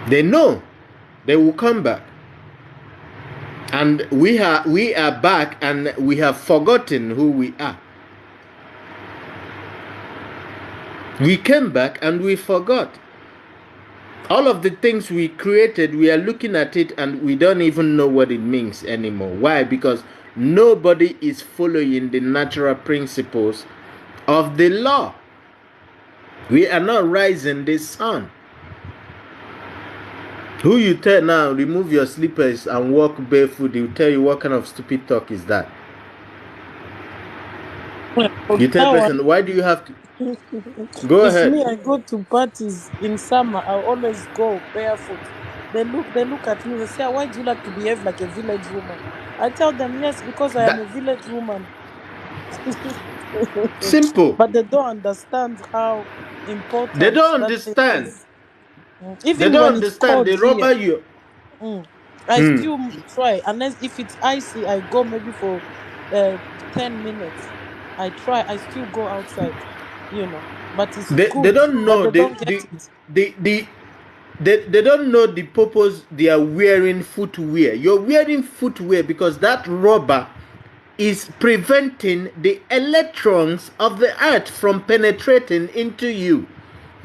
They know they will come back. And we are back, and we have forgotten who we are. We came back and we forgot. All of the things we created, we are looking at it and we don't even know what it means anymore. Why? Because nobody is following the natural principles of the law. We are not rising the sun. Who you tell now, remove your slippers and walk barefoot, he will tell you what kind of stupid talk is that. You tell a person, why do you have to? Go ahead. Me, I go to parties in summer. I always go barefoot. They look at me. They say, "Why do you like to behave like a village woman?" I tell them, "Yes, because I am a village woman." Simple. But they don't understand how They important don't that thing understand. is. They Even don't when it's understand. cold They here, robber you. I Hmm. still try. Unless if it's icy, I go maybe for uh, 10 minutes. I try. I still go outside, But it's They good. don't But know they don't get it. the they don't know the purpose they are wearing footwear. You're wearing footwear because that rubber is preventing the electrons of the earth from penetrating into you.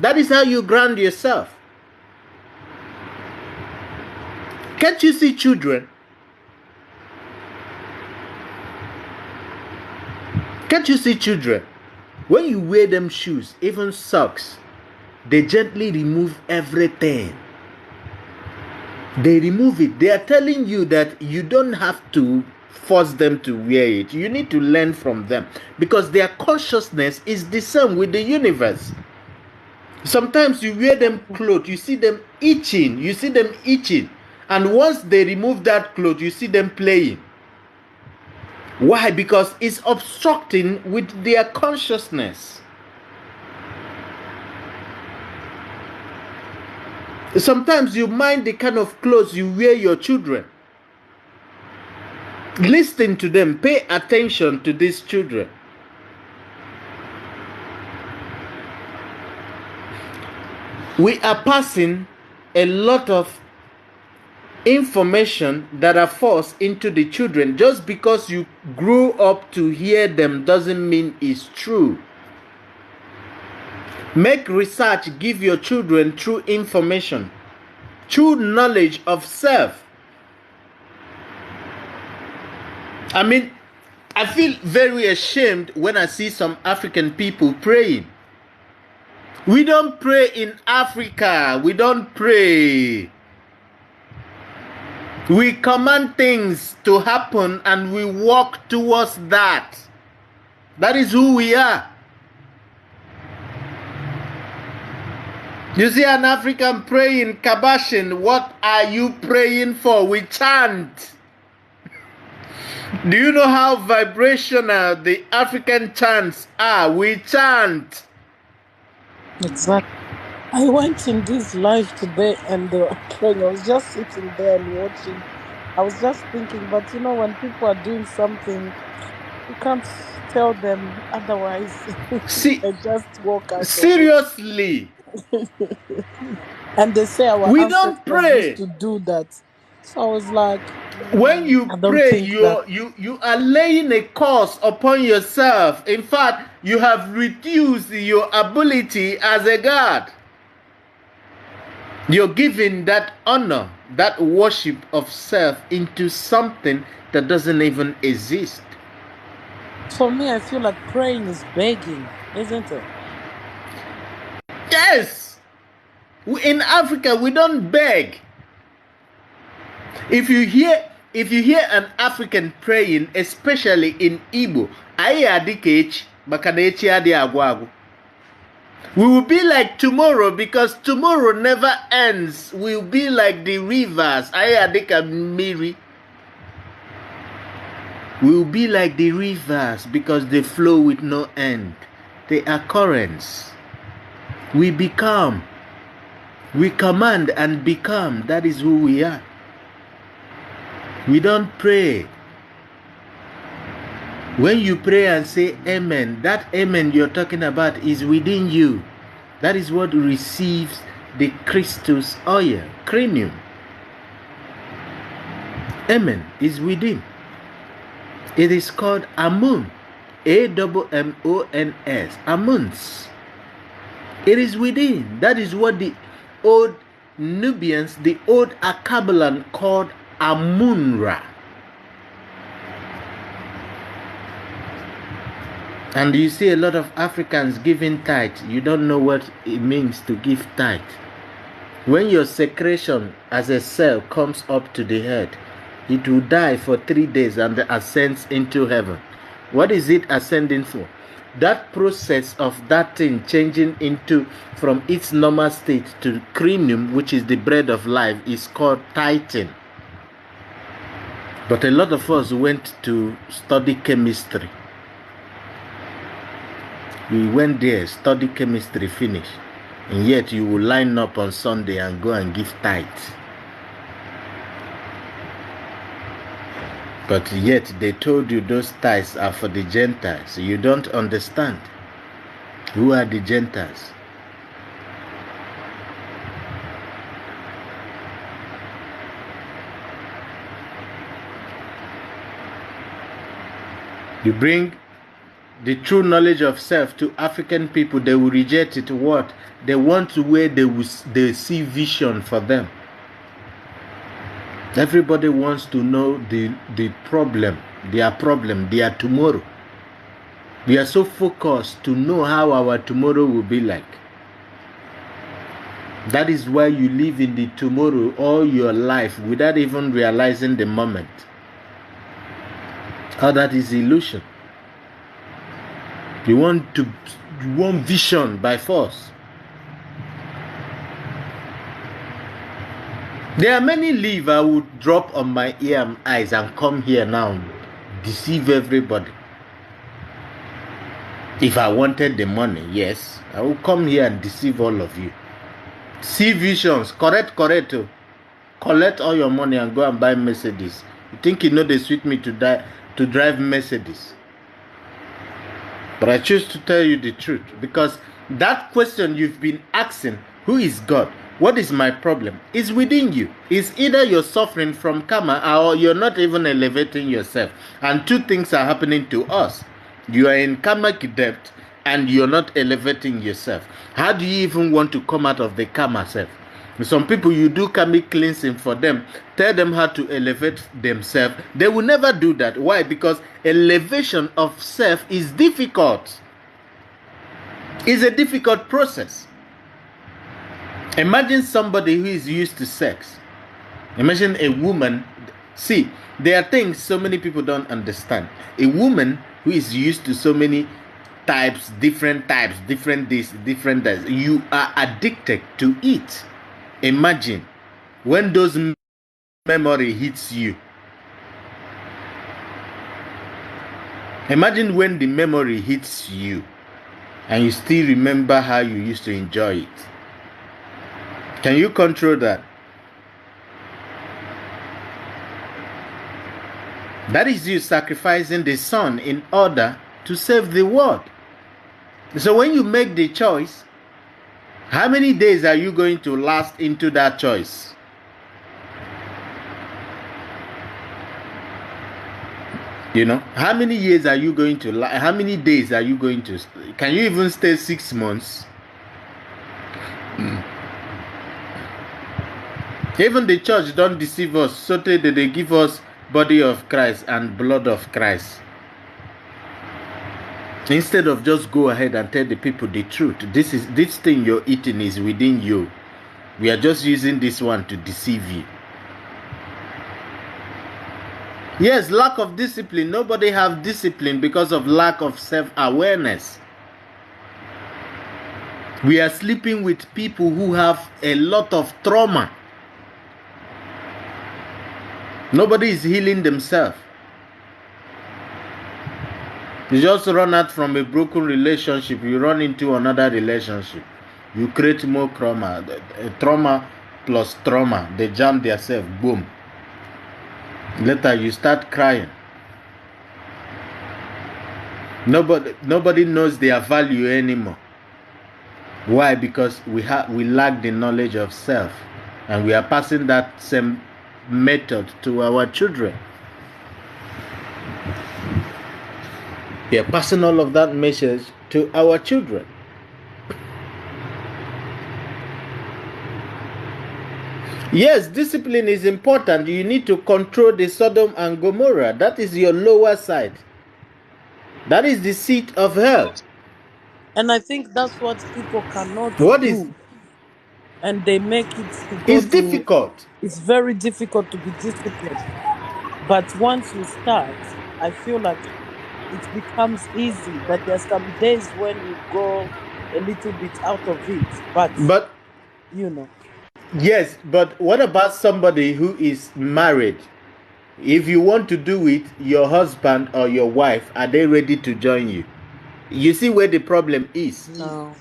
That is how you ground yourself. Can't you see children? Can't you see children? When you wear them shoes, even socks, they gently remove everything. They remove it. They are telling you that you don't have to force them to wear it. You need to learn from them because their consciousness is the same with the universe. Sometimes you wear them clothes, you see them itching. And once they remove that cloth, you see them playing. Why? Because it's obstructing with their consciousness. Sometimes you mind the kind of clothes you wear your children. Listen to them. Pay attention to these children. We are passing a lot of information that are forced into the children. Just because you grew up to hear them doesn't mean it's true. Make research, give your children true information, true knowledge of self. I feel very ashamed when I see some African people praying. We don't pray in Africa. We don't pray. We command things to happen and we walk towards that. That is who we are. You see an African praying, kabashing, what are you praying for? We chant. Do you know how vibrational the African chants are? We chant. Exactly. I went in this live today and they were praying. I was just sitting there and watching. I was just thinking, but when people are doing something, you can't tell them otherwise. See, They just walk out seriously. of it. And they say our We don't ancestors used pray. to do that. So I was like, When you I don't pray, think that. you are laying a curse upon yourself. In fact, you have reduced your ability as a god. You're giving that honor, that worship of self into something that doesn't even exist. For me, I feel like praying is begging, isn't it? Yes. In Africa, we don't beg. If you hear an African praying, especially in Igbo, we will be like tomorrow because tomorrow never ends. We will be like the rivers. We will be like the rivers because they flow with no end. They are currents. We become. We command and become. That is who we are. We don't pray. When you pray and say amen, that amen you're talking about is within you. That is what receives the Christus oil, cranium. Amen is within. It is called Amun. Ammons. Amuns. It is within. That is what the old Nubians, the old Akabalan called Amunra. And you see a lot of Africans giving tithe. You don't know what it means to give tithe. When your secretion as a cell comes up to the head, it will die for 3 days and ascends into heaven. What is it ascending for? That process of that thing changing into from its normal state to cranium, which is the bread of life, is called tithing. But a lot of us went to study chemistry. You went there, study chemistry, finish. And yet you will line up on Sunday and go and give tithes. But yet they told you those tithes are for the Gentiles. You don't understand. Who are the Gentiles? You bring the true knowledge of self to African people, they will reject it. What? They want to where they see vision for them. Everybody wants to know the problem, their tomorrow. We are so focused to know how our tomorrow will be like. That is why you live in the tomorrow all your life without even realizing the moment. How that is illusion. You want vision by force. There are many leaves I would drop on my ear and eyes and come here now, deceive everybody. If I wanted the money, yes, I will come here and deceive all of you. See visions, correct. Collect all your money and go and buy Mercedes. You think you know they suit me to drive Mercedes? But I choose to tell you the truth, because that question you've been asking, who is God? What is my problem? Is within you. It's either you're suffering from karma or you're not even elevating yourself. And two things are happening to us. You are in karmic debt and you're not elevating yourself. How do you even want to come out of the karma self? Some people, you do karmic cleansing for them, tell them how to elevate themselves. They will never do that. Why? Because elevation of self is difficult. It's a difficult process. Imagine somebody who is used to sex. Imagine a woman. See, there are things so many people don't understand. A woman who is used to so many types, different this, different that. You are addicted to it. Imagine when those memory hits you. Imagine when the memory hits you and you still remember how you used to enjoy it. Can you control that? That is you sacrificing the son in order to save the world. So when you make the choice, how many days are you going to last into that choice? You know, how many years are you going to, how many days are you going to, can you even stay 6 months? Even the church don't deceive us, so they give us body of Christ and blood of Christ. Instead of just go ahead and tell the people the truth. This thing you're eating is within you. We are just using this one to deceive you. Yes, lack of discipline. Nobody have discipline because of lack of self-awareness. We are sleeping with people who have a lot of trauma. Nobody is healing themselves. You just run out from a broken relationship, you run into another relationship. You create more trauma. Trauma plus trauma. They jam themselves, boom. Later you start crying. Nobody knows their value anymore. Why? Because we lack the knowledge of self, and we are passing that same method to our children. We are passing all of that message to our children. Yes, discipline is important. You need to control the Sodom and Gomorrah. That is your lower side. That is the seat of hell. And I think that's what people cannot do. And they make it to go It's difficult. It's very difficult to be disciplined. But once you start, I feel like it becomes easy. But there's some days when you go a little bit out of it. But you know. Yes, but what about somebody who is married? If you want to do it, your husband or your wife, are they ready to join you? You see where the problem is. No.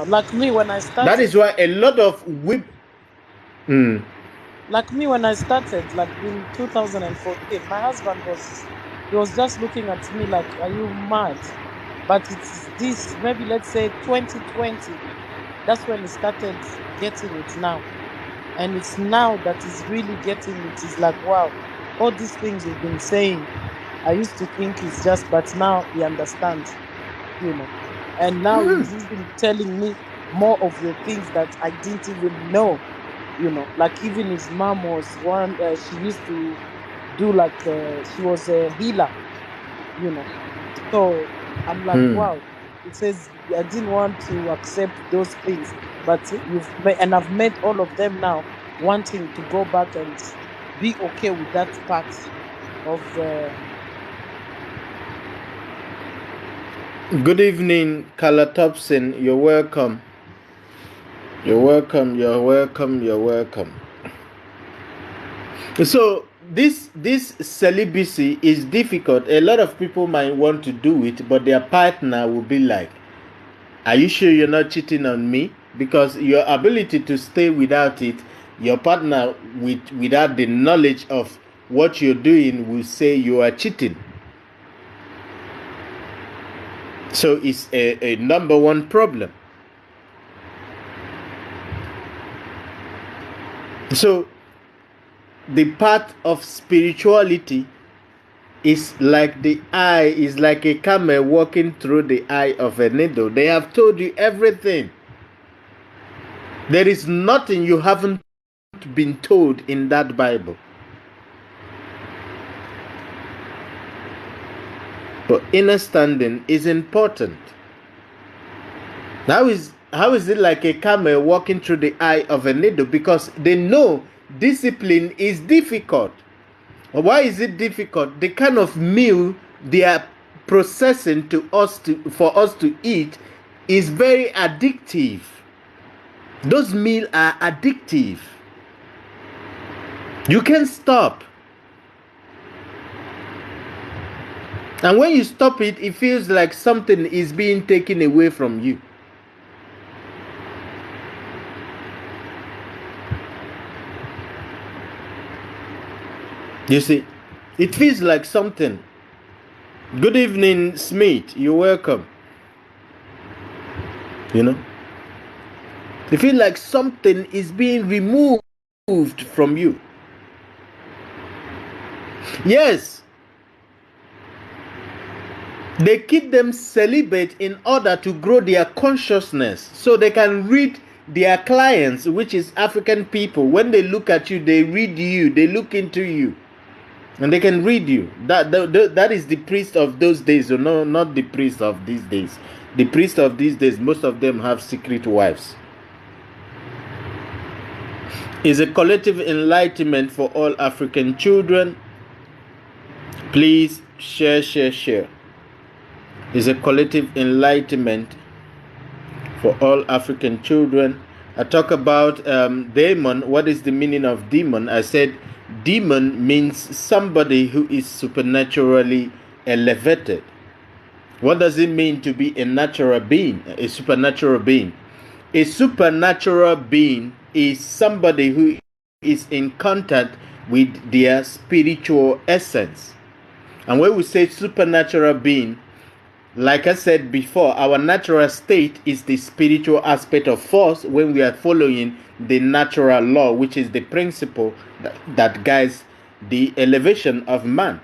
Like me when I started. That is why a lot of Like me when I started, like in 2014, my husband was just looking at me like, "Are you mad?" But it's this, maybe let's say 2020. That's when he started getting it now, and it's now that he's really getting it. He's like, "Wow, all these things you've been saying, I used to think it's just," but now he understands, And now he's even telling me more of the things that I didn't even know. Like even his mom was one, she used to do like, she was a healer, So I'm like, wow. It says I didn't want to accept those things, but I've met all of them now wanting to go back and be okay with that part of. Good evening, Carla Thompson. You're welcome. You're welcome. You're welcome. You're welcome. So this celibacy is difficult. A lot of people might want to do it, but their partner will be like, "Are you sure you're not cheating on me?" Because your ability to stay without it, your partner without the knowledge of what you're doing will say you are cheating. So it's a number one problem. So the path of spirituality is like the eye, is like a camel walking through the eye of a needle. They have told you everything. There is nothing you haven't been told in that Bible. But understanding is important. How is it like a camel walking through the eye of a needle? Because they know discipline is difficult. Why is it difficult? The kind of meal they are processing for us to eat is very addictive. Those meals are addictive. You can't stop. And when you stop it, it feels like something is being taken away from you. You see, it feels like something. Good evening, Smith. You're welcome. You feel like something is being removed from you. Yes. They keep them celibate in order to grow their consciousness so they can read their clients, which is African people. When they look at you, they read you, they look into you, and they can read you. That is the priest of those days. No, not the priest of these days. The priest of these days, most of them have secret wives. It's a collective enlightenment for all African children. Please share. Is a collective enlightenment for all African children. I talk about demon. What is the meaning of demon? I said demon means somebody who is supernaturally elevated. What does it mean to be a natural being, a supernatural being? A supernatural being is somebody who is in contact with their spiritual essence. And when we say supernatural being, like I said before, our natural state is the spiritual aspect of force when we are following the natural law, which is the principle that guides the elevation of man.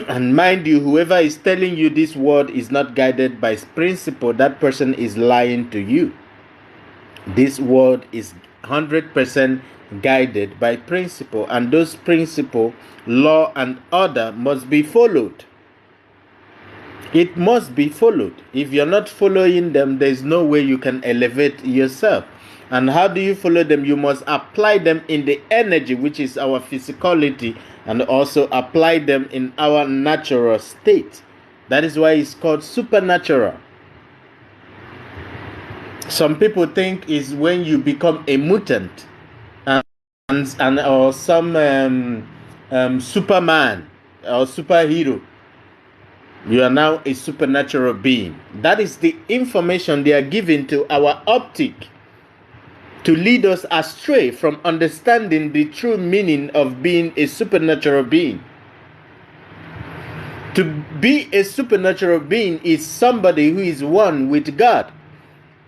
And mind you, whoever is telling you this word is not guided by principle, that person is lying to you. This word is 100% guided by principle, and those principle, law and order must be followed. It must be followed. If you're not following them, there's no way you can elevate yourself. And how do you follow them? You must apply them in the energy, which is our physicality, and also apply them in our natural state. That is why it's called supernatural. Some people think is when you become a mutant and or some Superman or superhero. You are now a supernatural being. That is the information they are giving to our optic to lead us astray from understanding the true meaning of being a supernatural being. To be a supernatural being is somebody who is one with God.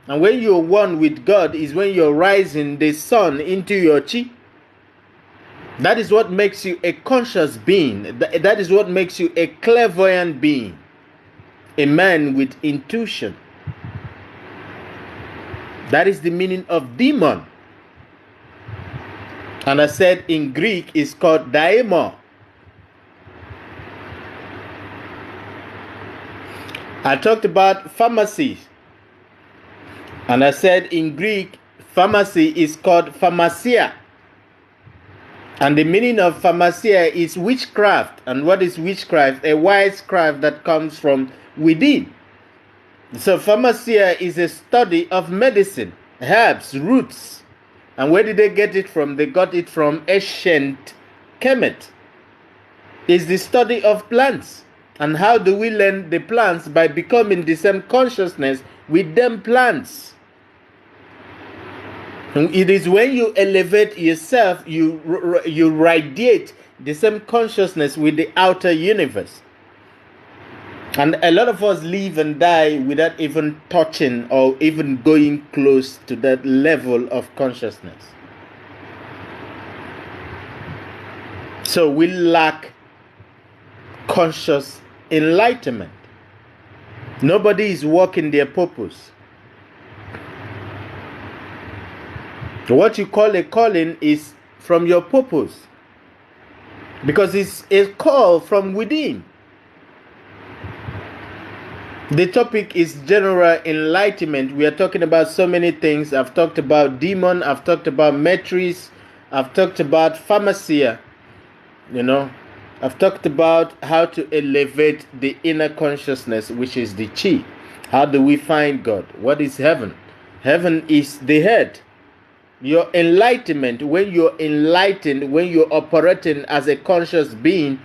And when you're one with God is when you're rising the sun into your chi. That is what makes you a conscious being. That is what makes you a clairvoyant being. A man with intuition. That is the meaning of demon. And I said in Greek it's called daemon. I talked about pharmacy. And I said in Greek, pharmacy is called pharmacia. And the meaning of pharmacia is witchcraft. And what is witchcraft? A witchcraft that comes from within. So pharmacia is a study of medicine, herbs, roots. And where did they get it from? They got it from ancient Kemet. It's the study of plants. And how do we learn the plants? By becoming the same consciousness with them plants. And it is when you elevate yourself, you radiate the same consciousness with the outer universe. And a lot of us live and die without even touching or even going close to that level of consciousness. So we lack conscious enlightenment. Nobody is walking their purpose. What you call a calling is from your purpose, because it's a call from within. The topic is general enlightenment. We are talking about so many things. I've talked about demon, I've talked about matrix, I've talked about pharmacia, I've talked about how to elevate the inner consciousness, which is the chi. How do we find God? What is heaven? Heaven is the head. Your enlightenment, when you're enlightened, when you're operating as a conscious being,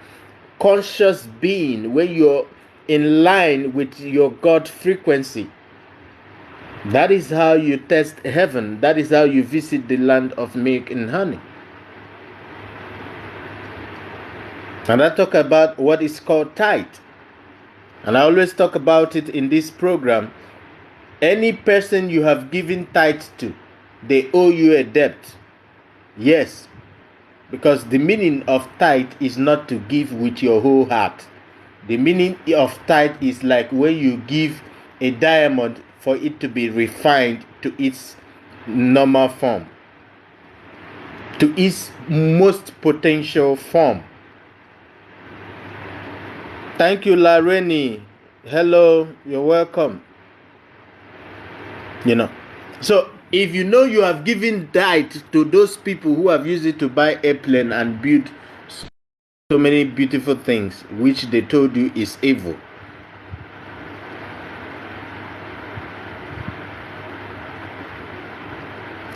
when you're in line with your God frequency, that is how you test heaven. That is how you visit the land of milk and honey. And I talk about what is called tithe. And I always talk about it in this program. Any person you have given tithe to, they owe you a debt. Yes. Because the meaning of tithe is not to give with your whole heart. The meaning of tithe is like when you give a diamond for it to be refined to its normal form, to its most potential form. Thank you, Lareni. Hello, you're welcome. So if you know you have given tithe to those people who have used it to buy airplane and build so many beautiful things, which they told you is evil.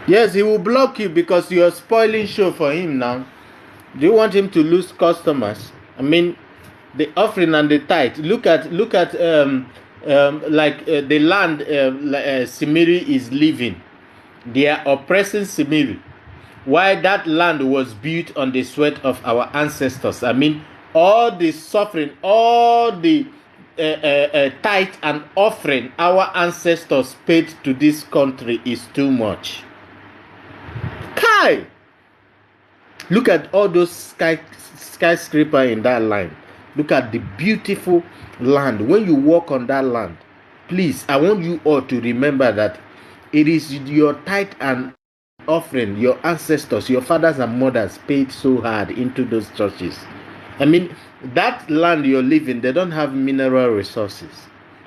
Yes, he will block you because you are spoiling show for him now. Do you want him to lose customers? I mean, the offering and the tithe. Look at the land Simiri is living. They are oppressing Simiri. Why that land was built on the sweat of our ancestors. I mean, all the suffering, all the tithe and offering our ancestors paid to this country is too much. Kai! Look at all those skyscraper in that line. Look at the beautiful land. When you walk on that land, please, I want you all to remember that it is your tithe and offering your ancestors, your fathers and mothers paid so hard into those churches. I mean, that land you're living, they don't have mineral resources,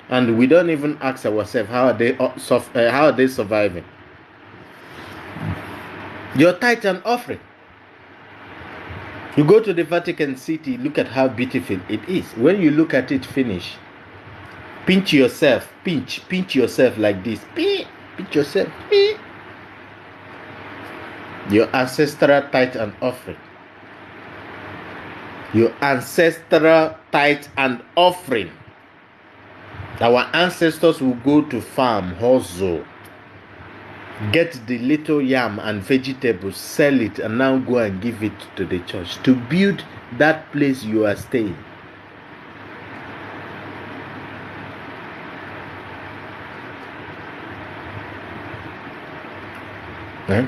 and we don't even ask ourselves how are they surviving. Your tithe and offering. You go to the Vatican City, look at how beautiful it is. When you look at it finish, pinch yourself like this. Pinch yourself. Your ancestral tithe and offering. Your ancestral tithe and offering. Our ancestors will go to farm, hustle, get the little yam and vegetables, sell it, and now go and give it to the church to build that place you are staying. Eh?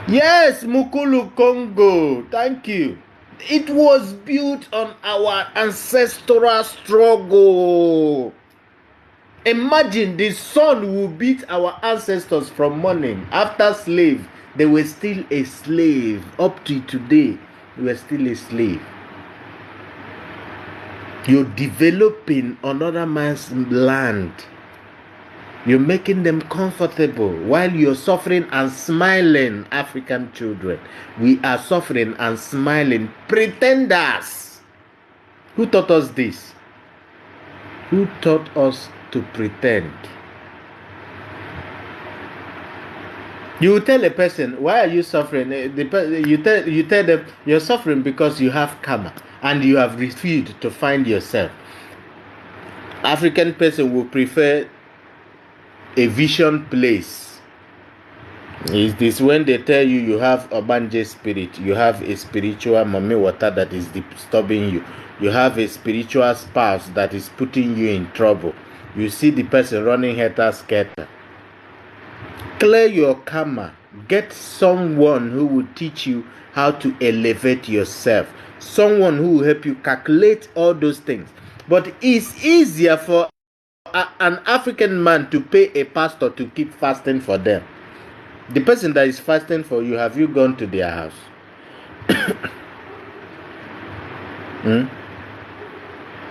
Yes, Mukulu Congo. Thank you. It was built on our ancestral struggle. Imagine the sun who beat our ancestors from morning. After slave, they were still a slave. Up to today, they were still a slave. You're developing another man's land. You're making them comfortable while you're suffering and smiling. African children, we are suffering and smiling. Pretenders. Who taught us this? Who taught us to pretend? You tell a person, why are you suffering? You tell them you're suffering because you have karma and you have refused to find yourself. African person will prefer a vision place. Is this when they tell you you have a Obanje spirit, you have a spiritual mommy water that is disturbing you, you have a spiritual spouse that is putting you in trouble. You see the person running helter-skelter. Clear your karma. Get someone who will teach you how to elevate yourself. Someone who will help you calculate all those things. But it's easier for an African man to pay a pastor to keep fasting for them. The person that is fasting for you, have you gone to their house?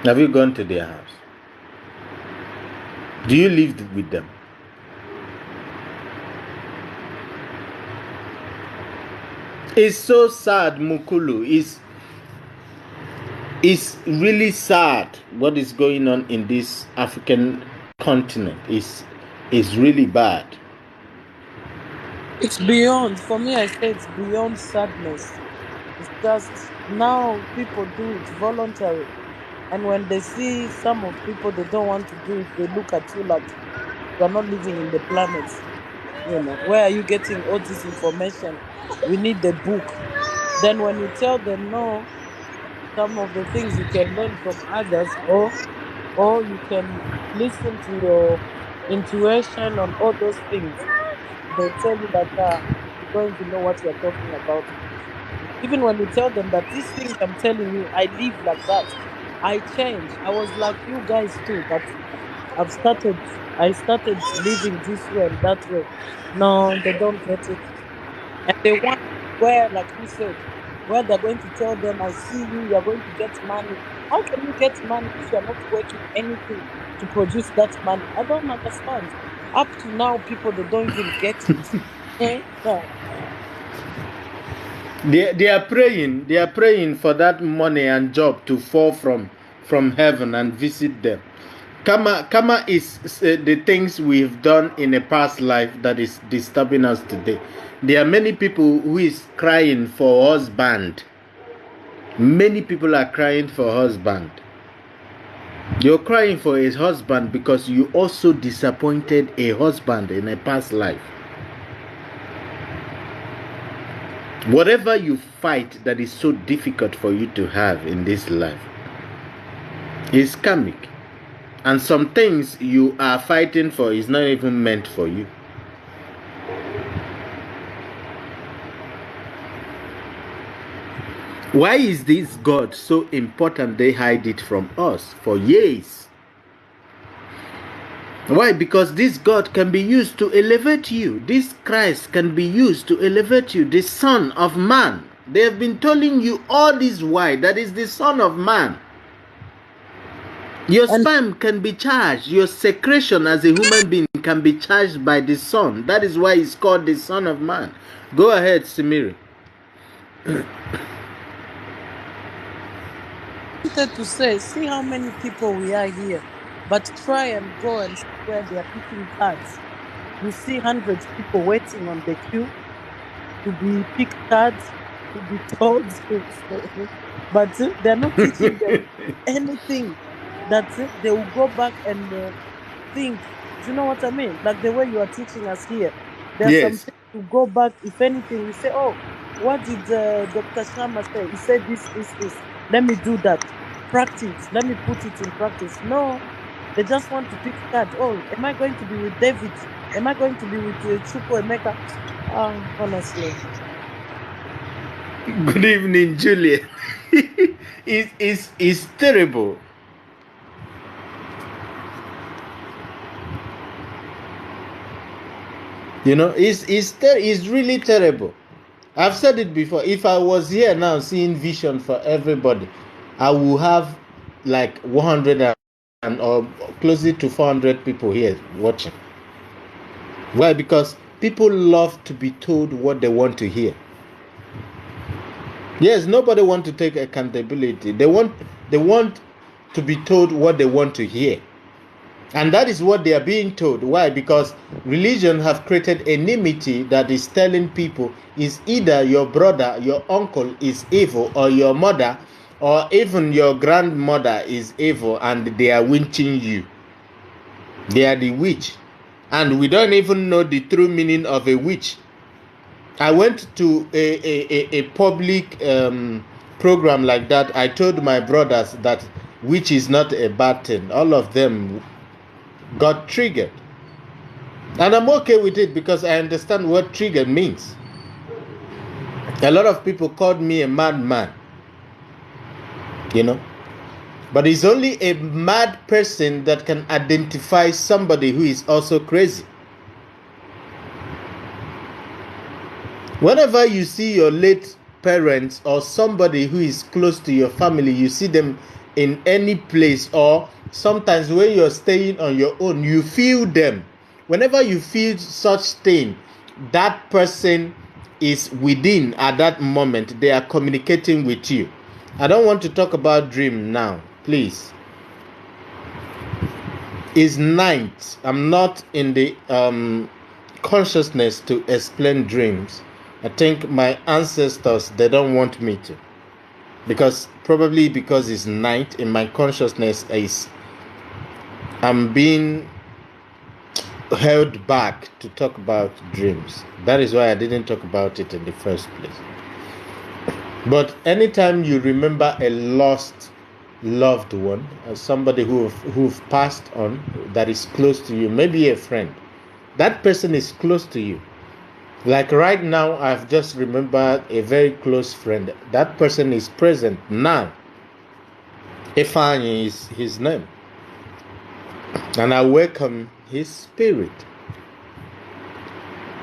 Have you gone to their house? Do you live with them? It's so sad, Mukulu. It's really sad what is going on in this African continent. It's really bad. It's beyond, for me, I say it's beyond sadness. It's just now people do it voluntary. And when they see some of people they don't want to do it, they look at you like you're not living in the planet. You know, where are you getting all this information? We need the book. Then when you tell them no, some of the things you can learn from others, or you can listen to your intuition on all those things, they tell you that you don't even know what you're talking about. Even when you tell them that these things I'm telling you, I live like that, I change. I was like you guys too, but I started living this way and that way. No, they don't get it. And they want where, like you said, where they're going to tell them, I see you, you're going to get money. How can you get money if you're not working anything to produce that money? I don't understand. Up to now, people, they don't even get it. No. They are praying for that money and job to fall from heaven and visit them. Karma is the things we've done in a past life that is disturbing us today. There are many people who is crying for husband. Many people are crying for husband. You're crying for a husband because you also disappointed a husband in a past life. Whatever you fight that is so difficult for you to have in this life is karmic. And some things you are fighting for is not even meant for you. Why is this God so important they hide it from us for years? Why? Because this God can be used to elevate you. This Christ can be used to elevate you. The Son of Man. They have been telling you all this while that is the Son of Man. Your sperm can be charged. Your secretion as a human being can be charged by the Son. That is why it's called the Son of Man. Go ahead, Simiri. I wanted to say, see how many people we are here, but try and go and see where they are picking cards. You see hundreds of people waiting on the queue. to be picked cards, to be told, but they're not teaching them anything that they will go back and think. Do you know what I mean? Like the way you are teaching us here. There are some Yes. things to go back. If anything, we say, "Oh, what did Dr. Sharma say? He said this. Let me do that. Practice. Let me put it in practice." No, they just want to pick cards. Oh, am I going to be with David? Am I going to be with Chuko Emeka? Honestly. Good evening, Julian. It's terrible. You know, it's really terrible. I've said it before. If I was here now seeing vision for everybody, I will have like 100 or closer to 400 people here watching. Why? Because people love to be told what they want to hear. Yes, nobody want to take accountability. They want to be told what they want to hear. And that is what they are being told. Why? Because religion have created enmity that is telling people is either your brother, your uncle is evil, or your mother, or even your grandmother is evil, and they are witching you. They are the witch. And we don't even know the true meaning of a witch. I went to a public program like that. I told my brothers that witch is not a bad thing. All of them got triggered. And I'm okay with it because I understand what triggered means. A lot of people called me a madman, you know. But it's only a mad person that can identify somebody who is also crazy. Whenever you see your late parents or somebody who is close to your family, you see them in any place, or sometimes when you're staying on your own, you feel them. Whenever you feel such thing, that person is within at that moment. They are communicating with you. I don't want to talk about dream now, please. It's night. I'm not in the consciousness to explain dreams. I think my ancestors, they don't want me to. Probably because it's night in my consciousness, I'm being held back to talk about dreams. That is why I didn't talk about it in the first place. But anytime you remember a lost loved one, or somebody who've passed on that is close to you, maybe a friend, that person is close to you. Like right now, I've just remembered a very close friend. That person is present now. Ifeanyi is his name. And I welcome his spirit.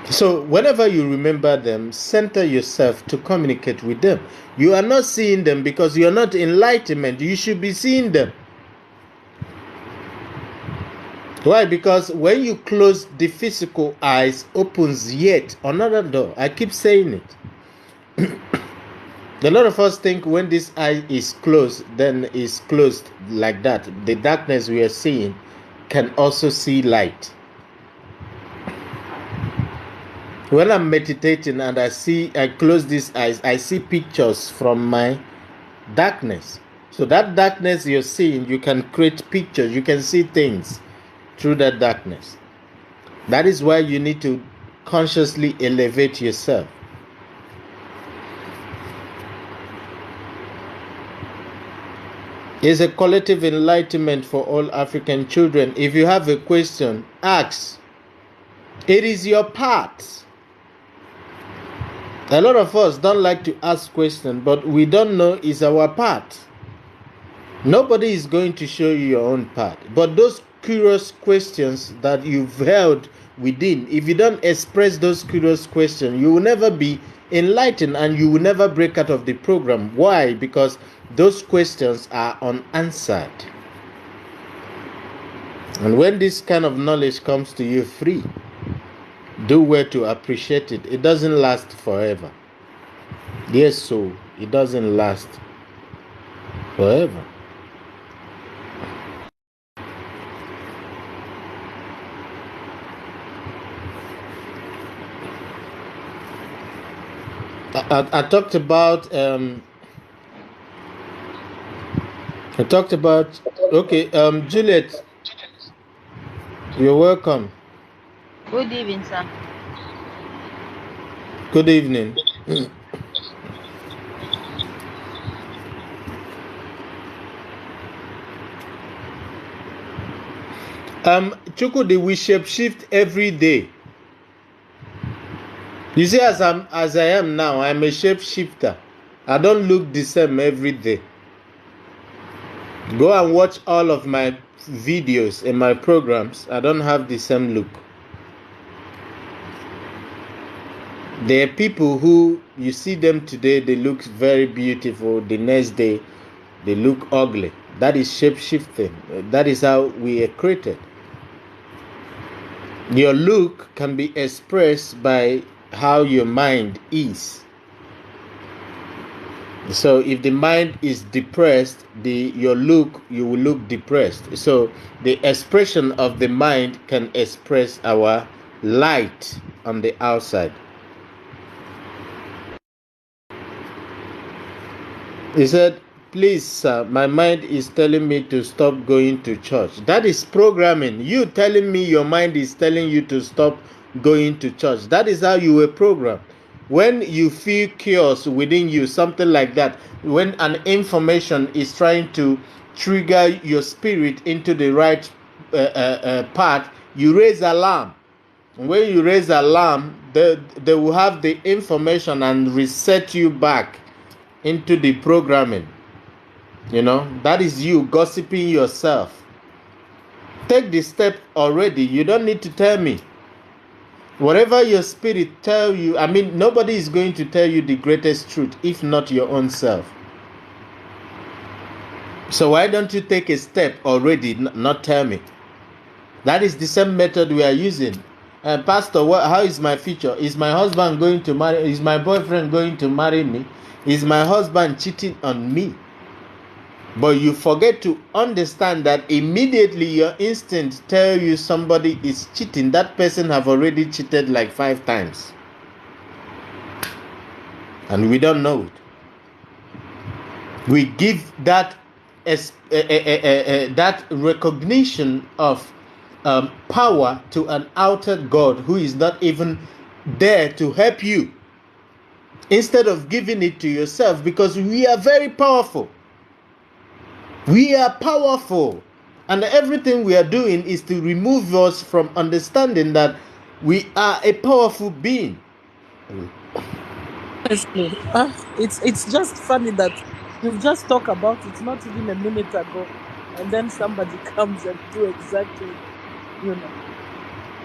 So whenever you remember them, center yourself to communicate with them. You are not seeing them because you are not enlightenment. You should be seeing them. Why? Because when you close the physical eyes, opens yet another door. I keep saying it. A lot of us think when this eye is closed, then it's closed like that. The darkness we are seeing can also see light. When I'm meditating and I close these eyes, I see pictures from my darkness. So that darkness you're seeing, you can create pictures, you can see things through that darkness. That is why you need to consciously elevate yourself. It's a collective enlightenment for all African children. If you have a question, ask. It is your part. A lot of us don't like to ask questions, but we don't know it's our part. Nobody is going to show you your own part. But those curious questions that you've held within, if you don't express those curious questions, you will never be enlightened and you will never break out of the program. Why? Because those questions are unanswered. And when this kind of knowledge comes to you free, do well to appreciate it. It doesn't last forever. Yes, so it doesn't last forever. I talked about okay, Juliet, you're welcome. Good evening, sir. Good evening. Chukwudi, we shape shift every day. You see, as I am now, I'm a shape shifter. I don't look the same every day. Go and watch all of my videos and my programs. I don't have the same look. There are people who you see them today, they look very beautiful. The next day, they look ugly. That is shape shifting. That is how we are created. Your look can be expressed by how your mind is. So if the mind is depressed, you will look depressed. So the expression of the mind can express our light on the outside. He said, please, sir, my mind is telling me to stop going to church. That is programming. You telling me your mind is telling you to stop going to church. That is how you were programmed. When you feel chaos within you, something like that, when an information is trying to trigger your spirit into the right path, you raise alarm. When you raise alarm, they will have the information and reset you back into the programming. You know, that is you gossiping yourself. Take the step already. You don't need to tell me. Whatever your spirit tell you, I mean, nobody is going to tell you the greatest truth if not your own self. So why don't you take a step already, not tell me? That is the same method we are using. Pastor, how is my future? Is my husband going to marry? Is my boyfriend going to marry me? Is my husband cheating on me? But you forget to understand that immediately your instinct tell you somebody is cheating. That person have already cheated like 5 times. And we don't know it. We give that that recognition of power to an outer God who is not even there to help you, instead of giving it to yourself, because we are very powerful. We are powerful, and everything we are doing is to remove us from understanding that we are a powerful being. Honestly, it's just funny that you've just talked about it not even a minute ago, and then somebody comes and do exactly,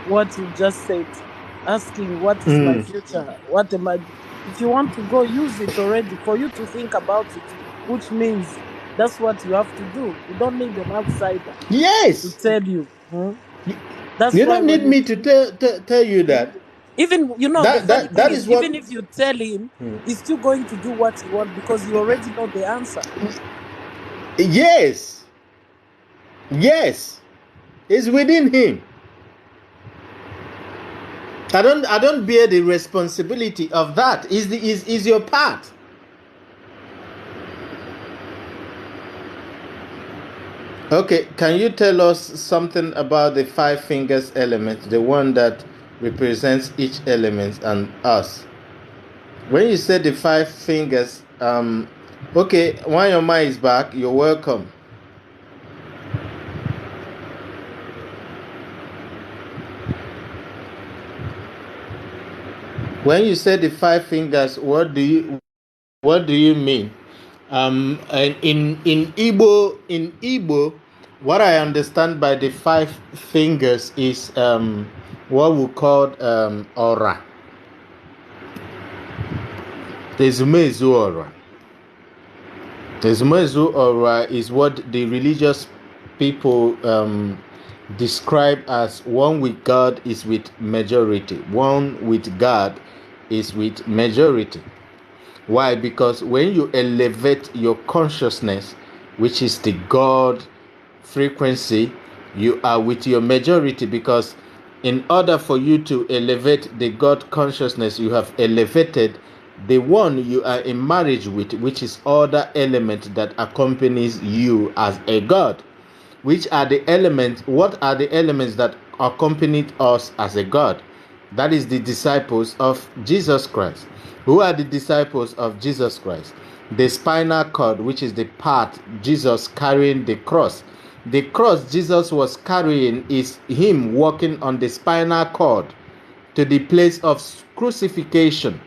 what you just said, asking what is my future, what am I. If you want to go, use it already for you to think about it, which means that's what you have to do. You don't need an outsider to tell you. That's you why don't need me to tell you that. Even the funny thing is, what, even if you tell him, he's still going to do what you want because you already know the answer. Yes, it's within him. I don't bear the responsibility of that. Is your part. Okay, can you tell us something about the 5 fingers element, the one that represents each element and us? When you say the 5 fingers, okay, when your mind is back, you're welcome. When you say the 5 fingers, what do you mean? And in Igbo, what I understand by the 5 fingers is what we call aura. Ezumezu aura. Ezumezu aura is what the religious people describe as one with God is with majority. One with God is with majority. Why? Because when you elevate your consciousness, which is the God frequency, you are with your majority, because in order for you to elevate the God consciousness, you have elevated the one you are in marriage with, which is other element that accompanies you as a God. Which are the elements? What are the elements that accompanied us as a God? That is the disciples of Jesus Christ. Who are the disciples of Jesus Christ? The spinal cord, which is the part Jesus carrying the cross. The cross Jesus was carrying is him walking on the spinal cord to the place of crucifixion.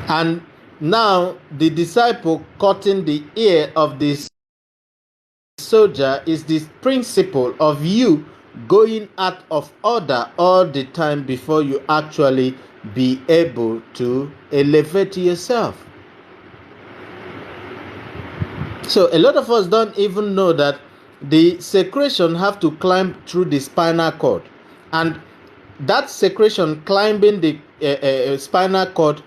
And now the disciple cutting the ear of this soldier is this principle of you going out of order all the time before you actually be able to elevate yourself. So a lot of us don't even know that the secretion have to climb through the spinal cord, and that secretion climbing the spinal cord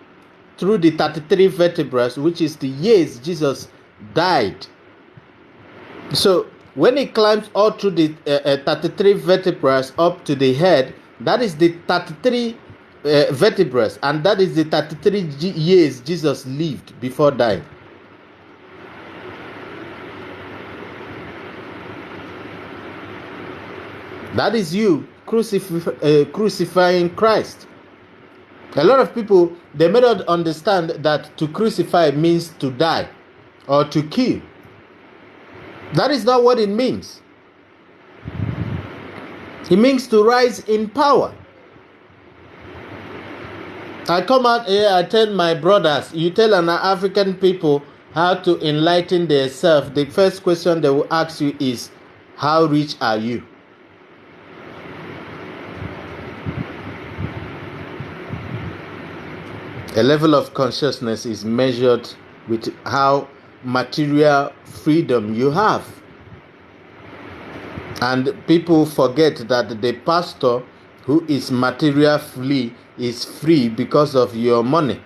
through the 33 vertebrae, which is the years Jesus died. So when it climbs all through the 33 vertebrae up to the head, that is the 33 vertebrae, and that is the 33 years Jesus lived before dying. That is you crucifying Christ. A lot of people, they may not understand that to crucify means to die or to kill. That is not what it means. It means to rise in power. I come out here, I tell my brothers, you tell an African people how to enlighten themselves. The first question they will ask you is, how rich are you? A level of consciousness is measured with how material freedom you have. And people forget that the pastor who is material free is free because of your money.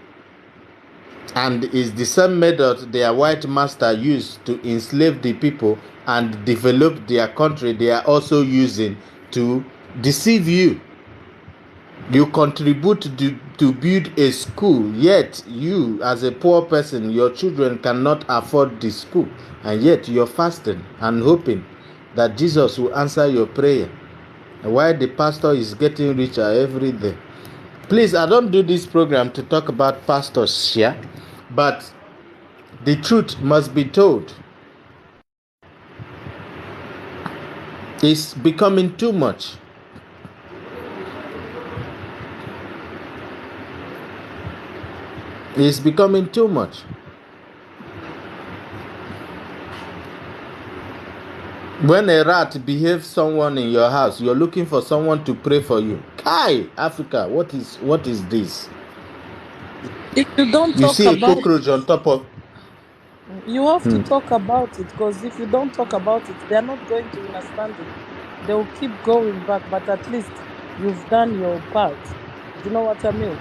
And is the same method their white master used to enslave the people and develop their country, they are also using to deceive you. You contribute to build a school, yet you, as a poor person, your children cannot afford the school, and yet you're fasting and hoping that Jesus will answer your prayer, while the pastor is getting richer every day. Please, I don't do this program to talk about pastors here, but the truth must be told. It's becoming too much. It's becoming too much. When a rat behaves someone in your house, you're looking for someone to pray for you. Kai, Africa, what is this? If you don't You talk see a about cockroach on top of... you have to talk about it, because if you don't talk about it, they're not going to understand it. They will keep going back, but at least you've done your part. Do you know what I mean?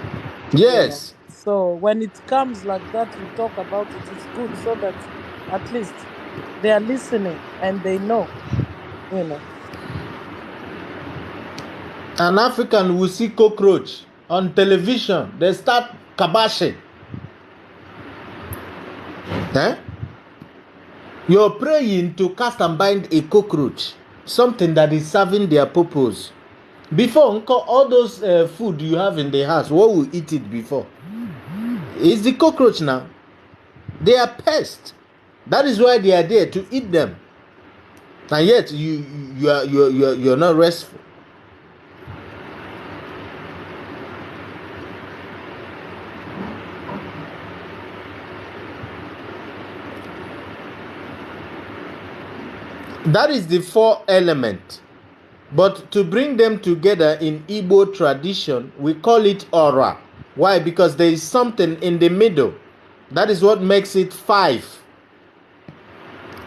Yes. So when it comes like that, you talk about it. It's good, so that at least they are listening and they know. An African will see cockroach on television. They start kabashing. You're praying to cast and bind a cockroach, something that is serving their purpose. Before, all those food you have in the house, what will eat it before? It's the cockroach now. They are pests. That is why they are there, to eat them. And yet you're not restful. That is the 4 element. But to bring them together in Igbo tradition, we call it aura. Why? Because there is something in the middle. That is what makes it 5.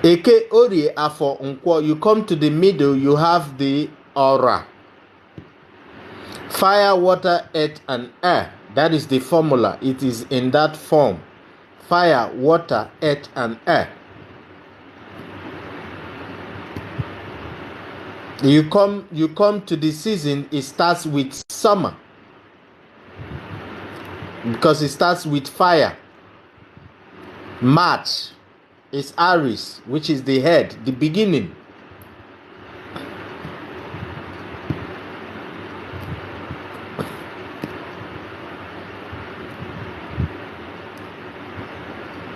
Eke, Orie, Afo, Nkwo. You come to the middle, you have the aura. Fire, water, earth, and air. That is the formula. It is in that form. Fire, water, earth, and air. You come to the season, it starts with summer. because it starts with fire. March is Aries, which is the head, the beginning.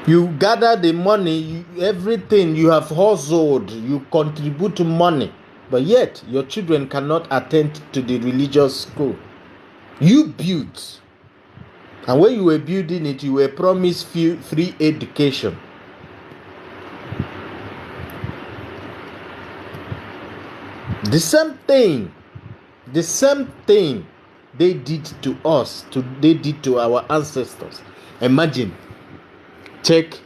You gather the money, everything you have hustled, you contribute money, but yet your children cannot attend to the religious school. You built, and when you were building it, you were promised free education. The same thing they did to us, they did to our ancestors. Imagine, check,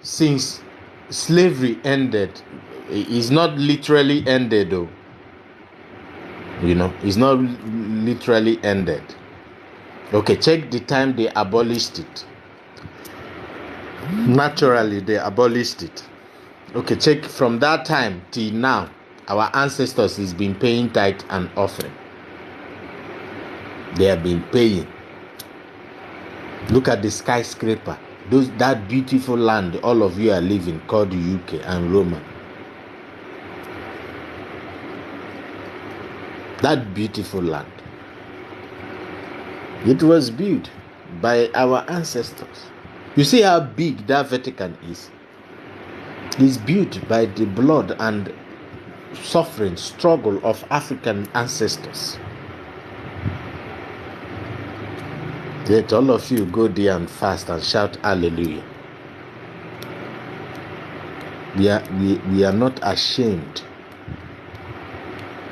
since slavery ended, it's not literally ended though. It's not literally ended. Okay, check the time they abolished it. Naturally, they abolished it. Okay, check from that time till now. Our ancestors has been paying tithe and offering. They have been paying. Look at the skyscraper. That beautiful land all of you are living, called the UK and Roma. That beautiful land. It was built by our ancestors. You see how big that Vatican is? It's built by the blood and suffering, struggle of African ancestors. Yet all of you go there and fast and shout hallelujah. We are not ashamed.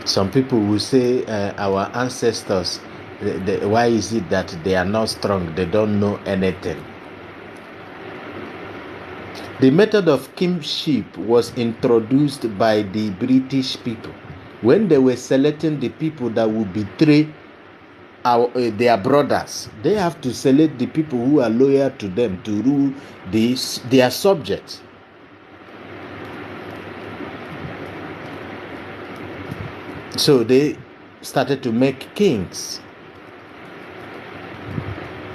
Some people will say our ancestors, why is it that they are not strong? They don't know anything. The method of kingship was introduced by the British people when they were selecting the people that would betray their brothers. They have to select the people who are loyal to them to rule their subjects. So they started to make kings.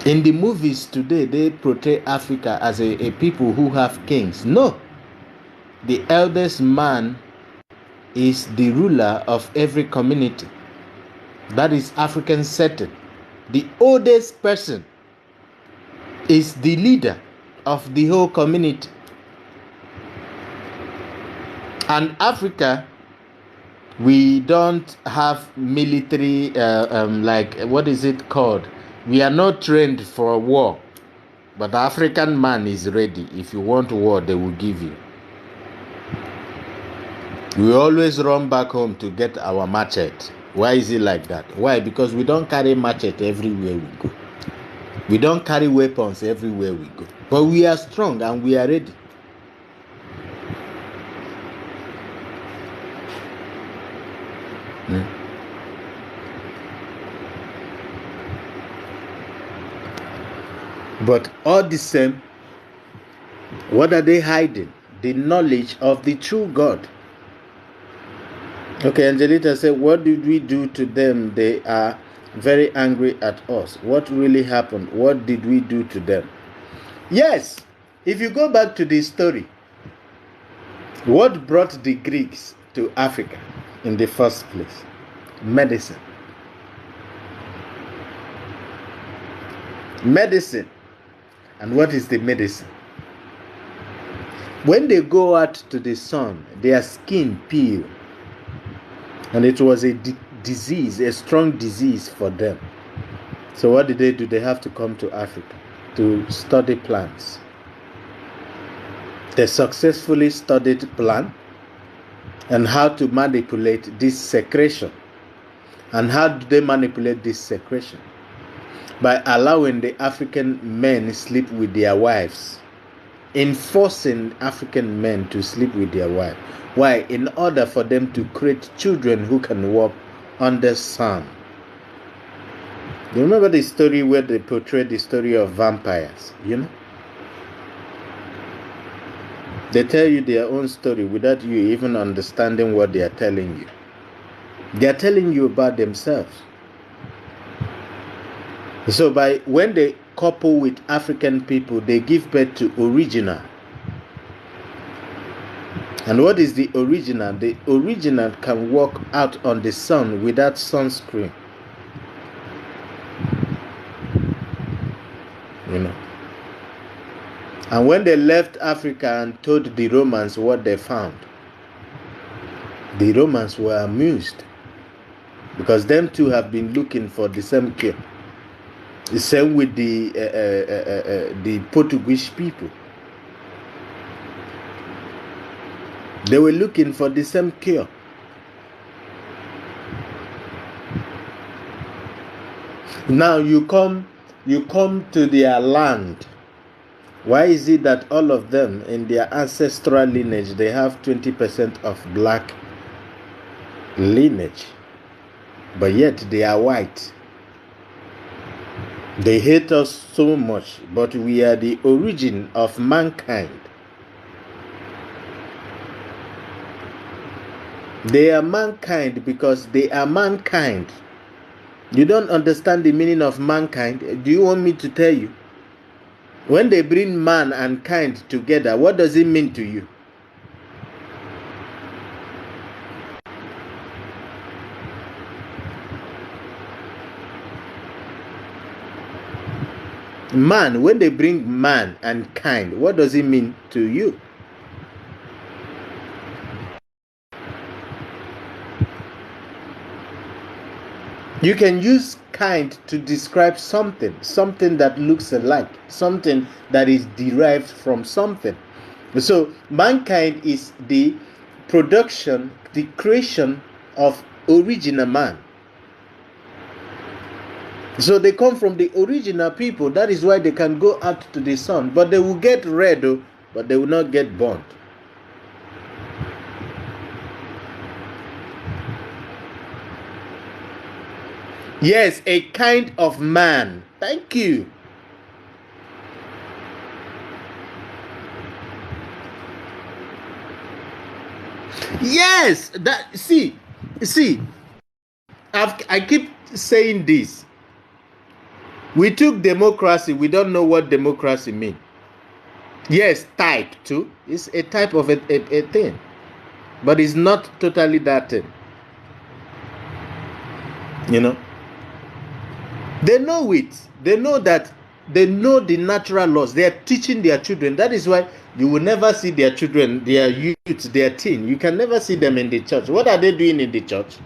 In the movies today, they portray Africa as a people who have kings. No. The eldest man is the ruler of every community. That is African setting. The oldest person is the leader of the whole community. And Africa, we don't have military, like, what is it called? We are not trained for war. But the African man is ready. If you want war, they will give you. We always run back home to get our machete. Why is it like that? Why? Because we don't carry machete everywhere we go. We don't carry weapons everywhere we go. But we are strong and we are ready. But all the same, what are they hiding? The knowledge of the true God. Okay, Angelita said, what did we do to them? They are very angry at us. What really happened? What did we do to them? Yes, if you go back to the story, what brought the Greeks to Africa in the first place? Medicine. Medicine. And what is the medicine? When they go out to the sun, their skin peel. And it was a disease, a strong disease for them. So what did they do? They have to come to Africa to study plants. They successfully studied plant and how to manipulate this secretion. And how do they manipulate this secretion? By allowing the African men sleep with their wives. Enforcing African men to sleep with their wives. Why? In order for them to create children who can walk on the sun. You remember the story where they portrayed the story of vampires, They tell you their own story without you even understanding what they are telling you. They are telling you about themselves. So when they couple with African people, they give birth to original. And what is the original? The original can walk out on the sun without sunscreen. You know. And when they left Africa and told the Romans what they found, the Romans were amused, because them too have been looking for the same cure. The same with the Portuguese people. They were looking for the same cure. Now you come to their land. Why is it that all of them in their ancestral lineage, they have 20% of black lineage, but yet they are white? They hate us so much, but we are the origin of mankind. They are mankind because they are mankind. You don't understand the meaning of mankind? Do you want me to tell you? When they bring man and kind together, what does it mean to you? Man, when they bring man and kind, what does it mean to you? You can use kind to describe something that looks alike, something that is derived from something. So mankind is the production, the creation of original man. So they come from the original people. That is why they can go out to the sun, but they will get red, but they will not get burnt. Yes, a kind of man. Thank you. Yes, that see. I keep saying this. We took democracy. We don't know what democracy means. Yes, type too. It's a type of a thing, but it's not totally that thing. You know. They know it. They know that. They know the natural laws. They are teaching their children. That is why you will never see their children, their youth, their teen. You can never see them in the church. What are they doing in the church?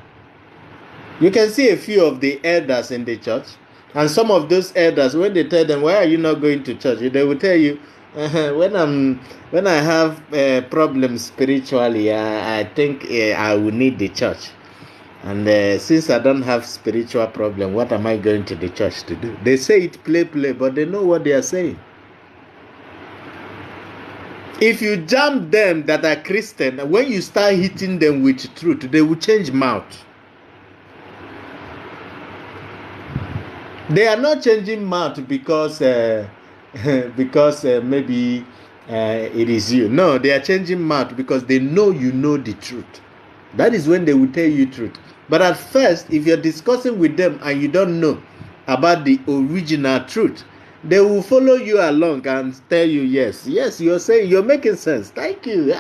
You can see a few of the elders in the church. And some of those elders, when they tell them, why are you not going to church? They will tell you, when I have problems spiritually, I think I will need the church. And since I don't have spiritual problem, what am I going to the church to do? They say it play, but they know what they are saying. If you jam them that are Christian, when you start hitting them with truth, they will change mouth. They are not changing mouth because maybe it is you. No, they are changing mouth because they know you know the truth. That is when they will tell you truth. But at first, if you're discussing with them and you don't know about the original truth, they will follow you along and tell you, yes, you're saying, you're making sense. Thank you.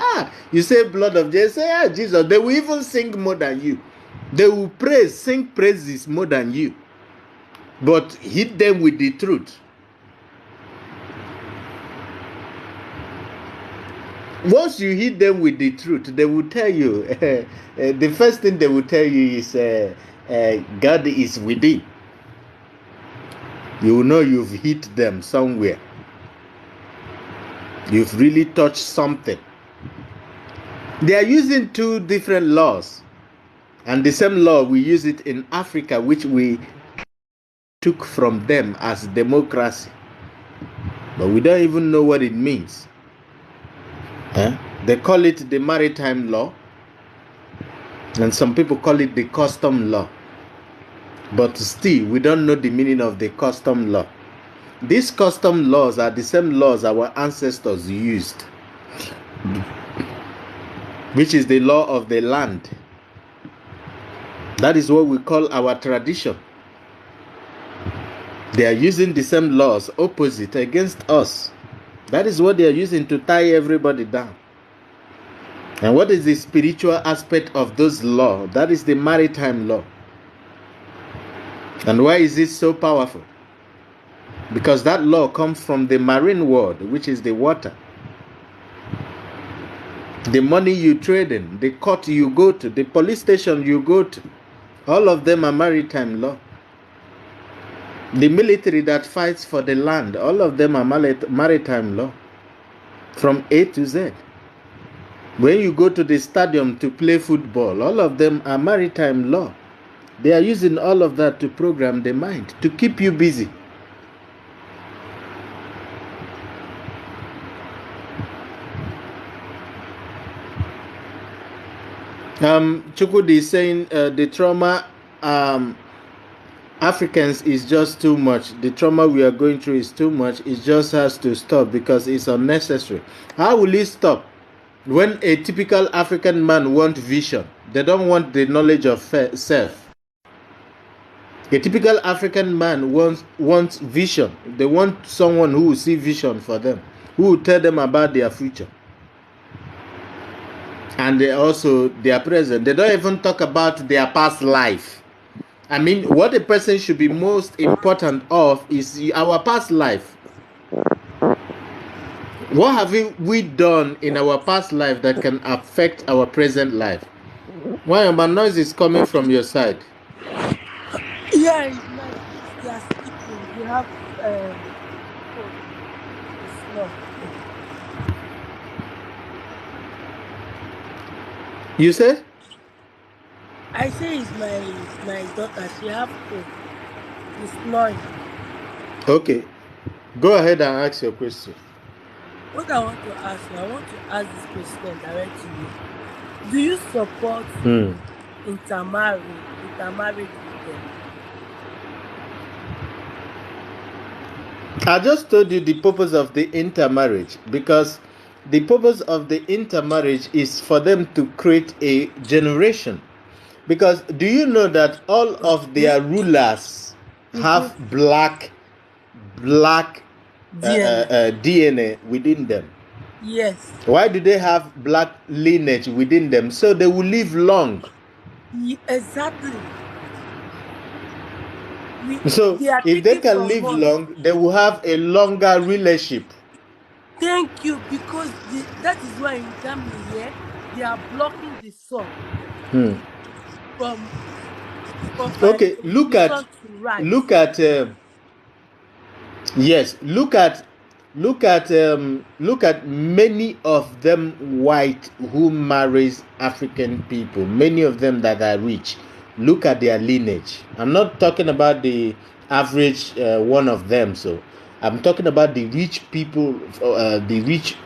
You say blood of Jesus, say, Jesus. They will even sing more than you. They will sing praises more than you. But hit them with the truth. Once you hit them with the truth, they will tell you, the first thing they will tell you is, God is within. You will know you've hit them somewhere. You've really touched something. They are using two different laws. And the same law, we use it in Africa, which we took from them as democracy. But we don't even know what it means. They call it the maritime law, and some people call it the custom law. But still, we don't know the meaning of the custom law. These custom laws are the same laws our ancestors used, which is the law of the land. That is what we call our tradition. They are using the same laws opposite against us. That is what they are using to tie everybody down. And what is the spiritual aspect of those laws? That is the maritime law. And why is it so powerful? Because that law comes from the marine world, which is the water. The money you trade in, the court you go to, the police station you go to, all of them are maritime law. The military that fights for the land, all of them are maritime law. From A to Z. When you go to the stadium to play football, all of them are maritime law. They are using all of that to program the mind, to keep you busy. Chukwudi is saying the trauma Africans is just too much. The trauma we are going through is too much. It just has to stop because it's unnecessary. How will it stop? When a typical African man wants vision, they don't want the knowledge of self. A typical African man wants vision. They want someone who will see vision for them, who will tell them about their future. And they also their present. They don't even talk about their past life. I mean, what a person should be most important of is our past life. What have we done in our past life that can affect our present life? Why my noise is coming from your side? Yeah, it's like they are sleeping. We have no. You said? I say it's my daughter. She have cold. It's snoring. Okay. Go ahead and ask your question. What I want to ask you, I want to ask this question directly to you. Do you support intermarriage with them? I just told you the purpose of the intermarriage, because the purpose of the intermarriage is for them to create a generation. Because do you know that all of their rulers have black DNA within them? Yes. Why do they have black lineage within them? So they will live long. Exactly. So if they can live long, they will have a longer relationship. Thank you, because that is why in Germany here they are blocking the sun from okay, look at many of them white who marries African people, many of them that are rich. Look at their lineage. I'm not talking about the average one of them. So I'm talking about the rich people, the rich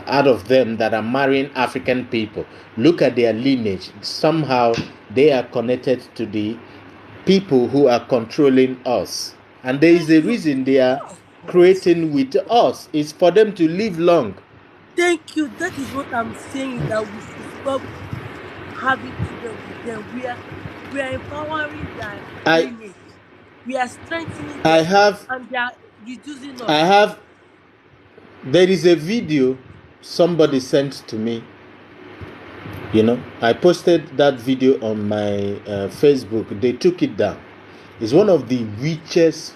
out of them that are marrying African people. Look at their lineage. Somehow they are connected to the people who are controlling us. And there is a reason they are creating with us. It's for them to live long. Thank you. That is what I'm saying, that we should stop having children with them. We are empowering their lineage. We are strengthening them. And they are reducing us. There is a video somebody sent to me. You know, I posted that video on my Facebook. They took it down. It's one of the richest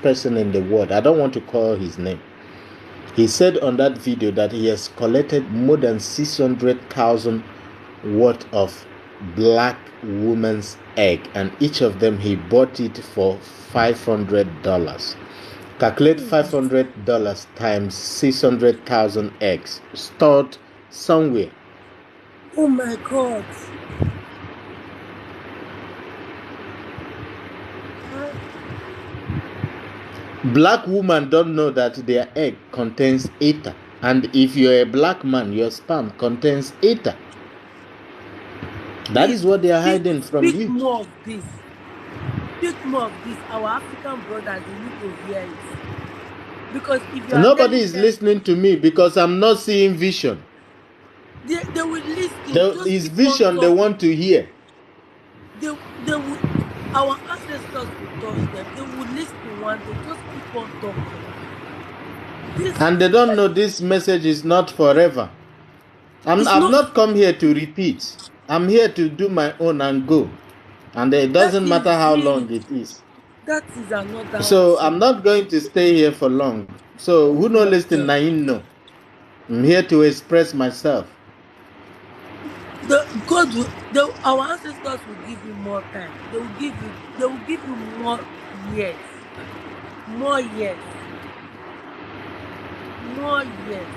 person in the world. I don't want to call his name. He said on that video that he has collected more than 600,000 worth of black woman's egg, and each of them he bought it for $500. Calculate $500 times 600,000 eggs stored somewhere. Oh my God. Black women don't know that their egg contains ether, and if you're a black man, your sperm contains ether. That is what they are hiding from you. Speak more of this. Our African brothers, they need to hear it. Because if you nobody is listening to me because I'm not seeing vision. They will listen. There is vision they want to hear. Our ancestors will touch them. They will want, they just keep on talking. This And they don't know this message is not forever. I've not come here to repeat. I'm here to do my own and go. And it doesn't matter how long it is. That is another So one. I'm not going to stay here for long. So who no listen, Naim no. I'm here to express myself. Our ancestors will give you more time. They will give you more years. More years. More years.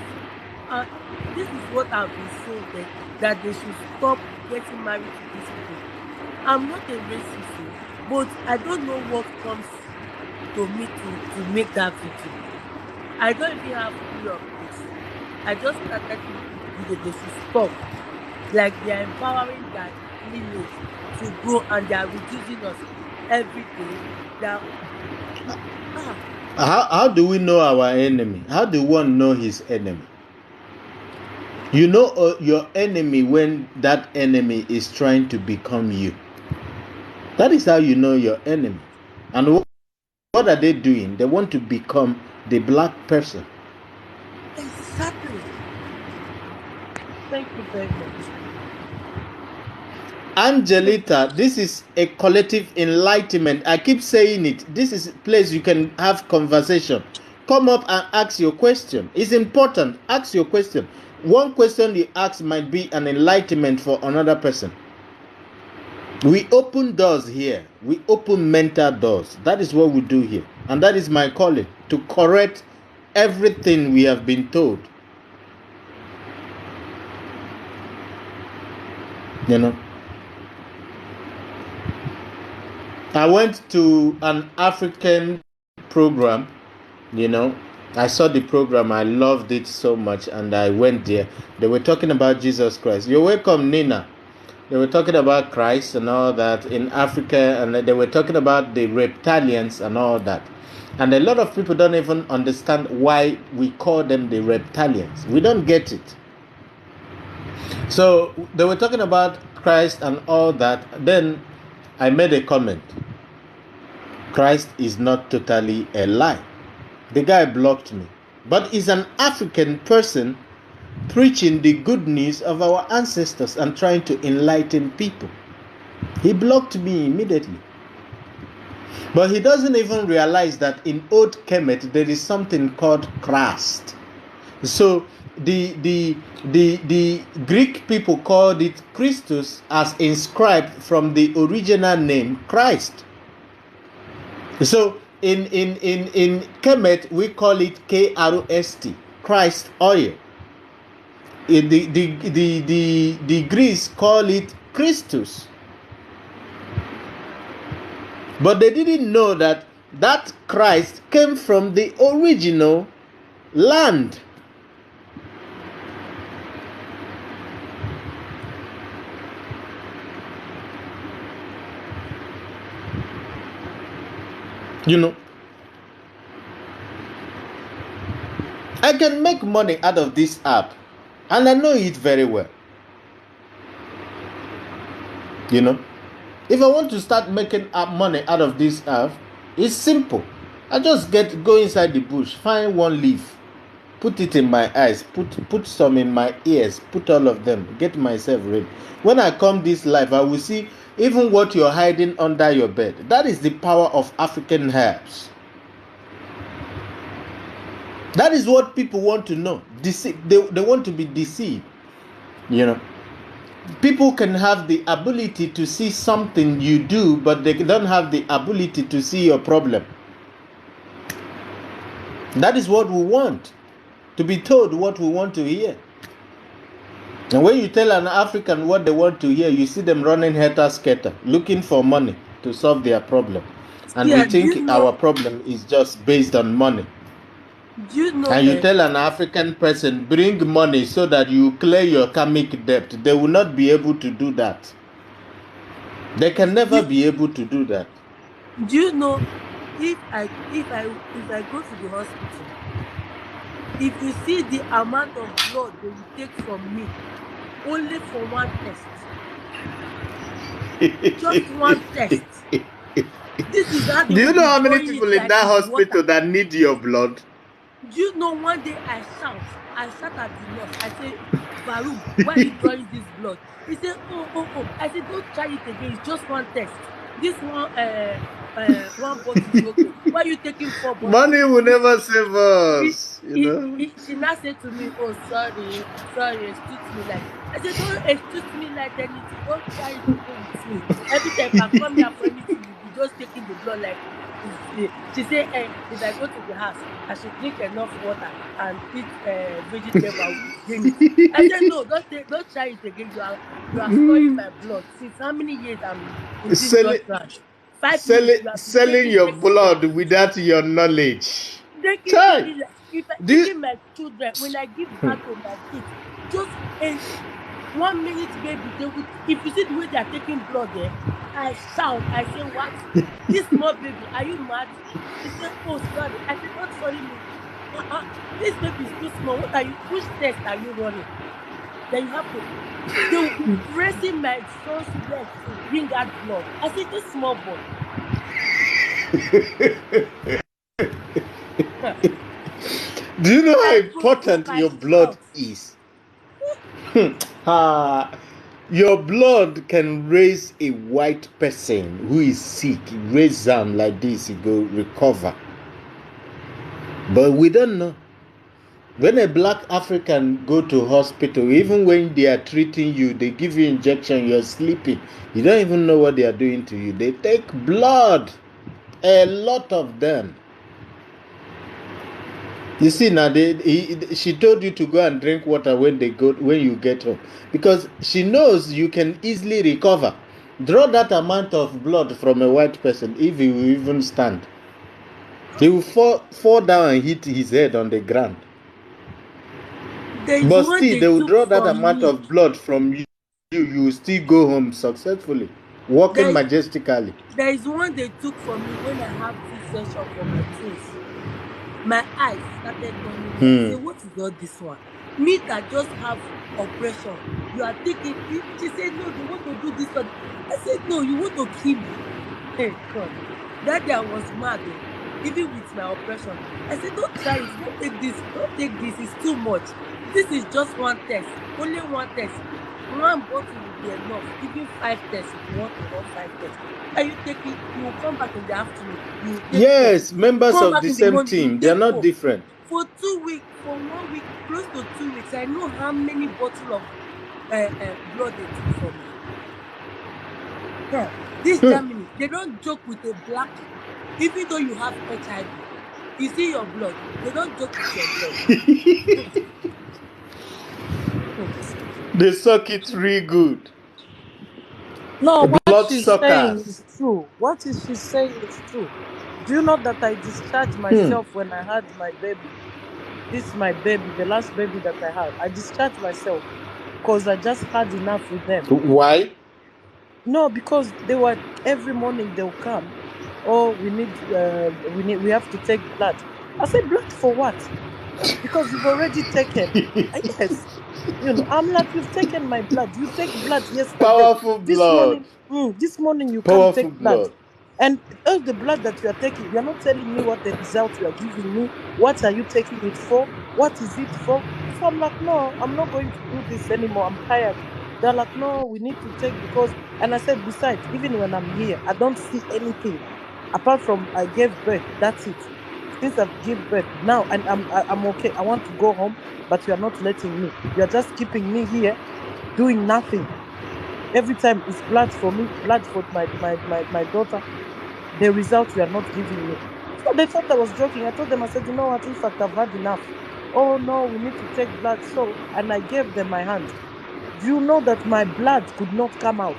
This is what I've been saying, that they should stop getting married to these people. I'm not a racist, but I don't know what comes to me to make that video. I don't even have fear of this. I just started with they should stop. Like they are empowering their lineage to grow and they are reducing us every day. How do we know our enemy? How do one know his enemy? You know your enemy when that enemy is trying to become you. That is how you know your enemy. And what are they doing? They want to become the black person. Exactly. Thank you very much. Angelita, this is a collective enlightenment. I keep saying it. This is a place you can have conversation. Come up and ask your question. It's important. Ask your question. One question you ask might be an enlightenment for another person. We open doors here. We open mental doors. That is what we do here. And that is my calling, to correct everything we have been told. You know? I went to an African program, you know. I saw the program. I loved it so much, and I went there. They were talking about Jesus Christ. You're welcome, Nina. They were talking about Christ and all that in Africa, and they were talking about the reptilians and all that. And a lot of people don't even understand why we call them the reptilians. We don't get it. So they were talking about Christ and all that. Then I made a comment. Christ is not totally a lie. The guy blocked me. But he's an African person preaching the good news of our ancestors and trying to enlighten people. He blocked me immediately. But he doesn't even realize that in Old Kemet there is something called Christ. So the Greek people called it Christus, as inscribed from the original name Christ. So in Kemet we call it KRST, Christ oil. The Greeks call it Christus. But they didn't know that Christ came from the original land. You know, I can make money out of this app, and I know it very well. You know, if I want to start making money out of this app, it's simple. I just go inside the bush, find one leaf, put it in my eyes, put some in my ears, put all of them, get myself ready. When I come this life, I will see even what you're hiding under your bed. That is the power of African herbs. That is what people want to know. They want to be deceived. You know, people can have the ability to see something you do, but they don't have the ability to see your problem. That is what we want, to be told what we want to hear. And when you tell an African what they want to hear, you see them running helter-skelter, looking for money to solve their problem. And we think our problem is just based on money. And you tell an African person, bring money so that you clear your karmic debt. They will not be able to do that. They can never be able to do that. Do you know, if I go to the hospital, if you see the amount of blood they will take from me, only for one test, just one test, This is how they Do you will know be how many throwing people it in like that it's hospital water. that need your blood? Do you know one day I shout at the nurse. I say, Varun, why are you drawing this blood? He said, oh. I said, don't try it again. It's just one test. This one bottle is okay. Why are you taking 4 bottles? Money will never save He, us, you know. she now said to me, oh, sorry, excuse me like. I said, don't excuse me like anything. Don't try it again with me. Every time if I come here for anything, you'll be just taking the blood like. She said, if I go to the house, I should drink enough water and eat vegetable. I will gain it. I said, no, don't try it again. You are storing my blood. Since how many years I'm in this blood selling, branch? 5 years. You have been selling taking your taking blood. blood without your knowledge. Taking Child, like if I do you, even my children when I give birth to my kids, just a 1 minute baby, they would if you see the way they are taking blood there, I shout, I say, what? This small baby, are you mad? He said, oh sorry. I said, don't sorry me. This baby is too small. Which test are you running? Then you have to they will be pressing my son's leg to bring out blood. I said, this small boy. do you know how I provoke, important I your blood shout. is? Your blood can raise a white person who is sick, raise them like this, he go recover. But we don't know. When a black African go to hospital, even when they are treating you, they give you injection, you're sleeping. You don't even know what they are doing to you. They take blood, a lot of them. You see now, she told you to go and drink water when you get home, because she knows you can easily recover. Draw that amount of blood from a white person, if he will even stand. He will fall down and hit his head on the ground. But still, they will draw that amount of blood from you. You will still go home successfully, walking majestically. There is one they took from me when I have C-section for my twins. My eyes started turning red. I say, what is all this one? Me that just have oppression. You are taking. She said, no, they want to do this one. I said, no, you want to kill me. Hey God, that day I was mad though. Even with my oppression, I said, don't try it. Don't take this. Don't take this. It's too much. This is just one test. Only one test. One bottle will be enough. Even 5 tests if you want to run 5 tests. And you take it, you will come back in the afternoon. You will take Yes, 4. members Come of back the in the same morning, you will team. They are take not 4. different. For 2 weeks, for 1 week, close to 2 weeks, I know how many bottles of blood they took from me. Yeah. This Germany, they don't joke with a black, even though you have HIV. You see your blood, they don't joke with your blood. They suck it real good. No, what Blood she's saying suckers. is true. What is she saying is true. Do you know that I discharged myself when I had my baby? This is my baby, the last baby that I had. I discharged myself because I just had enough with them. Why? No, because they were every morning they'll come. Oh, we have to take blood. I said, blood for what? Because you've already taken. Yes. I'm like, you've taken my blood. You take blood yesterday. Powerful This blood. morning you can't Powerful take blood. blood. And all the blood that you are taking, you're not telling me what the result you are giving me. What are you taking it for? What is it for? So I'm like, no, I'm not going to do this anymore. I'm tired. They're like, no, we need to take because. And I said, besides, even when I'm here, I don't see anything apart from I gave birth. That's it. Since I've given birth now, and I'm okay. I want to go home, but you are not letting me. You are just keeping me here, doing nothing. Every time it's blood for me, blood for my daughter. The result you are not giving me. So they thought I was joking. I told them, I said, you know what? In fact, I've had enough. Oh no, we need to take blood. So, and I gave them my hand. Do you know that my blood could not come out?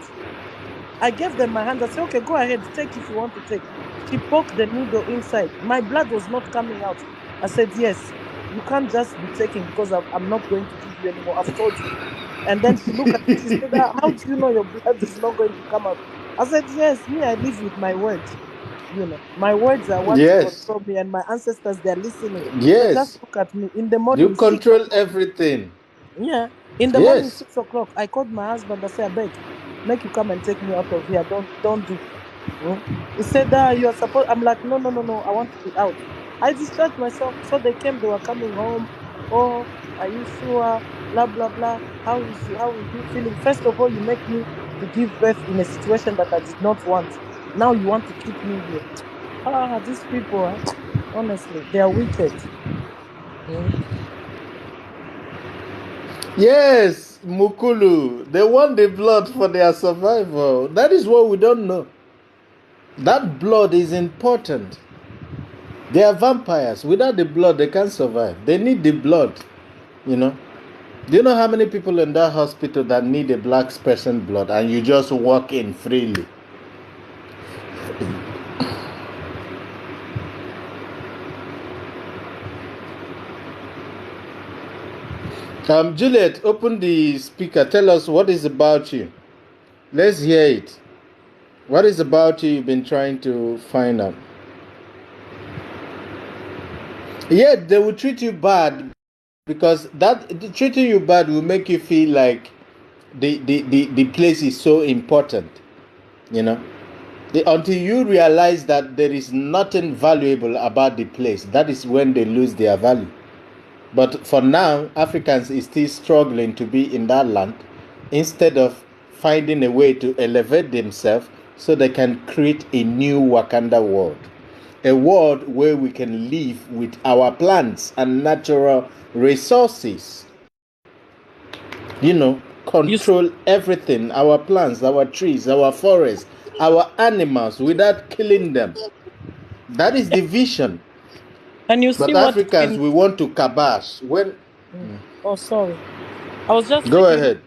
I gave them my hand. I said, okay, go ahead, take if you want to take. She poked the needle inside. My blood was not coming out. I said, yes, you can't just be taking because I'm not going to give you anymore. I've told you. And then she looked at me, she said, how do you know your blood is not going to come out? I said, yes, me, I live with my words. My words are what Yes. control me, and my ancestors, they're listening. So Yes. just look at me. In the You morning, 6 control o'clock. everything. Yeah. In the morning, Yes. 6 o'clock, I called my husband. I said, I beg, make you come and take me out of here. Don't do. He said that you are supposed. I'm like, no, no, no, no. I want to be out. I discharged myself. So they came. They were coming home. Oh, are you sure? Blah blah blah. How is you? How are you feeling? First of all, you make me to give birth in a situation that I did not want. Now you want to keep me here. These people, honestly, they are wicked. Yes, Mukulu. They want the blood for their survival. That is what we don't know. That blood is important. They are vampires. Without the blood, they can't survive. They need the blood, you know. Do you know how many people in that hospital that need a black person blood and you just walk in freely? Juliet, open the speaker. Tell us what is about you. Let's hear it. What is about you you've been trying to find out? Yeah, they will treat you bad because treating you bad will make you feel like the place is so important, you know. Until you realize that there is nothing valuable about the place, that is when they lose their value. But for now, Africans is still struggling to be in that land instead of finding a way to elevate themselves so they can create a new Wakanda world. A world where we can live with our plants and natural resources. You know, control everything, our plants, our trees, our forests, our animals without killing them. That is the vision. And you see but Africans, we want to kabash. When Oh, sorry. I was just go ahead.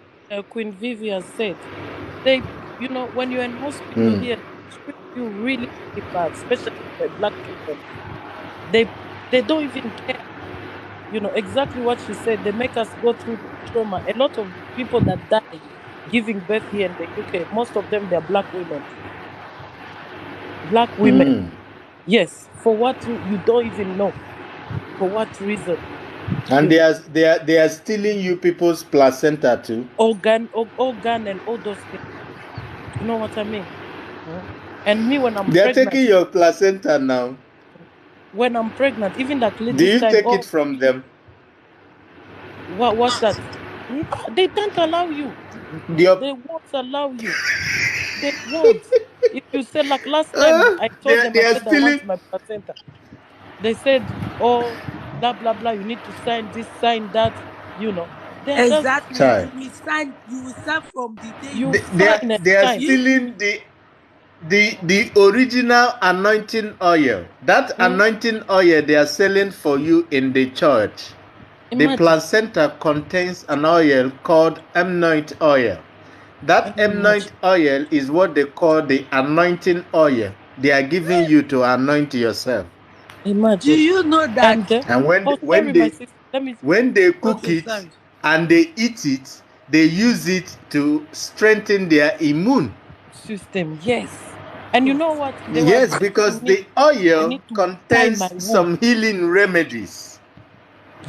Queen Vivian said, they, you know, when you're in hospital here, they treat you really, really bad, especially the black people. They don't even care. You know exactly what she said. They make us go through trauma. A lot of people that die giving birth here in the UK, most of them they're black women. Black women. Yes. For what you don't even know. For what reason? And they are stealing you people's placenta too. Organ and all those things. You know what I mean? And me when I'm pregnant. They're taking taking your placenta now. When I'm pregnant, even that little do you time, take it from them? What's that? No, they don't allow you. They won't allow you. They won't. If you say like last time, I told them I said I want my placenta. They said, oh, blah blah blah. You need to sign this, sign that. You know. Exactly. You will sign from the day they are stealing the original anointing oil. That anointing oil they are selling for you in the church. Imagine. The placenta contains an oil called anoint oil. That anoint oil is what they call the anointing oil. They are giving you to anoint yourself. Imagine. Do you know that? And when they cook it and they eat it, they use it to strengthen their immune system. Yes. And you know what? Yes, because the oil contains some healing remedies.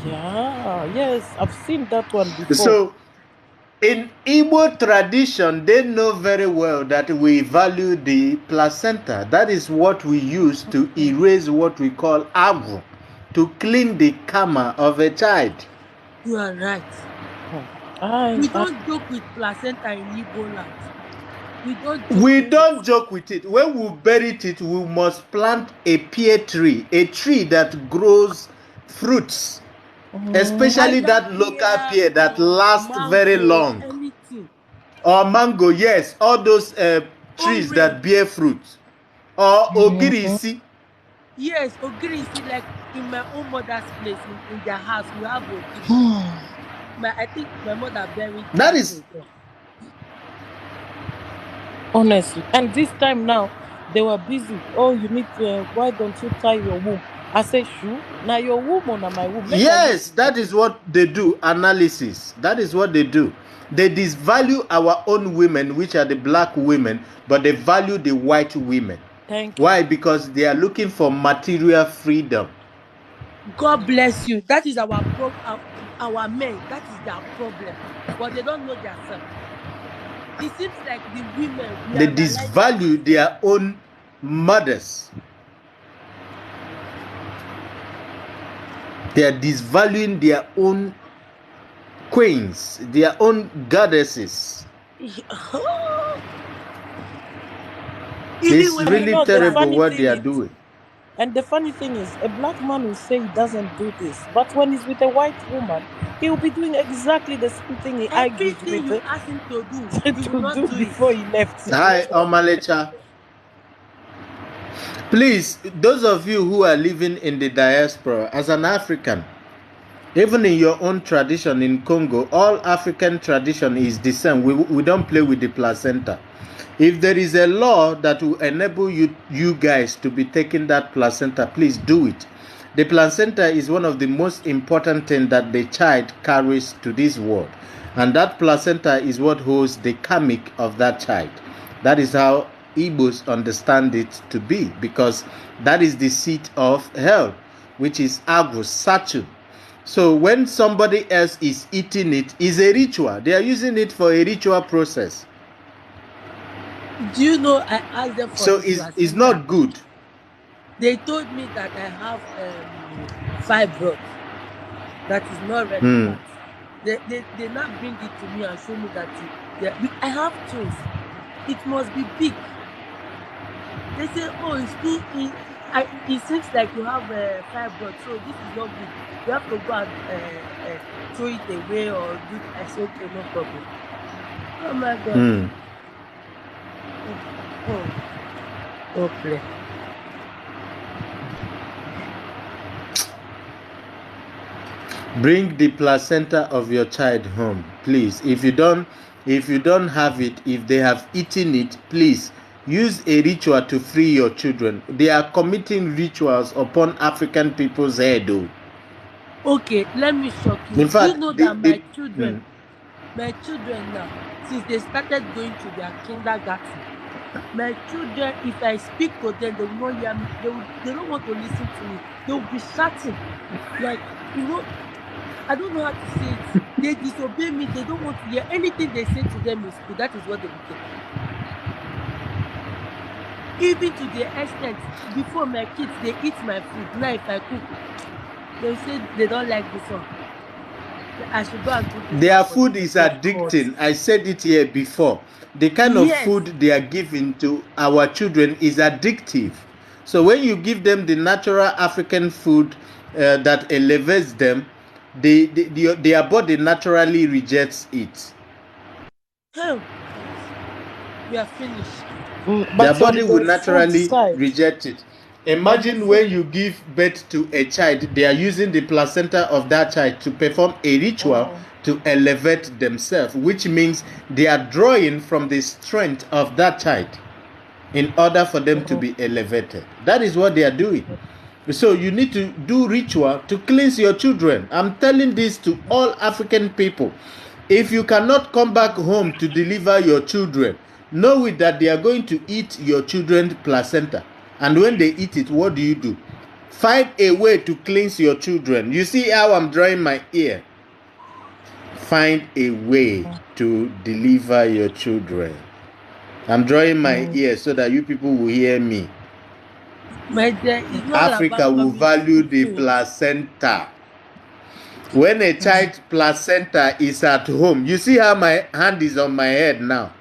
Yeah, yes, I've seen that one before. So, in Igbo tradition, they know very well that we value the placenta. That is what we use to erase what we call agro, to clean the karma of a child. You are right. We don't joke with placenta in Igbo land. We don't joke with it. When we bury it, we must plant a pear tree, a tree that grows fruits, especially that local pear that lasts very long. Anything. Or mango, yes, all those trees that bear fruit. Or ogirisi. Yes, ogirisi, like in my own mother's place, in their house, we have ogirisi. I think my mother buried that is. Honestly, and this time now they were busy. Oh, you need to. Why don't you tie your womb? I say, "Shoo, now your womb or now my womb." Yes, that is what they do. Analysis. That is what they do. They disvalue our own women, which are the black women, but they value the white women. Thank you. Why? Because they are looking for material freedom. God bless you. That is our men. That is their problem. But they don't know themselves. it seems like the women we They analyze disvalue their own mothers. They are disvaluing their own queens, their own goddesses. It's when really the terrible funny what thing they are is, doing. and the funny thing is, a black man will say he doesn't do this, but when he's with a white woman, he will be doing exactly the same thing he argued everything with you ask him to do, he will to not do do before it. he left. Hi, Omalecha. Please, those of you who are living in the diaspora, as an African, even in your own tradition in Congo, all African tradition is the same. We don't play with the placenta. If there is a law that will enable you guys to be taking that placenta, please do it. The placenta is one of the most important things that the child carries to this world. And that placenta is what holds the karmic of that child. That is how Igbos understand it to be, because that is the seat of hell, which is Agus, Saturn. So when somebody else is eating it, is a ritual. They are using it for a ritual process. Do you know I asked them for So the it's placenta. not good. They told me that I have fibroids. That is not relevant. They now bring it to me and show me that I have twins. It must be big. They say, oh, it's too. It seems like you have fibroids, so this is not good. You have to go and throw it away or do. I said, okay, no problem. Oh my God. Okay. Bring the placenta of your child home, please. If you don't have it, if they have eaten it, please use a ritual to free your children. They are committing rituals upon African people's head, though. Okay, let me shock you. In fact, you know that my children now, since they started going to their kindergarten, my children, if I speak to them, they will not hear me. They don't want to listen to me. They will be shouting. Like, I don't know how to say it. They disobey me. They don't want to hear anything they say to them in school. That is what they will take. Even to the extent, before my kids, they eat my food. Now, if I cook, they say they don't like this one. I should go and do this. Their food is addicting. I said it here before. The kind of food they are giving to our children is addictive. So when you give them the natural African food that elevates them, their body naturally rejects it. Oh, we are finished. Their body will naturally reject it. Imagine when you give birth to a child, they are using the placenta of that child to perform a ritual to elevate themselves, which means they are drawing from the strength of that child in order for them to be elevated. That is what they are doing. So you need to do ritual to cleanse your children. I'm telling this to all African people. If you cannot come back home to deliver your children, know it that they are going to eat your children's placenta. And when they eat it, what do? Find a way to cleanse your children. You see how I'm drawing my ear? Find a way to deliver your children. I'm drawing my ear so that you people will hear me. My dear, Africa will value the placenta. When a child's placenta is at home, you see how my hand is on my head now.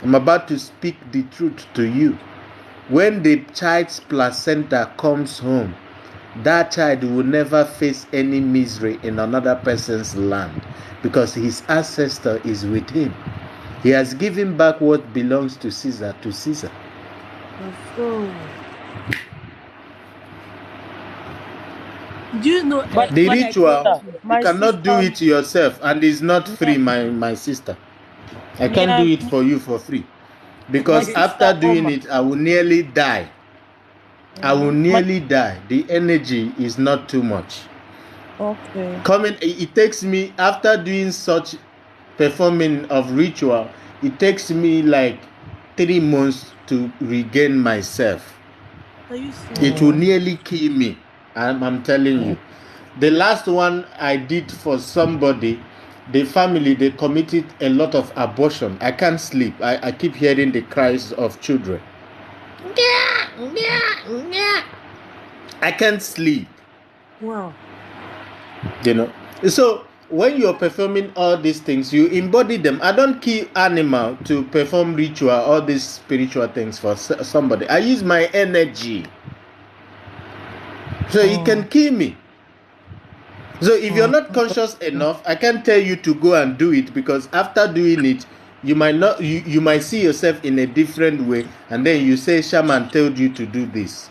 I'm about to speak the truth to you. When the child's placenta comes home, that child will never face any misery in another person's land because his ancestor is with him. He has given back what belongs to Caesar to Caesar. Do you know the ritual? You cannot do it yourself, and it's not free, my sister. I can't do it for you for free, because after doing it, I will nearly die. I will nearly die. The energy is not too much. Okay. It takes me, after doing such performing of ritual, it takes me like 3 months to regain myself. It will nearly kill me. I'm telling you. The last one I did for somebody, the family, they committed a lot of abortion. I can't sleep. I keep hearing the cries of children. I can't sleep. Wow. You know. So when you're performing all these things, you embody them. I don't kill animal to perform ritual, all these spiritual things for somebody. I use my energy. So he can kill me. So if you're not conscious enough, I can't tell you to go and do it, because after doing it, you might not. You might see yourself in a different way, and then you say, "Shaman told you to do this."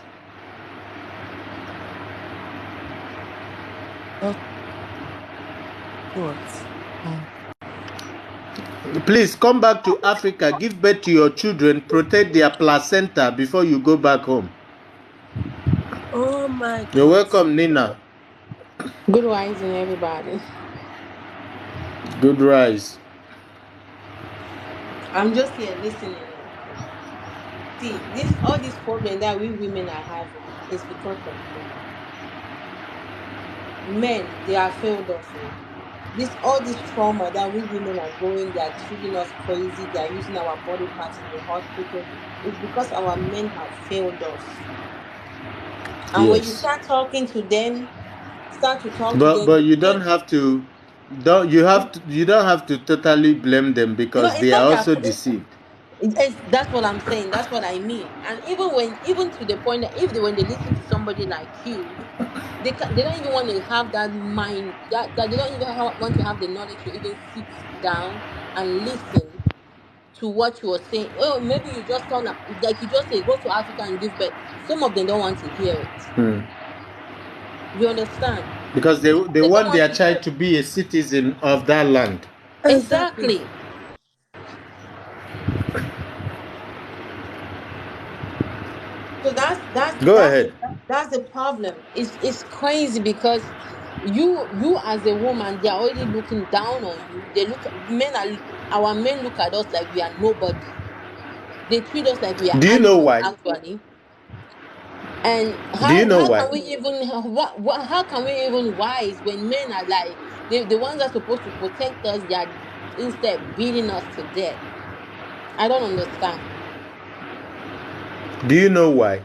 Please come back to Africa, give birth to your children, protect their placenta before you go back home. Oh my God. You're welcome, Nina. Good rising, everybody. Good rise. I'm just here listening. See, all this problem that we women are having is because of men. They are failed us. All this trauma that we women are going, they are treating us crazy. They are using our body parts in the hospital. It's because our men have failed us. And when you start talking to them, But you don't have to. You don't have to totally blame them, because No, they are also deceived. That's what I'm saying. That's what I mean. And even to the point that when they listen to somebody like you, they don't even want to have that mind. That they don't even want to have the knowledge to even sit down and listen to what you are saying. Oh, maybe you just turn up, like you just say, go to Africa and give birth. Some of them don't want to hear it. You understand? Because they want their child to be a citizen of that land. Exactly. So that's the problem. It's crazy because you as a woman, they're already looking down on you. Our men look at us like we are nobody. They treat us like we are Do you know why? actually. And Do you know why? can we even how can we even wise when men are like the ones that are supposed to protect us, they are instead beating us to death? I don't understand. Do you know why?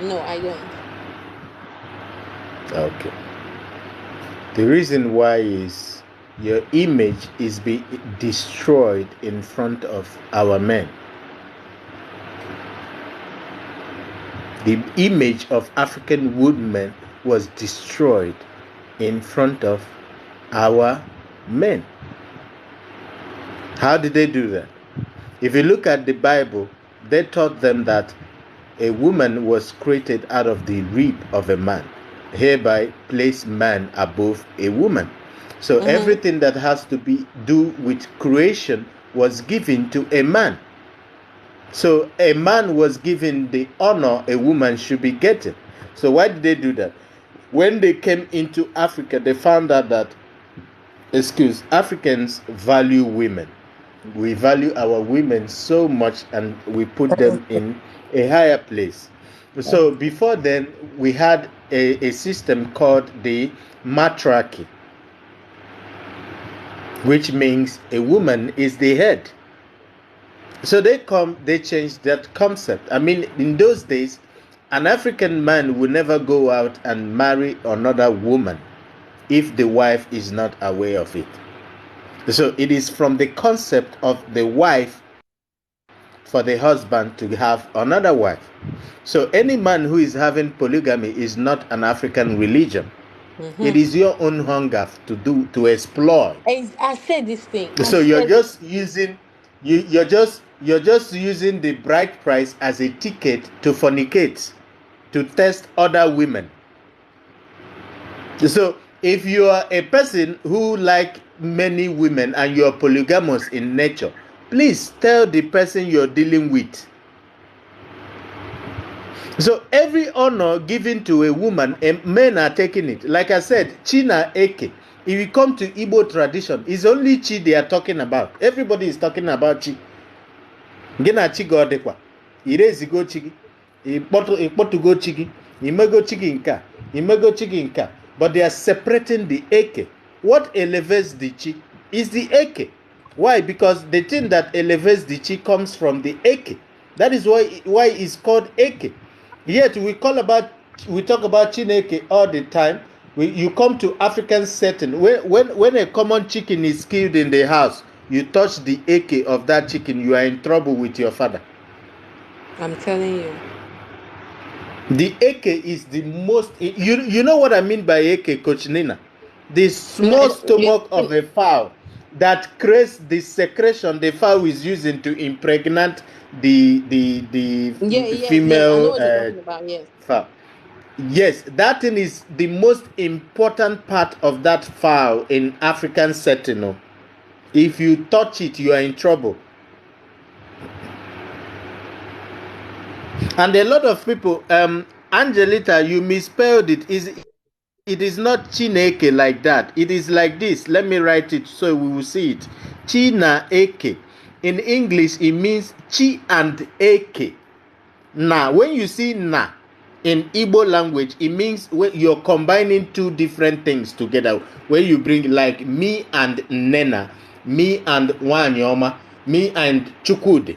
No, I don't. Okay. The reason why is your image is being destroyed in front of our men. The image of African women was destroyed in front of our men. How did they do that? If you look at the Bible, they taught them that a woman was created out of the rib of a man, hereby place man above a woman. So everything that has to do with creation was given to a man. So a man was given the honor a woman should be getting. So why did they do that? When they came into Africa, they found out that, Africans value women. We value our women so much, and we put them in a higher place. So before then, we had a system called the matriarchy, which means a woman is the head. So they changed that concept. I mean, in those days, an African man would never go out and marry another woman if the wife is not aware of it. So it is from the concept of the wife for the husband to have another wife. So any man who is having polygamy is not an African religion. It is your own hunger to explore. I said this thing. So you're just using the bride price as a ticket to fornicate, to test other women. So if you are a person who like many women and you're polygamous in nature, please tell the person you're dealing with. So every honor given to a woman, men are taking it. Like I said, China Eke. If you come to Igbo tradition, it's only Chi they are talking about. Everybody is talking about Chi. Gena Chi godekwa. Irezigo Chi. Ipotugo Chi. Imego Chi nka. Imego Chi nka. But they are separating the Eke. what elevates the chi is the eke. Why? Because the thing that elevates the chi comes from the eke. That is why it's called eke. Yet we talk about Chineke all the time. You come to African setting when a common chicken is killed in the house, you touch the eke of that chicken, you are in trouble with your father. I'm telling you. The eke is the most. You know what I mean by eke, Coach Nina? The small stomach of a fowl that creates the secretion the fowl is using to impregnate the female. I know what you're talking about. Yes. Fowl. Yes, that thing is the most important part of that fowl in African setting. If you touch it, you are in trouble. And a lot of people, Angelita, you misspelled it. It is not Chineke like that. It is like this. Let me write it so we will see it. Chinaeke. In English, it means chi and eke. Now, when you see na in Igbo language, it means when you're combining two different things together. When you bring like me and Nena, me and Wanyoma, me and Chukwude.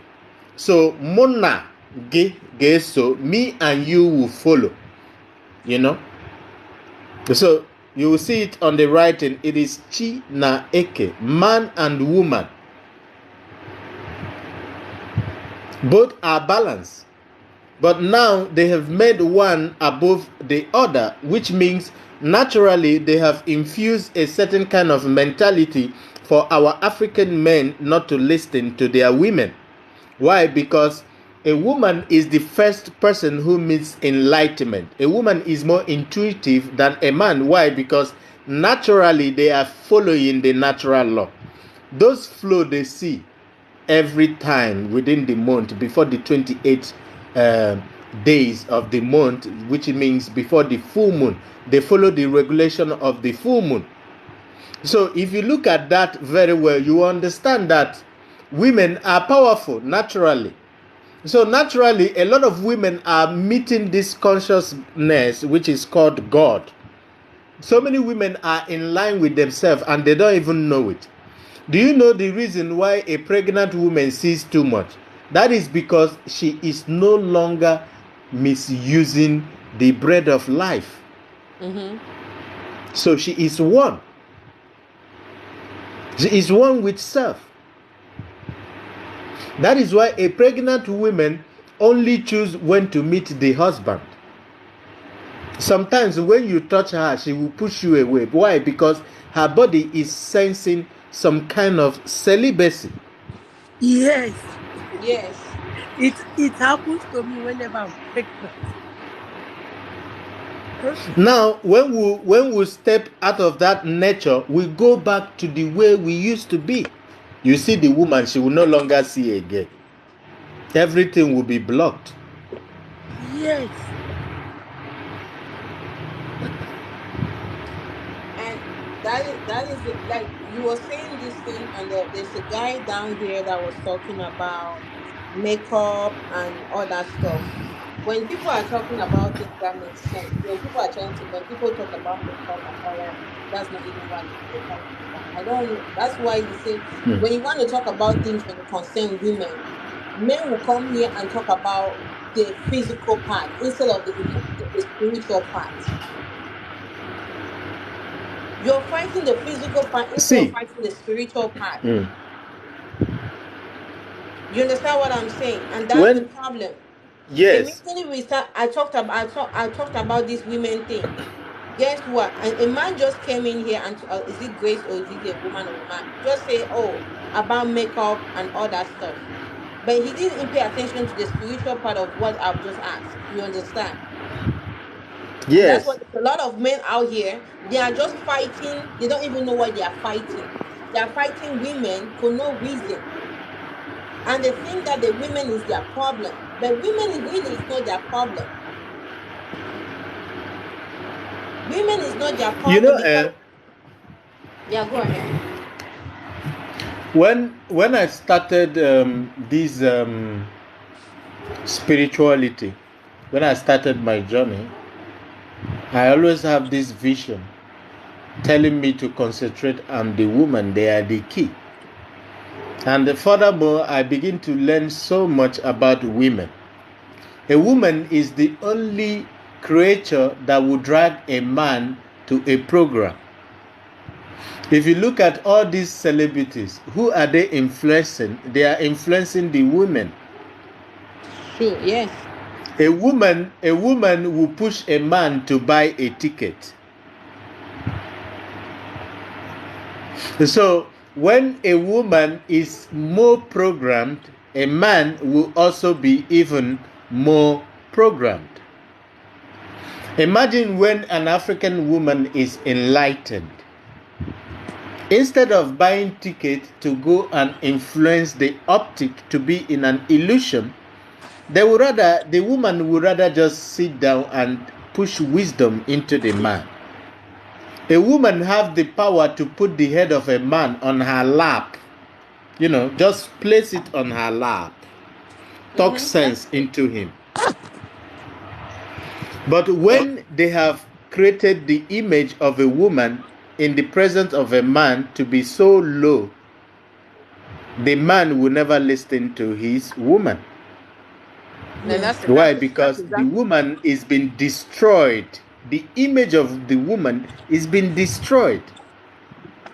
So, Mona ge so me and you will follow. You know? So you will see it on the writing. It is chi na eke, man and woman. Both are balanced. But now they have made one above the other, which means naturally they have infused a certain kind of mentality for our African men not to listen to their women. Why? Because a woman is the first person who meets enlightenment. A woman is more intuitive than a man. Why? Because naturally they are following the natural law. Those flow they see every time within the month before the 28 days of the month, which means before the full moon. They follow the regulation of the full moon. So if you look at that very well, you understand that women are powerful naturally. So naturally, a lot of women are meeting this consciousness, which is called God. So many women are in line with themselves and they don't even know it. Do you know the reason why a pregnant woman sees too much? That is because she is no longer misusing the bread of life. Mm-hmm. So she is one. She is one with self. That is why a pregnant woman only choose when to meet the husband. Sometimes when you touch her, she will push you away. Why? Because her body is sensing some kind of celibacy. Yes. Yes. It happens to me whenever I'm pregnant. Now, when we step out of that nature, we go back to the way we used to be. You see the woman, she will no longer see again. Everything will be blocked. Yes. And that is it. Like you were saying this thing, and there's a guy down here that was talking about makeup and all that stuff. When people are talking about things that make sense, when people talk about makeup and all that, that's not even what they're talking about. I don't know. That's why you say when you want to talk about things when it concerns women, men will come here and talk about the physical part instead of the spiritual part. You're fighting the physical part instead of fighting the spiritual part. You understand what I'm saying? And that's the problem. Yes. Immediately we start. I talked about this women thing. Guess what? A man just came in here and is it Grace or is it a woman or a man? Just say about makeup and all that stuff, but he didn't pay attention to the spiritual part of what I've just asked. You understand? Yes. And that's what a lot of men out here, they are just fighting. They don't even know why they are fighting. They are fighting women for no reason. And they think that the women is their problem. But women really is not their problem. Women is not their problem. You know, because... yeah, go ahead. When I started this spirituality, when I started my journey, I always have this vision telling me to concentrate on the woman. They are the key. And furthermore, I begin to learn so much about women. A woman is the only creature that will drag a man to a program. If you look at all these celebrities, who are they influencing? They are influencing the women. True, yes. A woman will push a man to buy a ticket. So when a woman is more programmed, a man will also be even more programmed. Imagine when an African woman is enlightened. Instead of buying tickets to go and influence the optic to be in an illusion, the woman would rather just sit down and push wisdom into the man. A woman have the power to put the head of a man on her lap. Just place it on her lap. Talk sense into him. But when they have created the image of a woman in the presence of a man to be so low, the man will never listen to his woman. Why? Because the woman is being destroyed. The image of the woman is being destroyed.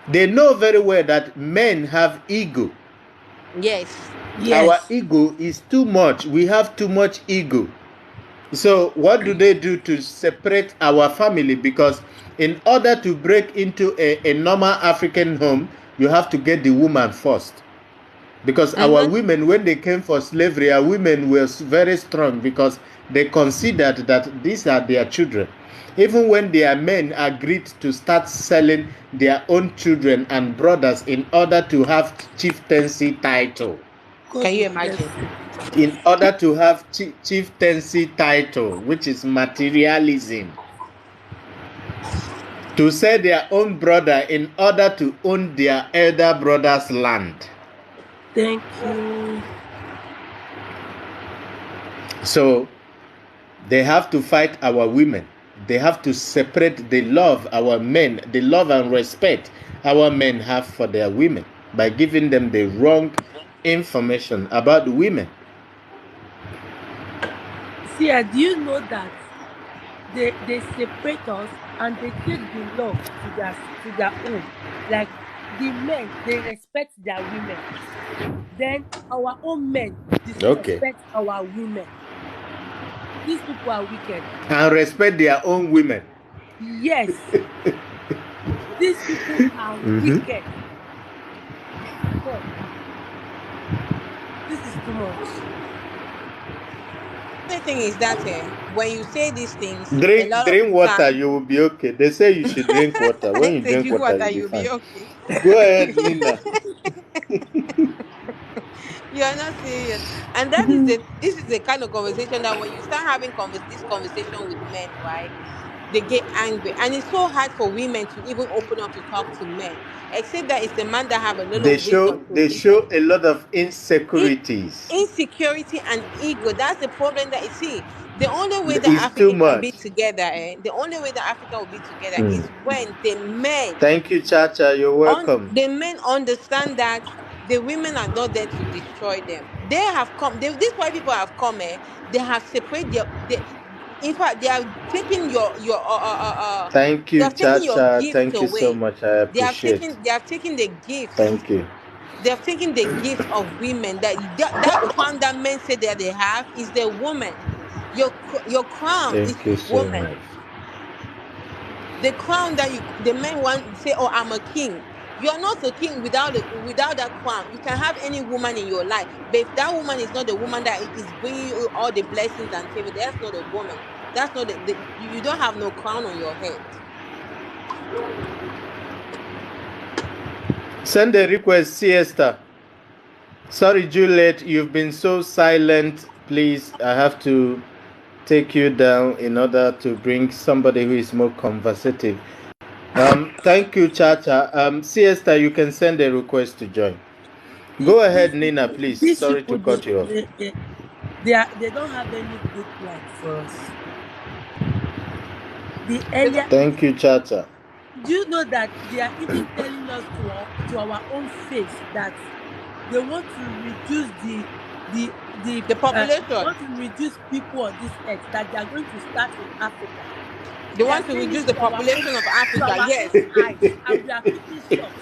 They know very well that men have ego. Yes. Our ego is too much. We have too much ego. So what do they do to separate our family? Because in order to break into a normal African home, you have to get the woman first. Because our women, when they came for slavery, our women were very strong because they considered that these are their children. Even when their men agreed to start selling their own children and brothers in order to have chieftaincy title. Can you imagine? In order to have chieftaincy title, which is materialism. To sell their own brother in order to own their elder brother's land. Thank you. So they have to fight our women. They have to separate the love our men, the love and respect our men have for their women by giving them the wrong information about women. See, do you know that they separate us and they take the love to their own? Like the men, they respect their women. Then our own men disrespect our women. These people are wicked. And respect their own women. Yes. These people are wicked. God. This is too much. The thing is that when you say these things, drink water, you will be okay. They say you should drink water. When you drink water, you'll be okay. Go ahead, Linda. You are not serious. And that is this is the kind of conversation that when you start having this conversation with men, right? They get angry. And it's so hard for women to even open up to talk to men. Except that it's the man that have a little wisdom. They show a lot of insecurities. Insecurity and ego. That's the problem that you see. The only way that Africa can be together, the only way that Africa will be together is when the men. Thank you, Chacha. You're welcome. The men understand that the women are not there to destroy them. They have come. This white people have come. They have separated in fact, they are taking your Thank you, Chacha. Thank you so much. I appreciate. They have taken the gift. Thank you. They have taken the gift of women. That crown that men say that they have is the woman. Your crown is woman. Much. The crown that the men want to say, "Oh, I'm a king." You are not a king without that crown. You can have any woman in your life, but if that woman is not the woman that is bringing you all the blessings and favor, that's not a woman. That's not you don't have no crown on your head. Send a request, Siesta. Sorry, Juliet, you've been so silent. Please, I have to take you down in order to bring somebody who is more conversative. Thank you, Chacha. Siesta, you can send a request to join. Go ahead, Nina, please. Sorry to cut you off. They don't have any good plan for us. Thank you, Chacha. Do you know that they are even telling us to our own face that they want to reduce the The they population. want to reduce people on this earth, that they are going to start with Africa. They They are want to saying reduce it the population of to Africa. our Yes. own eyes, and we are keeping short.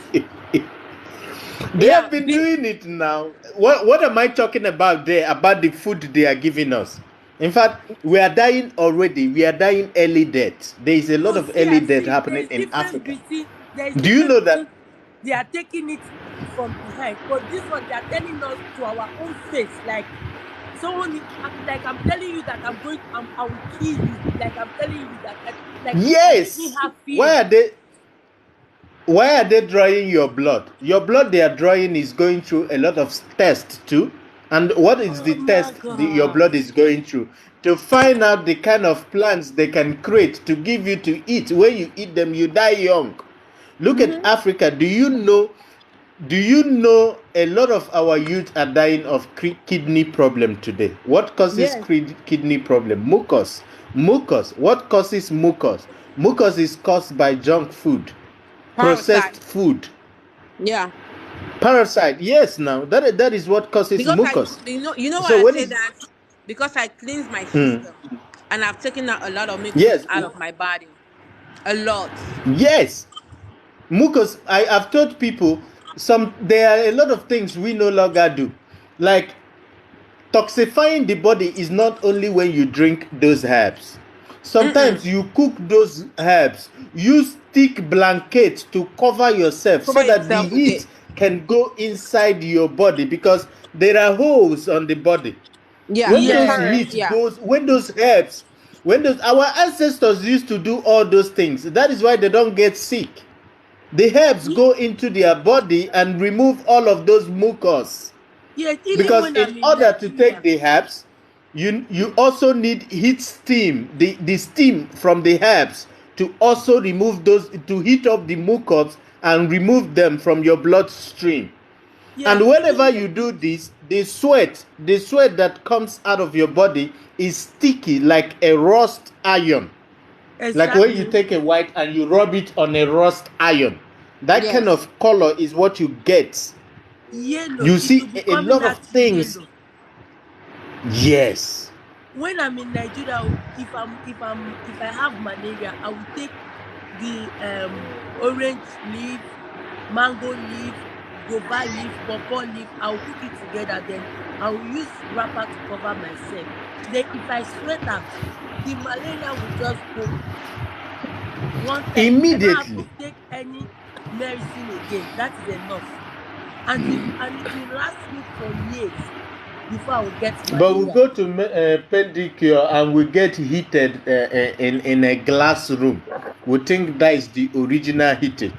They Yeah. have been doing it now. What am I talking about there? About the food they are giving us. In fact, we are dying already. We are dying early death. There is a lot No, of see, early I death see. happening in Africa. There is Do you difference know between that? they are taking it from behind, but this one they are telling us to our own face, like someone, like I'm telling you that I will kill you. Like I'm telling you that, like you are making Yes. her fear. Why are they drawing your blood? Your blood they are drawing is going through a lot of tests too. And what is Oh the my test your God. blood is going through? To find out the kind of plants they can create to give you to eat. When you eat them, you die young. Look at Mm-hmm. Africa. Do you know a lot of our youth are dying of kidney problem today? What causes Yes. kidney problem? Mucus. Mucus. What causes mucus? Mucus is caused by junk food, processed Parasite. food, Yeah. parasite. Yes, now that is what causes Because mucus. you know So why I when say it's that? Because I cleanse my mm, system and I've taken out a lot of mucus yes, out of my body. A lot. yes, mucus. I have told people there are a lot of things we no longer do, like toxifying the body is not only when you drink those herbs. Mm-mm. Sometimes you cook those herbs, use thick blanket to cover yourself so Cover that the yourself with it. heat can go inside your body because there are holes on the body. Yeah, When the those Yes. current, heat yeah. goes, when those herbs, when those our ancestors used to do all those things. That is why they don't get sick. The herbs go into their body and remove all of those mucus. Yes, even Because when in I'm in order to take Nigeria. the herbs, you also need heat steam, the steam from the herbs to also remove those, to heat up the mucus and remove them from your bloodstream. Yes, And even whenever you do this, the sweat that comes out of your body is sticky like a rust iron. Like when you exactly. take a white and you rub it on a rust iron, that kind Yes. of color is what you get. Yellow. You It will see be a coming lot of out things. yellow. Yes. When I'm in Nigeria, if I have malaria, I will take the orange leaf, mango leaf, guava leaf, pawpaw leaf. I will cook it together. Then I will use wrapper to cover myself. Then if I sweat out, the malaria will just go one time. I don't have Immediately. to take any medicine again. That is enough, and it will last me for years before I will get But we malaria. go to pedicure and we get heated in a glass room. We think that is the original heating.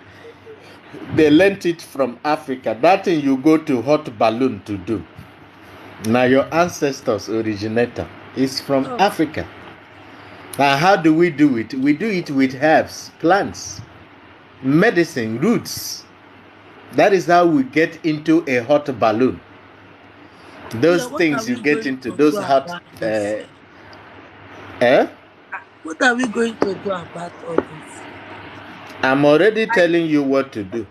They lent it from Africa. That thing you go to hot balloon to do. Now your ancestors originator is from Oh, Africa. And how do we do it? We do it with herbs, plants, medicine, roots. That is how we get into a hot balloon. yeah. Those What are things you we get going into, to those do hot. about this? Eh? What are we going to do about all this? I'm already I, telling you what to do.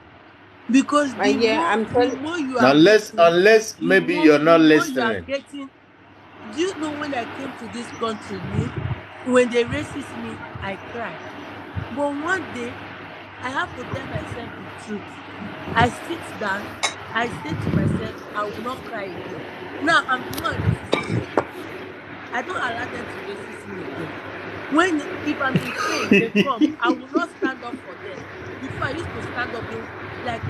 Because yeah, I'm the telling. more you are Unless, getting, unless maybe you're the not more you are listening. getting. Do you know when I came to this country, me, when they racist me, I cry. But one day, I have to tell myself the truth. I sit down, I say to myself, I will not cry again. Now I'm the one racist me. I don't allow them to racist me again. When if I'm in pain, they come, I will not stand up for them. Before I used to stand up, they like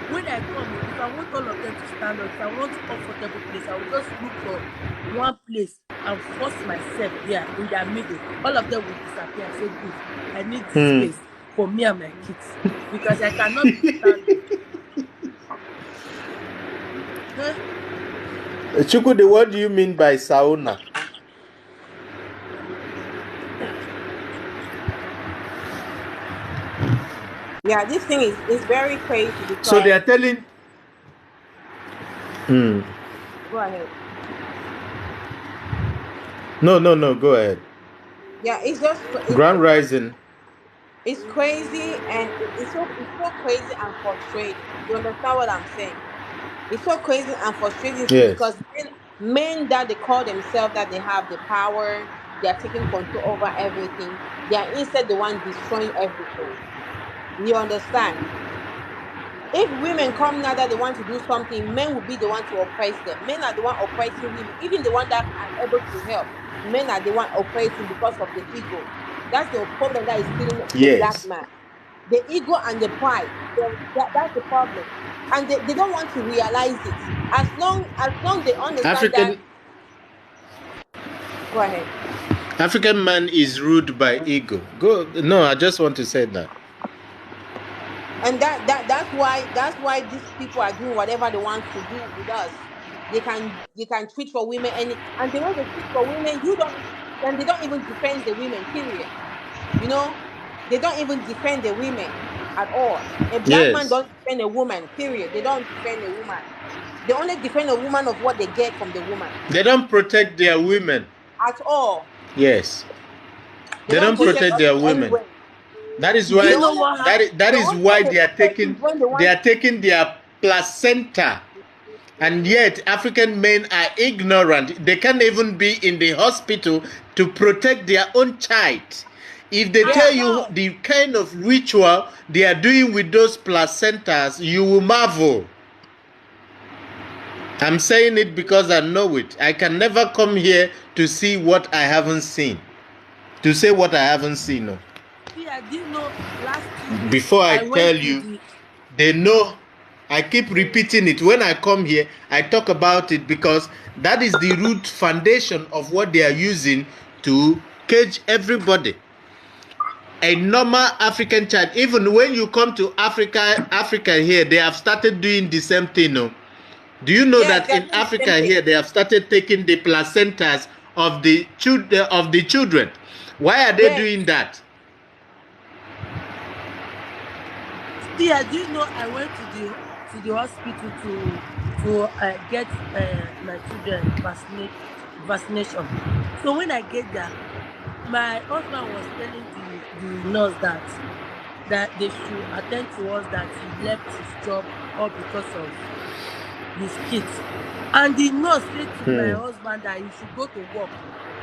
when I come, if I want all of them to stand up, if I want comfortable place, I will just look for one place and force myself there in their middle. All of them will disappear. I say, good. I need this Hmm. space for me and my kids because I cannot be standing. Huh? Chukwudi, what do you mean by sauna? Yeah, this thing is very crazy So they because are telling. Hmm. go ahead. No, no, no. Go ahead. Yeah, it's just Grand Rising. It's crazy, and it's so crazy and frustrating. You understand what I'm saying? It's so crazy and frustrating Yes. because men that they call themselves that they have the power, they are taking control over everything. They are instead the one destroying everything. You understand? If women come now that they want to do something, men will be the one to oppress them. Men are the one oppressing women, even the one that are able to help. Men are the one oppressing because of the ego. That's the problem that is killing the black Yes. man. The ego and the pride. That's the problem, and they don't want to realize it. As long they understand that. African Go ahead. African man is ruled by ego. Go. No, I just want to say that. And that's why these people are doing whatever they want to do with us. They can treat for women, and the way they treat for women, and they don't even defend the women, period. You know, they don't even defend the women at all. A black man Yes. don't defend a woman, period. They don't defend a woman. They only defend a woman of what they get from the woman. They don't protect their women. At all. Yes. They They don't don't Do you, protect protect us their in any women. way. That is do The you why know only what time happened? that the is only why time they they are protect is taking when they they want. are taking their placenta. And yet African men are ignorant. They can't even be in the hospital to protect their own child. If they At tell Yeah. you all. the kind of ritual they are doing with those placentas, you will marvel. I'm saying it because I know it. I can never come here to see what I haven't seen. To say what I haven't seen. No. See, I didn't know last 2 weeks Before I I went tell to you, the they know. I keep repeating it. When I come here, I talk about it because that is the root foundation of what they are using to cage everybody. A normal African child, even when you come to Africa here, they have started doing the same thing. No? Do you know Yes, that they are in doing the same Africa thing. here they have started taking the placentas of the children? Why are they Yes. doing that? See, I didn't know I went to the hospital to get my children vaccination. So when I get there, my husband was telling the nurse that they should attend to us, that he left his job all because of his kids. And the nurse said to my Hmm. husband that he should go to work,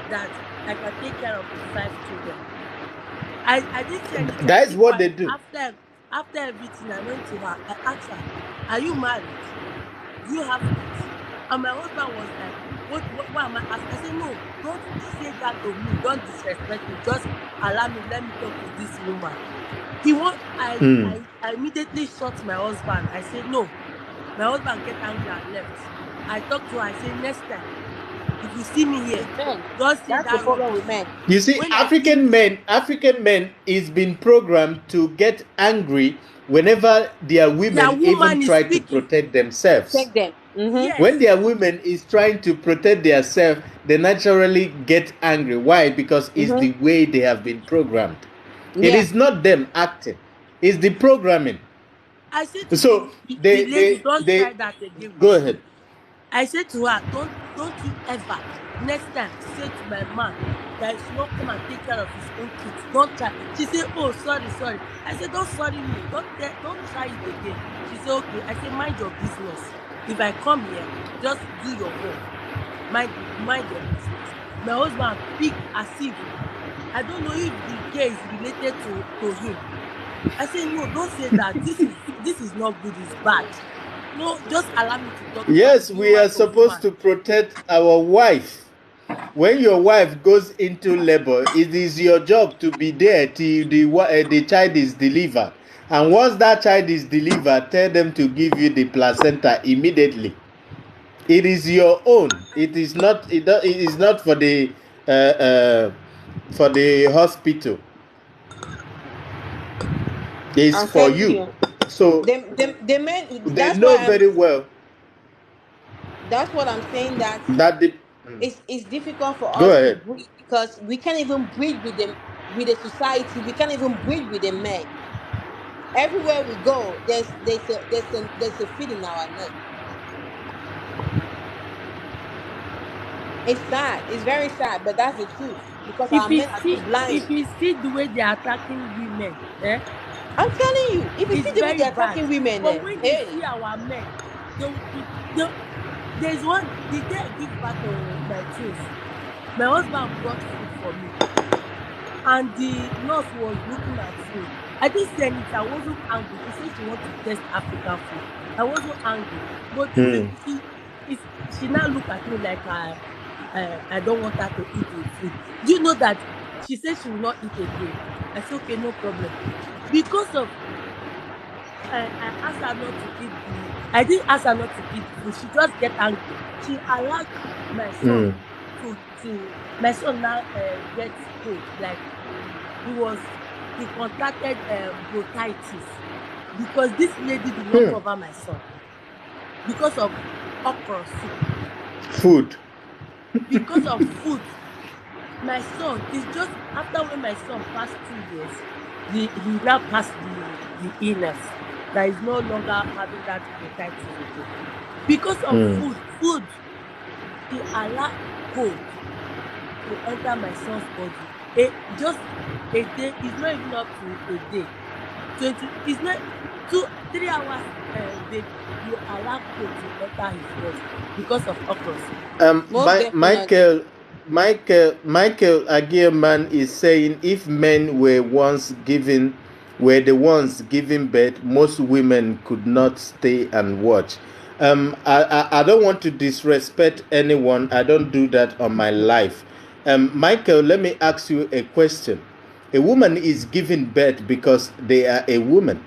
that I can take care of his 5 children. I didn't say anything. I That is keep what they quiet. do. After everything, I went to her. I asked her, "Are you married? Do you have kids?" And my husband was like, "What am I asking?" I said, "No, don't say that to me. Don't disrespect me. Just allow me. Let me talk to this woman." He want. Hmm. I immediately shot my husband. I said, "No." My husband get angry and left. I talked to her. I said, "Next time, if you see me here, It's men. don't say That's the that problem with rubbish." men. You see, When I see African men is been programmed to get angry whenever their their women even woman is try to speaking, protect themselves. Protect them. Mm-hmm. When yes, their women is trying to protect themselves, they naturally get angry. Why? Because it's Mm-hmm. the way they have been programmed. It Yeah. is not them acting; it's the programming. I said to So the lady, don't try they that again go with me. ahead. I said to her, don't you ever next time say to my man that he should not come and take care of his own kids. Don't try. She said, "Oh, sorry, sorry." I said, "Don't sorry me. Don't try it again." She said, "Okay." I said, "Mind your business. If I come here, just do your work. Mind your business." My husband pick as if I don't know if the girl is related to him. I say, "No, don't say that. This is not good. It's bad. No, just allow me to talk to her. Yes, we Woman are to supposed woman." to protect our wife. When your wife goes into labor, it is your job to be there till the child is delivered. And once that child is delivered, tell them to give you the placenta immediately. It is your own. It is not. It is not for the hospital. It's I'm for telling you. you. So The men. they know very well That's what I'm saying. That that the. it's difficult for Go us to ahead. breathe because we can't even breathe with them, with the society. We can't even breathe with the men. Everywhere we go, there's a feed in our neck. It's sad. It's very sad, but that's the truth. because If our you men are too see, if blind. you see the way they are attacking women, I'm telling you, if you it's see the way very they're bad. attacking women, But when they hey, see our men, they there's one the day I give birth to my twins, my husband brought food for me, and the nurse was looking at me. I didn't say anything. I wasn't angry. She said she wants to test African food. I wasn't angry, but the way Hmm. she now look at me like I don't want her to eat the food. Do you know that she said she will not eat again? I said okay, no problem. Because of I asked her not to eat the. I didn't ask her not to eat the food. She just get angry. She allowed my son Hmm. to my son now get cold. Like he contacted bronchitis because this lady did not Hmm. cover my son because of okra soup, Food. because of food. My son is just after when my son passed 2 years, he now passed the illness that is no longer having that bronchitis again because of Hmm. food. She allowed cold to enter my son's body. Just a day is not even up to a day. 20 is not 2 3 hours baby. You allow cold to enter his body because of okra soup. most definitely. Michael Agierman is saying if men were the ones giving birth, most women could not stay and watch. I don't want to disrespect anyone. I don't do that on my life. Michael, let me ask you a question. A woman is giving birth because they are a woman.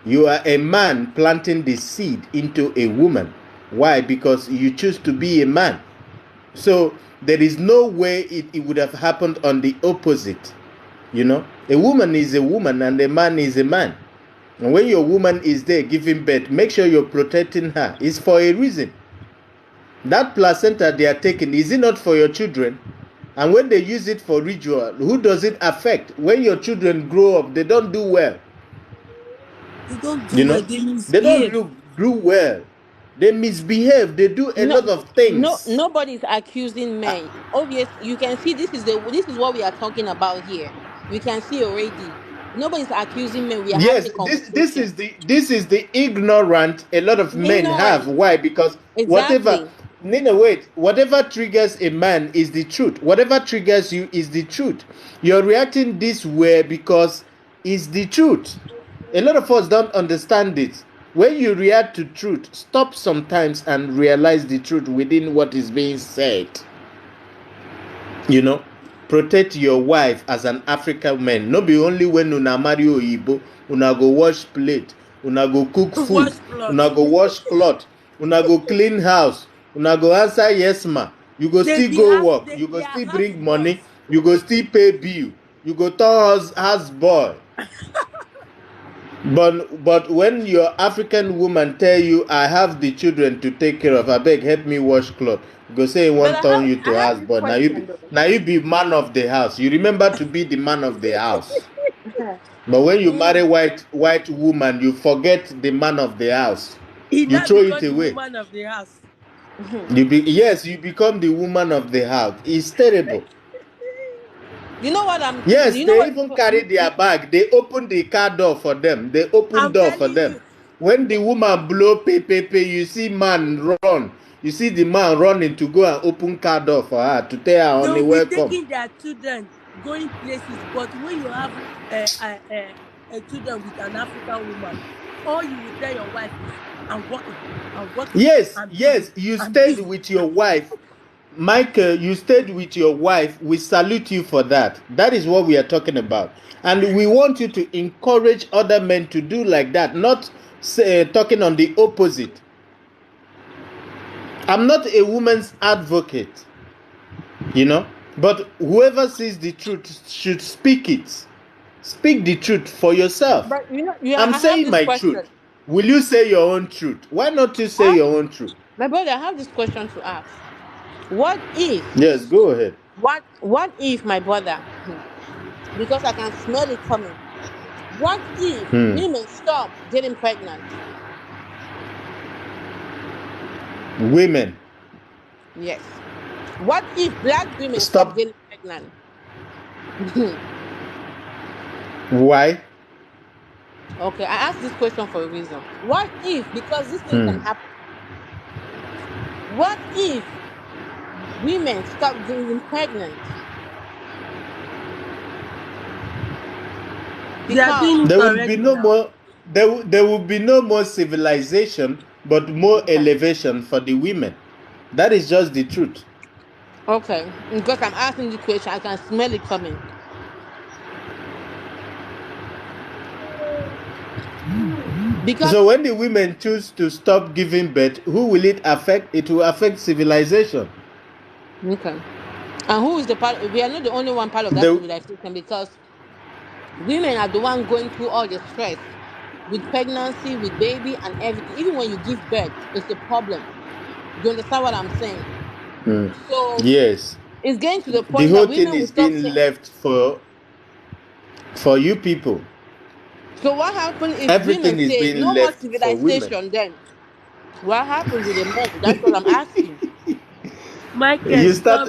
You are a man planting the seed into a woman. Why? Because you choose to be a man. So there is no way it would have happened on the opposite. You know, a woman is a woman and a man is a man. And when your woman is there giving birth, make sure you're protecting her. It's for a reason. That placenta they are taking, is it not for your children? And when they use it for ritual, who does it affect? When your children grow up, they don't do well. They don't You do well, know, they they don't misbehave. do well. They misbehave. They do a No, lot of no, things. nobody's accusing men. Obviously, you can see this is what we are talking about here. We can see already. Nobody's accusing men. We are having Yes, a this conversation. is the ignorant a lot of men have. Ignorance. Why? Because whatever, Exactly. Nina, wait, whatever triggers a man is the truth. Whatever triggers you is the truth. You're reacting this way because it's the truth. A lot of us don't understand it. When you react to truth, stop sometimes and realize the truth within what is being said. You know, protect your wife as an African man. No be only when una marry oyibo, una go wash plate, una go cook food, Wash cloth. una go wash cloth, una go clean house, una go answer yes ma. You go They still be go house work, you go they are still house bring money, boys. you go still pay bill, you go turn house boy. But when your African woman tell you, I have the children to take care of, I beg help me wash cloth. Go say he But want turn you to I have house this boy. question though. Now you be man of the house. You remember to be the man of the house. But when you marry Mm, white woman, you forget the man of the house. He You now throw it become the away. woman of the house. You become the woman of the house. It's terrible. you know what I'm? Yes, You know they what? even carry their bag. They open the car door for them. They open I'm door for telling them. you, When the woman blow pay, you see man run. You see the man running to go and open car door for her to tell her they honey will be welcome. taking their children going places, but when you have a children with an African woman, all you will tell your wife is, I'm working, I'm busy, Yes, you I'm stayed busy. with your wife. Michael, you stayed with your wife. We salute you for that. That is what we are talking about. And we want you to encourage other men to do like that, not talking on the opposite. I'm not a woman's advocate, you know, but whoever sees the truth should speak it. Speak the truth for yourself. But you know, yeah, I'm I have saying this my question. truth. Will you say your own truth? Why not you I say have, your own truth? my brother, I have this question to ask. What if? Yes, go ahead. What if my brother? Because I can smell it coming. What if Hmm. women stop getting pregnant? Women, Yes. What if black women stop stop. getting pregnant? Why? Okay, I asked this question for a reason. What if, because this thing can happen, what if women stop getting pregnant? They are Because doing it There will be already no now. more. There will be no more civilization, but more okay, elevation for the women. That is just the truth. okay, because I'm asking the question, I can smell it coming. Because So when the women choose to stop giving birth, who will it affect? It will affect civilization. okay, and who is the part? We are not the only one part of that The civilization because women are the one going through all the stress with pregnancy, with baby, and everything. Even when you give birth, it's a problem. You understand what I'm saying? So yes, it's getting to the the point whole that thing women will is stop being saying. left for you people. So what happens if women Everything is say being no more left for women. civilization? Then what happens with the men? That's what I'm asking. Michael, You start stop.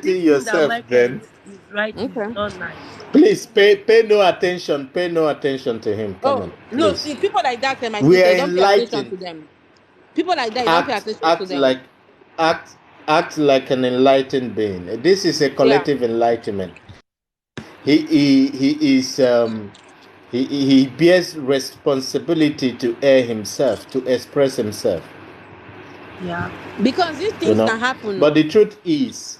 This elevating thing that yourself, Michael then. is writing is Okay. not nice. Please pay no attention. Pay no attention to him. Come on, Oh no, please. see people like that, my We are sister, don't pay attention enlightened. to them. People like that, you don't pay Act attention to act them. like act act like an enlightened being. This is a Yeah. collective enlightenment. He is he bears responsibility to air himself, to express himself. Yeah. Because these You things know. can happen, But no. the truth is,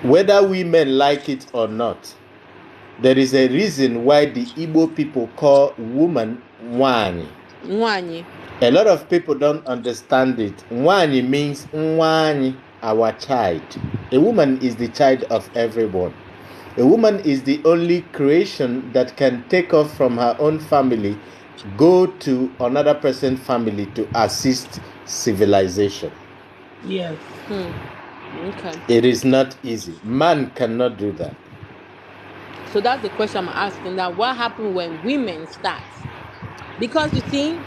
whether women like it or not, there is a reason why the Igbo people call woman Nwani. Nwanyi. A lot of people don't understand it. Nwani means Nwani, our child. A woman is the child of everyone. A woman is the only creation that can take off from her own family, go to another person's family to assist civilization. Yes. Okay. It is not easy. Man cannot do that. So that's the question I'm asking. Now, what happens when women start? Because you see,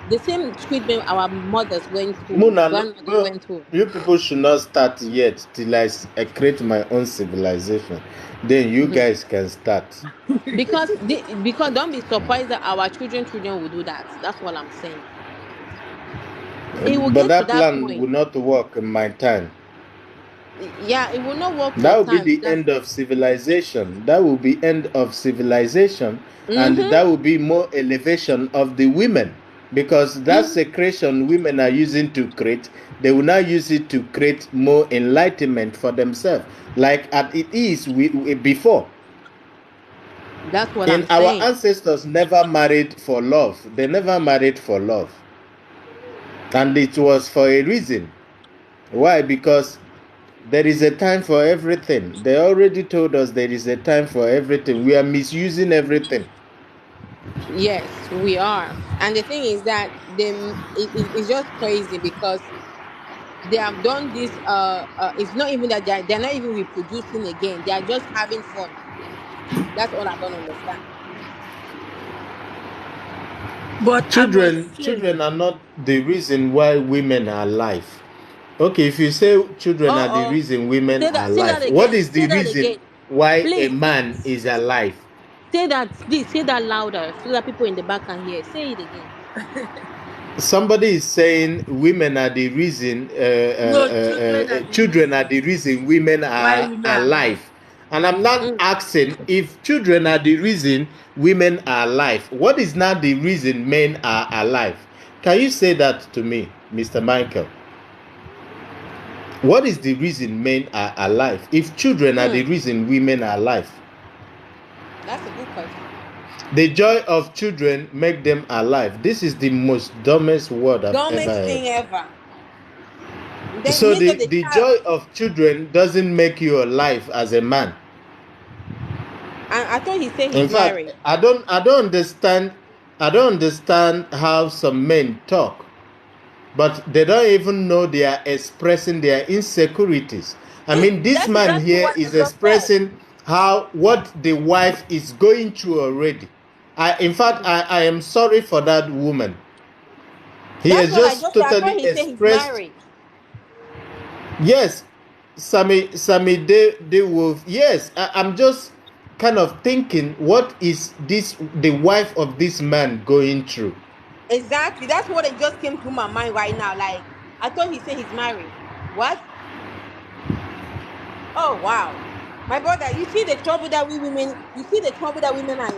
the same treatment our mothers went through, grandmothers went through. You people should not start yet till I create my own civilization. Then you guys can start. Because don't be surprised that our children will do that. That's what I'm saying. It will But get to that that plan will point. not work in my time. Yeah, it will not work your That will be time the because end of civilization. That will be end of civilization, and mm-hmm, that will be more elevation of the women, because that secretion women are using to create, they will now use it to create more enlightenment for themselves, like as it is before. that's what I'm And our saying. ancestors never married for love. They never married for love, and it was for a reason. Why? Because there is a time for everything. They already told us there is a time for everything. We are misusing everything. Yes, we are. And the thing is that it's just crazy because they have done this. It's not even that they're not even reproducing again. They are just having fun. That's all I don't understand. But I must say, Children are not the reason why women are alive. Okay, if you say children are the Uh oh. reason women are Say that alive, what again. is the Say that reason again. why a Please man is alive? say that. Please say that louder so that people in the back can hear. Say it again. Somebody is saying women are the reason, no, children are the children are reason the reason women why are women are alive. alive. And I'm not Mm. asking if children are the reason women are alive. What is not the reason men are alive? Can you say that to me, Mr. Michael? What is the reason men are alive? If children are the reason women are alive, That's a good question. the joy of children make them alive. This is the most dumbest word I've ever Dumbest heard. thing ever. Then it So means that the the child. joy of children doesn't make you alive as a man. And I thought he said In he's fact, married. I don't understand how some men talk, but they don't even know they are expressing their insecurities. I mean, this That's man exactly here what I is just said. expressing what the wife is going through already. In fact, I am sorry for that woman. He That's has what I just just said. I thought totally he said he's expressed. married. Yes, Sammy De Wolf. Yes, I'm just kind of thinking, what is the wife of this man going through? Exactly. That's what it just came to my mind right now. Like, I thought he said he's married. What? Oh wow. My brother, you see the trouble that women are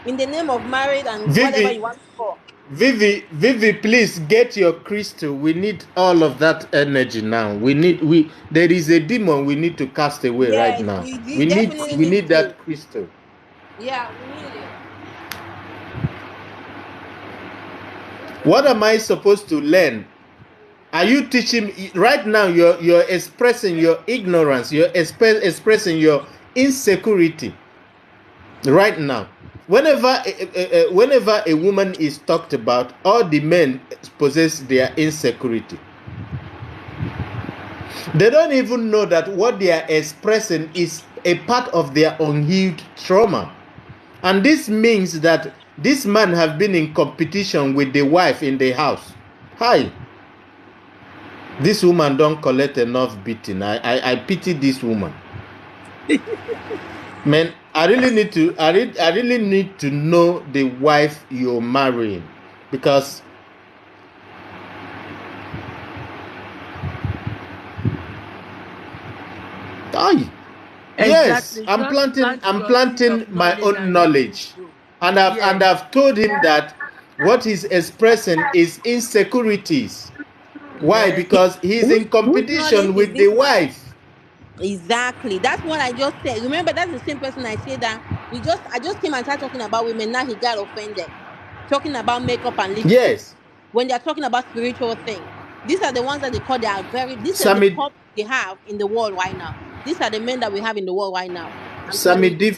in the name of marriage and whatever Vivi, you want to call. Vivi, please get your crystal. We need all of that energy now. There is a demon we need to cast away right Yes, now. we definitely We need need to. that crystal. Yeah, we need it. What am I supposed to learn? Are you teaching right now? You're expressing your ignorance. You're expressing your insecurity right now. Whenever a woman is talked about, all the men possess their insecurity. They don't even know that what they are expressing is a part of their unhealed trauma. And this means that this man have been in competition with the wife in the house. Hi. This woman don't collect enough beating. I pity this woman. Man, I really need to know the wife you're marrying, because yes, Exactly. I'm Just plant your seed planting of my knowledge own and let it knowledge. grow. And I've told him that what he's expressing is insecurities. Why? Yeah. Because he's in Whose knowledge competition is with the this one? wife. Exactly. That's what I just said. Remember, that's the same person I said that I just came and started talking about women. Now he got offended. Talking about makeup and lipstick. Yes. When they're talking about spiritual things. These are the ones that they call they are very this is the Sammy top they have in the world right now. These are the men that we have in the world right now. I'm Sammy telling you. D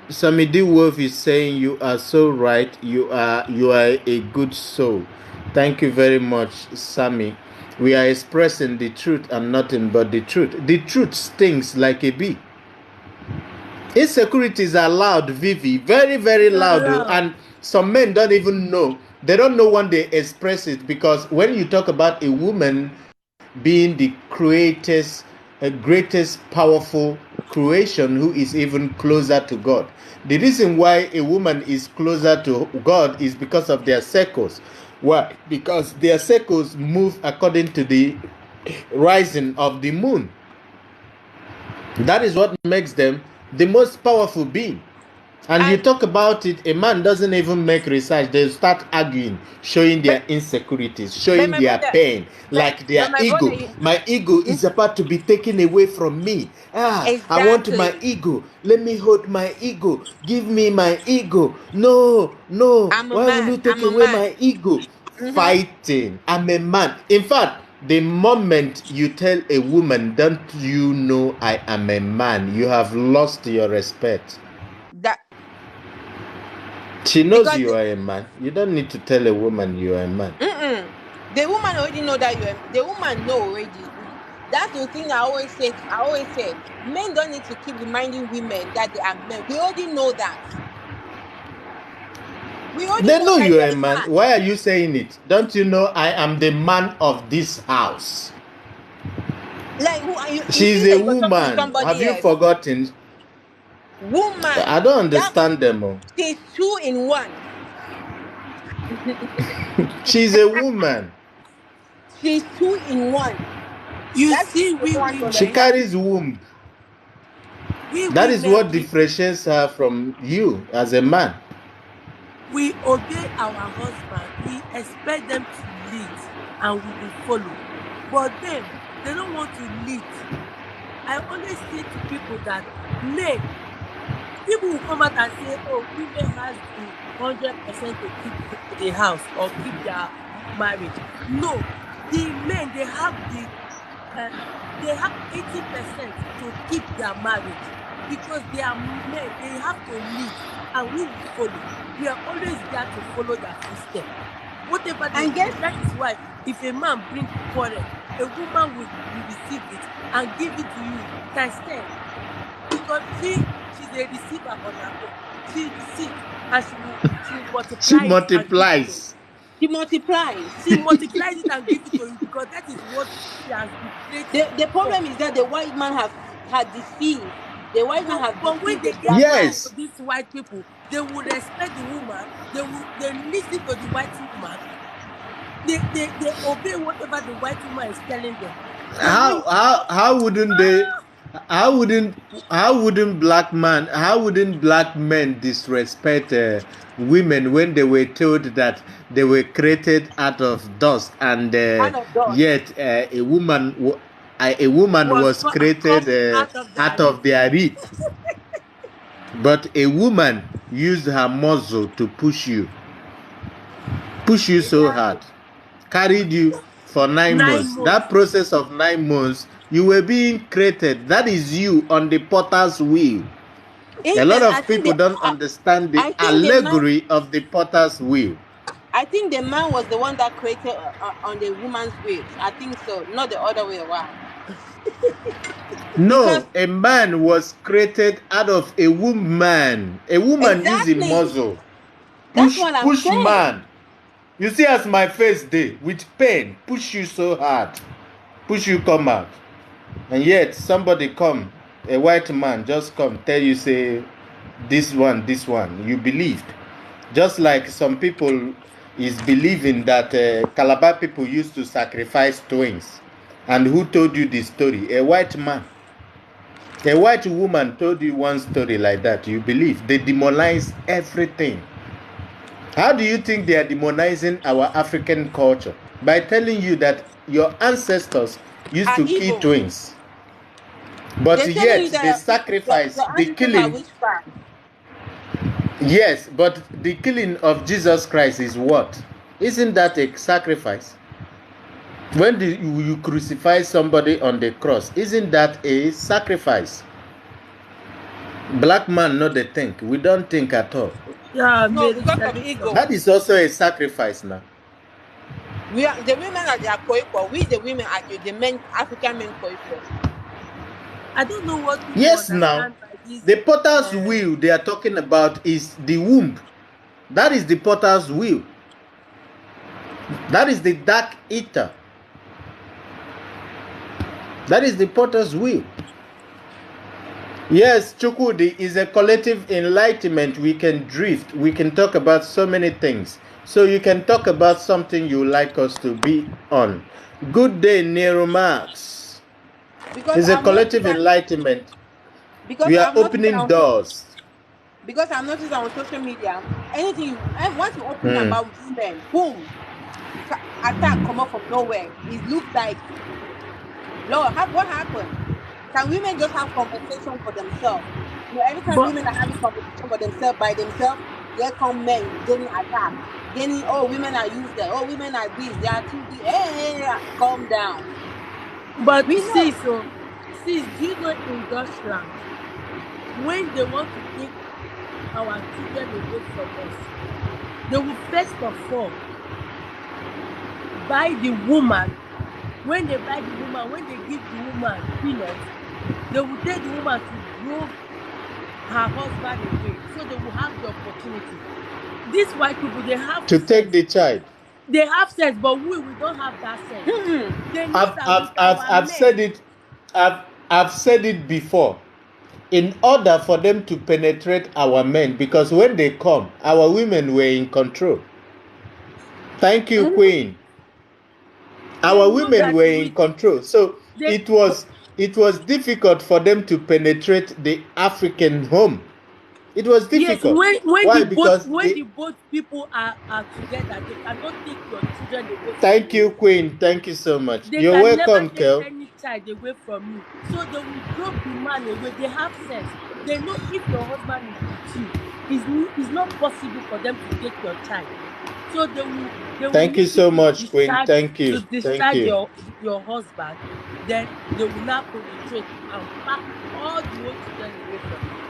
Sammy D Wolf is saying you are so right. You are a good soul. Thank you very much, Sammy. We are expressing the truth and nothing but the truth. The truth stings like a bee. Insecurities are loud, Vivi, very, very loud, and some men don't even know. They don't know when they express it, because when you talk about a woman being the greatest, powerful creation who is even closer to God, the reason why a woman is closer to God is because of their circles. Why? Because their circles move according to the rising of the moon. That is what makes them the most powerful being. And you talk about it, a man doesn't even make research. They start arguing, showing their insecurities, showing their pain, like their my ego. brother, My ego is about to be taken away from me. I want my exactly. ego. Let me hold my ego. Give me my ego. No. I'm a Why will you man. take I'm a away man. my ego? Mm-hmm. Fighting. I'm a man. In fact, the moment you tell a woman, don't you know I am a man, you have lost your respect. That She knows because you are a man. You don't need to tell a woman you are a man. the woman already know that the woman know already. That's the thing I always say. Men don't need to keep reminding women that they are men. We already know that. They know That you you're are a a man. man. Why are you saying it? Don't you know I am the man of this house? Like who are you? You She's think a that you're talking to woman. Have somebody you else? forgotten? Woman. I don't That understand them. she's 2 in 1. She's a woman. She's 2 in 1. You That's see, what we you want to She women, understand. carries womb. we That is women, what differentiates her from you as a man. we obey our husband. We expect them to lead, and we will follow. But them, they don't want to lead. I always say to people that men, people will come out and say, "Oh, women has the 100% to keep the house or keep their marriage." No, the men uh, they have 80% to keep their marriage, because they are men. They have to lead, and we will follow. We are always there to follow their footsteps. Whatever they And do, guess that is why if a man bring quarrel, a woman will receive it and give it to you times 10, because she's a receiver on her own. She receives and she will She multiply it and give it to you. multiplies. She multiplies it and gives it to you because that is what she has been created The for. problem is that the white man had deceived. The white man have But when deceived they the get black married man. to Yes. these white people, they will respect the woman. They listen to the white woman. They obey whatever the white woman is telling them. But when you How wouldn't they? How wouldn't black men disrespect women when they were told that they were created out of dust, and Out of dust. yet a woman was was created come out of the out of their rib, but a woman used her muzzle to push you so hard, Exactly. carried you for 9 months. 9 months. That process of 9 months, you were being created. That is you on the potter's wheel. A lot I of think people don't understand the I think the man. allegory of the potter's wheel. I think the man was the one that created on the woman's waves. I think so, not the other way around. No, Because a man was created out of a woman. A woman using exactly, muzzle. that's what I'm Push saying. man. You see, as my face did, with pain, push you so hard, push you come out, and yet somebody come, a white man just come tell you say, this one, you believed. Just like some people is believing that Calabar people used to sacrifice twins, and who told you this story? A white man. A white woman told you one story like that. You believe. They demonize everything. How do you think they are demonizing our African culture? By telling you that your ancestors used to kill Evil. twins. But They're telling you yet that they sacrifice your the ancestors are killing. witchcraft. Yes, but the killing of Jesus Christ is what? Isn't that a sacrifice? When you crucify somebody on the cross, isn't that a sacrifice? Black man, not the think. We don't think at all. Yeah, No, Mary because of Shelley. ego. That is also a sacrifice now. We are the women are the Akoiko. We the women are the men, African men Koiko. I don't know what people Yes, now understand by this. the potter's wheel they are talking about is the womb. That is the potter's wheel. That is the dark eater. That is the potter's wheel. Yes, Chukudi is a collective enlightenment. We can drift. We can talk about so many things. So you can talk about something you like us to be on. Good day, Nero Marx. It's a collective enlightenment. We are opening doors. Because I've noticed on social media, once you open about women, boom, attack come up from nowhere. It looks like, Lord, what happened? Can women just have conversation for themselves? You know, every time women are having conversation for themselves by themselves, here come men getting attacked. Women are useless. Oh, women are this. They are too this. Hey, calm down. But sis, do you know in Deutschland, when they want to take our children away from us, they will first of all buy the woman. When they buy the woman, when they give the woman peanuts, they will take the woman to drove her husband away, so they will have the opportunity. These white people, they have to take the child. They have sense, but we don't have that sense. I've said it before. In order for them to penetrate our men, because when they come, our women were in control. Thank you, Queen. Our women were in control, so it was difficult for them to penetrate the African home. It was difficult. Yes, Why? The both people are together, they cannot take your children away. Thank you, Queen. Thank you so much. They You're welcome, Kel. Any child away from you, so they will drop the man away. They have sense. They know if your husband is with you, it's not possible for them to take your child. So they will Thank you so much, Queen. Thank you. To discharge your husband, then they will now penetrate and pack all the old children away from you.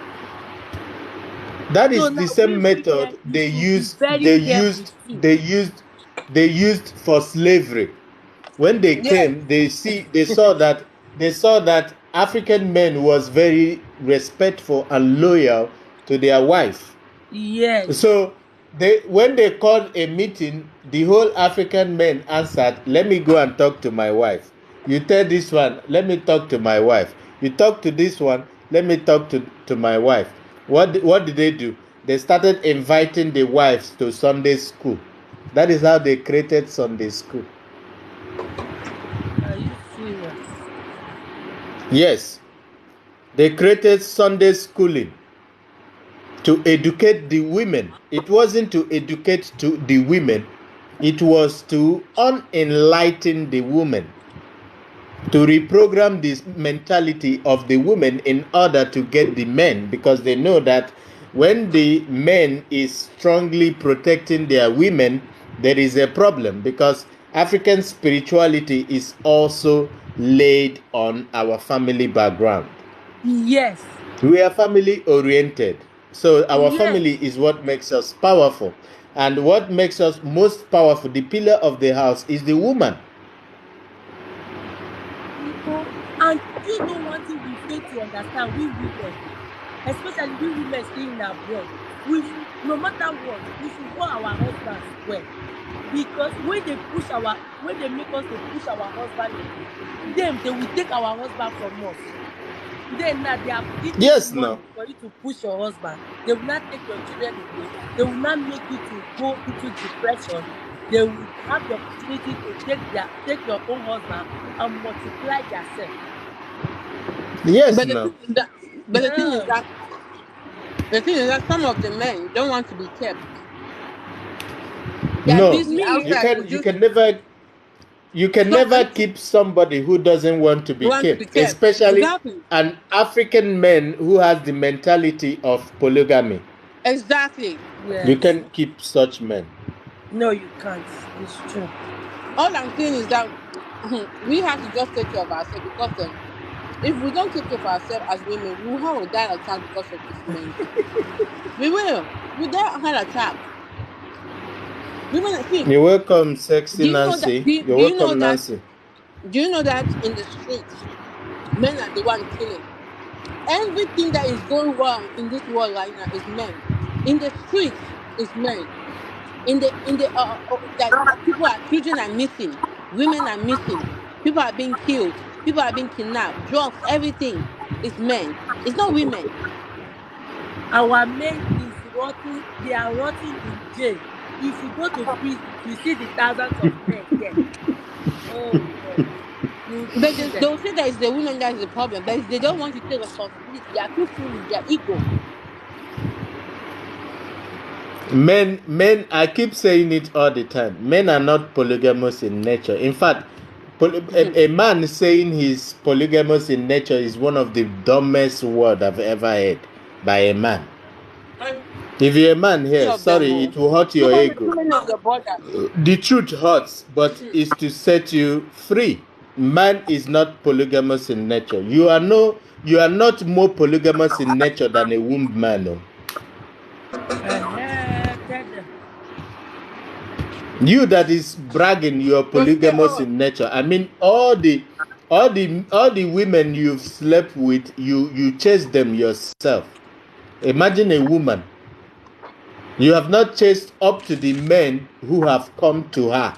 That is the same method they used for slavery. When they came, they saw that African men was very respectful and loyal to their wife. Yes. So when they called a meeting, the whole African men answered, "Let me go and talk to my wife." You tell this one, "Let me talk to my wife." You talk to this one, "Let me talk to my wife." What did they do? They started inviting the wives to Sunday school. That is how they created Sunday school. Are you serious? Yes. They created Sunday schooling to educate the women. It wasn't to educate the women. It was to unenlighten the women, to reprogram this mentality of the women in order to get the men, because they know that when the men is strongly protecting their women, there is a problem, because African spirituality is also laid on our family background. Yes. We are family oriented. So our Yes. family is what makes us powerful. And what makes us most powerful, the pillar of the house, is the woman. And you know one thing we fail to understand, we women, especially we women staying abroad, no matter what, we should want our husbands well. Because when they make us to push our husband away, they will take our husband from us. Then now they are giving you money for you to push your husband. They will not take your children away. They will not make you to go into depression. They will have the opportunity to take your own husband and multiply themselves. Yes, but the thing is that some of the men don't want to be kept. No, busy outside. you can never keep somebody who doesn't want to be kept, especially an African man who has the mentality of polygamy. Exactly. Yes. You can keep such men. No, you can't. It's true. All I'm saying is that we have to just take care of ourselves, because if we don't take care of ourselves as women, we will have a die attack because of this men thing. We will. We die a heart attack. Women, see. You're welcome, sexy Nancy. You're welcome, Nancy. Do you know that in the streets, men are the one killing? Everything that is going wrong in this world right now is men. In the streets is men. Children are missing, women are missing, people are being killed, people are being kidnapped, drugs, everything is men. It's not women. Our men is rotting. They are rotting in jail. If you go to prison, you see the thousands of men there. Oh God. They'll say that it's the women that is the problem, but they don't want to take responsibility. They are too foolish. Their ego. Men, I keep saying it all the time. Men are not polygamous in nature. In fact, a man saying he's polygamous in nature is one of the dumbest words I've ever heard by a man. If you're a man here, sorry, it will hurt your ego. The truth hurts, but it's to set you free. Man is not polygamous in nature. You are not more polygamous in nature than a womb man. No? You that is bragging you are polygamous in nature. I mean, all the women you've slept with, you chase them yourself. Imagine a woman. You have not chased up to the men who have come to her.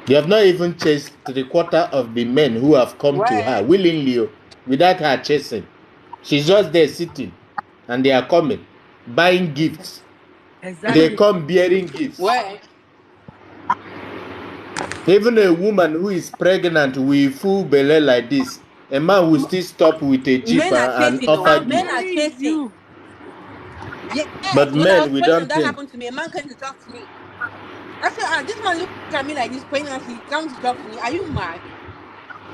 You have not even chased 3/4 of the men who have come to her willingly, without her chasing. She's just there sitting, and they are coming, buying gifts. Exactly. They come bearing gifts. Why? Even a woman who is pregnant with full belly like this, a man will still stop with a jeep and offer gifts. Men are chasing. Yeah, but men, we don't that think. happened to me. A man came to talk to me. I said, this man look at me like this, pregnant. He comes to talk to me. Are you mad?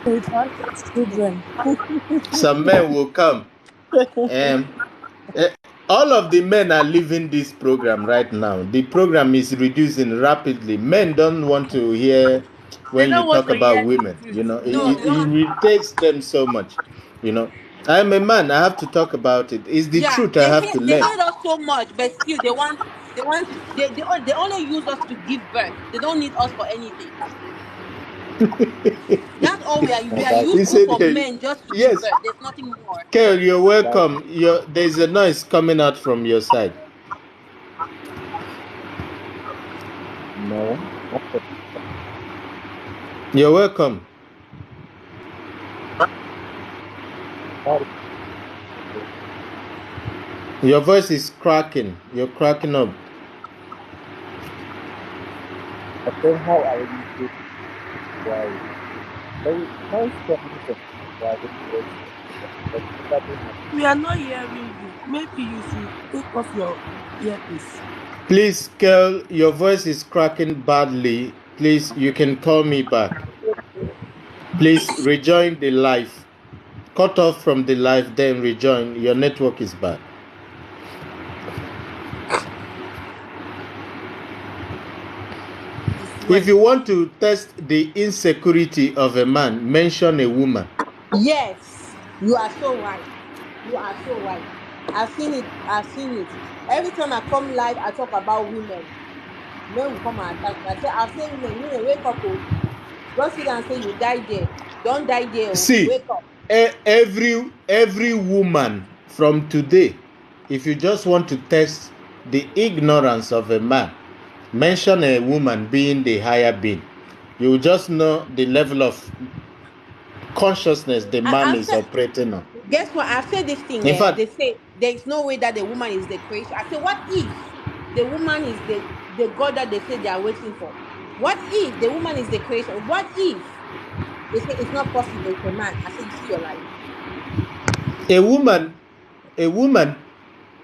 Children. Some men will come. All of the men are leaving this program right now. The program is reducing rapidly. Men don't want to hear when you talk about women. You know, it irritates them so much. You know, I'm a man. I have to talk about it. It's the truth. I have to They learn. hate us so much, but still they only use us to give birth. They don't need us for anything. That's all we are. We are useful for men just to give birth. There's nothing more. Kel, you're welcome. There's a noise coming out from your side. You're welcome. Your voice is cracking. You're cracking up. I said how I really feel why. Very nice conversation. We are not hearing you. Maybe you should take off your earpiece. Please, girl, your voice is cracking badly. Please, you can call me back. Please rejoin the live. Cut off from the live, then rejoin. Your network is bad. If you want to test the insecurity of a man, mention a woman. Yes, you are so right. You are so right. I've seen it. I've seen it. Every time I come live, I talk about women. Men will come and attack me. I've seen women, wake up. Oh. Don't sit and say you die there. Don't die there. Oh. See, wake up. Every woman from today, if you just want to test the ignorance of a man, mention a woman being the higher being. You will just know the level of consciousness the man is operating on. Guess what? I've said this thing. In fact, they say there is no way that the woman is the creation. I say, what if the woman is the God that they say they are waiting for? What if the woman is the creation? What if they say it's not possible for a man? I say, you see your life. A woman.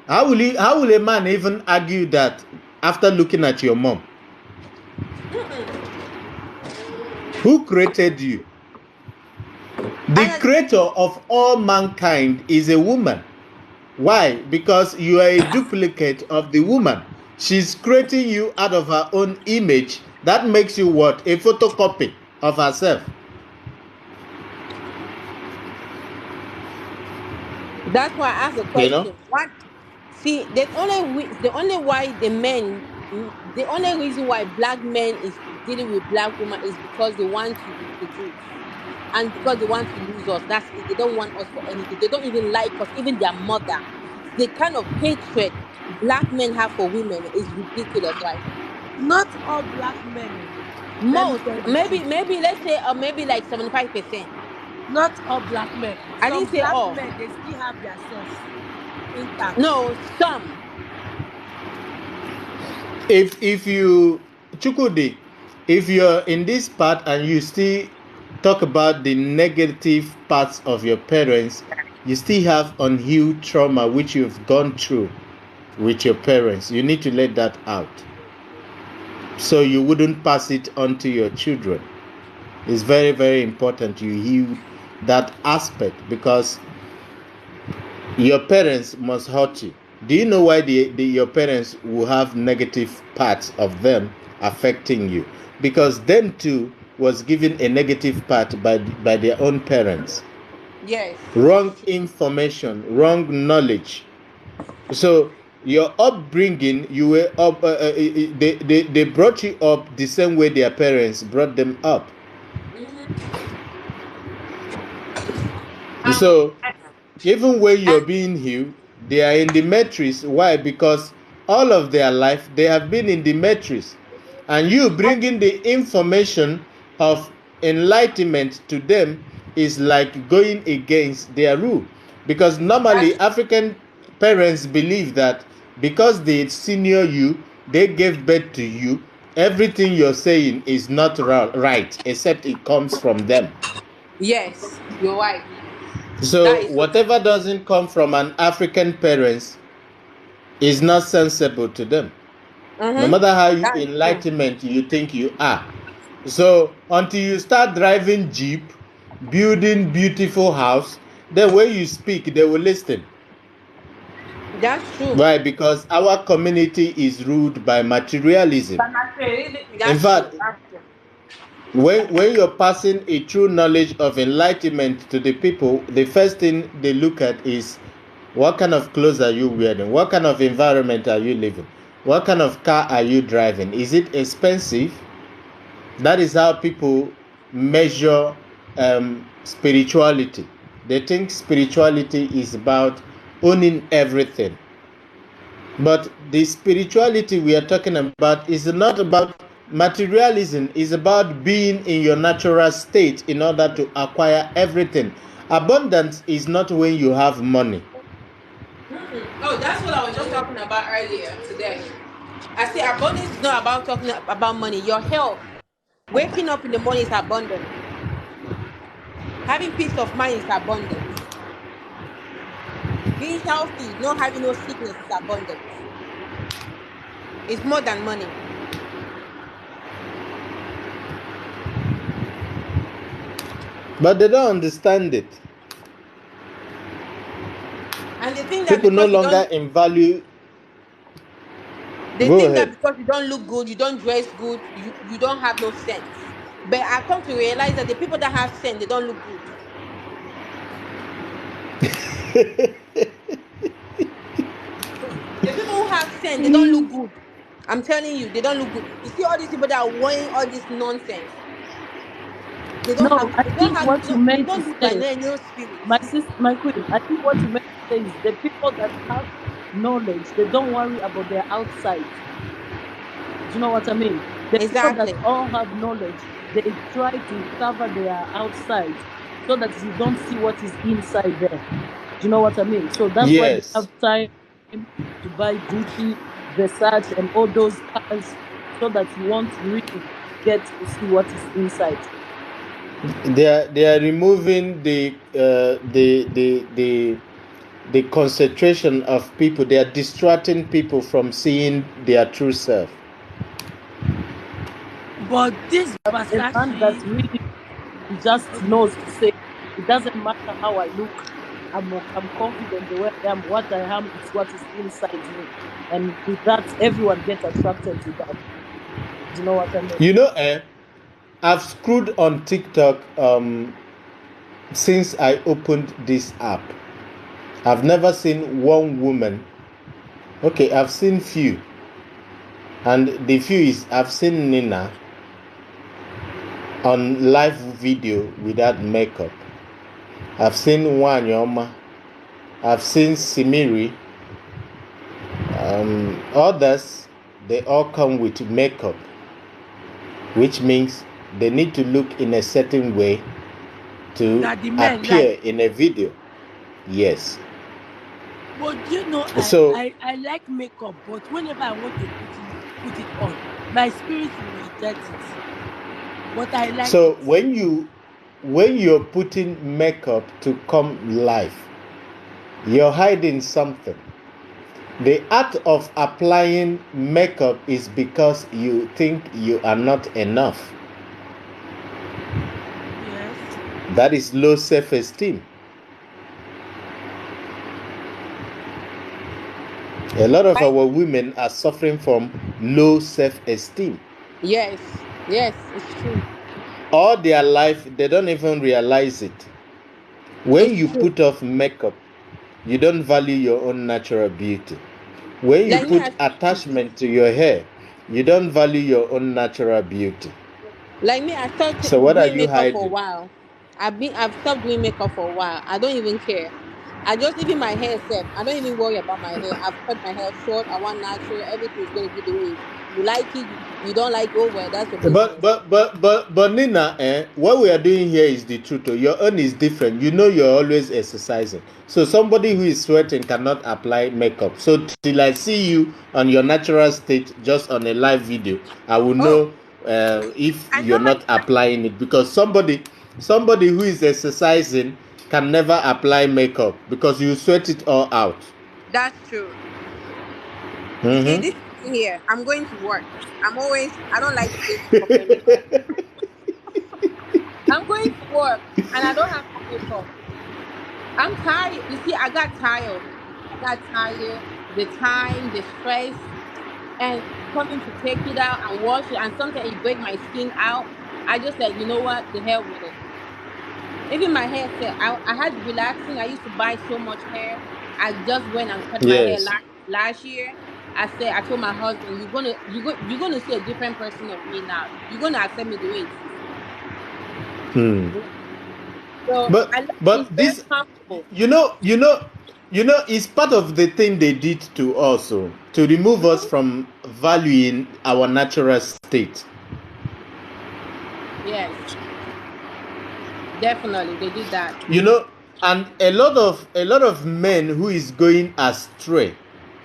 How will a man even argue that after looking at your mom? Who created you? The creator of all mankind is a woman. Why? Because you are a duplicate of the woman. She's creating you out of her own image. That makes you what? A photocopy of herself. That's why I asked the question. You know? What? See, the only reason why black men is dealing with black women is because they want to reproduce. And because they want to lose us. That's it. They don't want us for anything. They don't even like us, even their mother. The kind of hatred black men have for women is ridiculous, right? Not all black men. Most, maybe let's say maybe like 75%. Not all black men. I didn't say all. Men, they still have their sense intact. No, some. If you Chukwudi, if you're in this part and you still talk about the negative parts of your parents, you still have unhealed trauma which you've gone through with your parents. You need to let that out so you wouldn't pass it on to your children. It's very, very important you heal that aspect because your parents must hurt you. Do you know why your parents will have negative parts of them affecting you? Because them too was given a negative part by their own parents. Yes. Wrong information, wrong knowledge. So your upbringing, you were up. They brought you up the same way their parents brought them up. So even when you're being healed, they are in the matrix. Why? Because all of their life they have been in the matrix, and you bringing the information of enlightenment to them is like going against their rule. Because normally African parents believe that because they senior you, they gave birth to you, everything you're saying is not right except it comes from them. Yes, you're right. So whatever doesn't come from an African parents is not sensible to them. No matter how enlightenment you think you are. So until you start driving Jeep, building beautiful house, then when you speak, they will listen. That's true. Why? Because our community is ruled by materialism. In fact, when you're passing a true knowledge of enlightenment to the people, the first thing they look at is what kind of clothes are you wearing? What kind of environment are you living? What kind of car are you driving? Is it expensive? That is how people measure spirituality. They think spirituality is about owning everything. But the spirituality we are talking about is not about Materialism is about being in your natural state in order to acquire everything. Abundance is not when you have money. Oh, that's what I was just talking about earlier today. I say abundance is not about talking about money. Your health, waking up in the morning is abundance. Having peace of mind is abundance. Being healthy, not having no sickness is abundance. It's more than money. But they don't understand it. And they think that People no because you longer don't, value. they Go think that ahead. because you don't look good, you don't dress good, you don't have no sense. But I come to realize that the people that have sense, they don't look good. The people who have sense, they don't look good. I'm telling you, they don't look good. You see all these people that are wearing all this nonsense. They don't No, have. I They don't think have. what you No, they meant to don't live by say, no spirit. my queen, I think what you meant to say is the people that have knowledge, they don't worry about their outside. Do you know what I mean? The people that Exactly. all have knowledge, they try to cover their outside so that you don't see what is inside there. Do you know what I mean? So that's why they Yes. have time to buy Gucci, Versace, and all those cars so that you won't really get to see what is inside. They are removing the concentration of people. They are distracting people from seeing their true self. But this A man that Versace, really just knows to say, it doesn't matter how I look. I'm confident the way I am. What I am is what is inside me, and with that, everyone gets attracted to that. Do you know what I mean? You know, I've screwed on TikTok since I opened this app. I've never seen one woman. Okay, I've seen few, and the few is I've seen Nina on live video without makeup. I've seen Wanyoma. I've seen Simiri. Others, they all come with makeup, which means they need to look in a certain way to that the men appear like. in a video. Yes. But you know, So I like makeup, but whenever I want to put it on, my spirit will reject it. But I like so it. when you're putting makeup to come live, you're hiding something. The art of applying makeup is because you think you are not enough. Yes. That is low self-esteem. A lot of our women are suffering from low self-esteem. Yes. Yes, it's true. All their life, they don't even realize it. When It's you true. put off makeup, you don't value your own natural beauty. When you Like me, put attachment to your hair, you don't value your own natural beauty. I started So what are doing you makeup for a hiding? while. I've stopped doing makeup for a while. I don't even care. I just even my hair set. I don't even worry about my hair. I've cut my hair short. I want natural. Everything is gonna be the way it is. You like it, you don't like it, oh well, that's your business. But Nina, what we are doing here is the truth. Your own is different. You know you're always exercising. So somebody who is sweating cannot apply makeup. So till I see you on your natural state, just on a live video, I will Oh, know if I you're not normally applying it, because somebody who is exercising can never apply makeup because you sweat it all out. that's true. You see, Mm-hmm. this thing here, I'm going to work. I don't like to wear makeup anywhere. I'm going to work and I don't have my makeup. I'm tired. You see, I got tired. I got tired. The time, the stress, and coming to take it out and wash it, and sometimes it break my skin out. I just said, you know what, the hell with it. Even my hair said I had relaxing. I used to buy so much hair. I just went and cut my hair Yes. last year. I told my husband, you're gonna see a different person of me now. You're gonna accept me the way it is. Hmm. So But I like it's but very this, comfortable. it's part of the thing they did to us, to remove us from valuing our natural state. Yes, definitely they did that. You know, and a lot of men who is going astray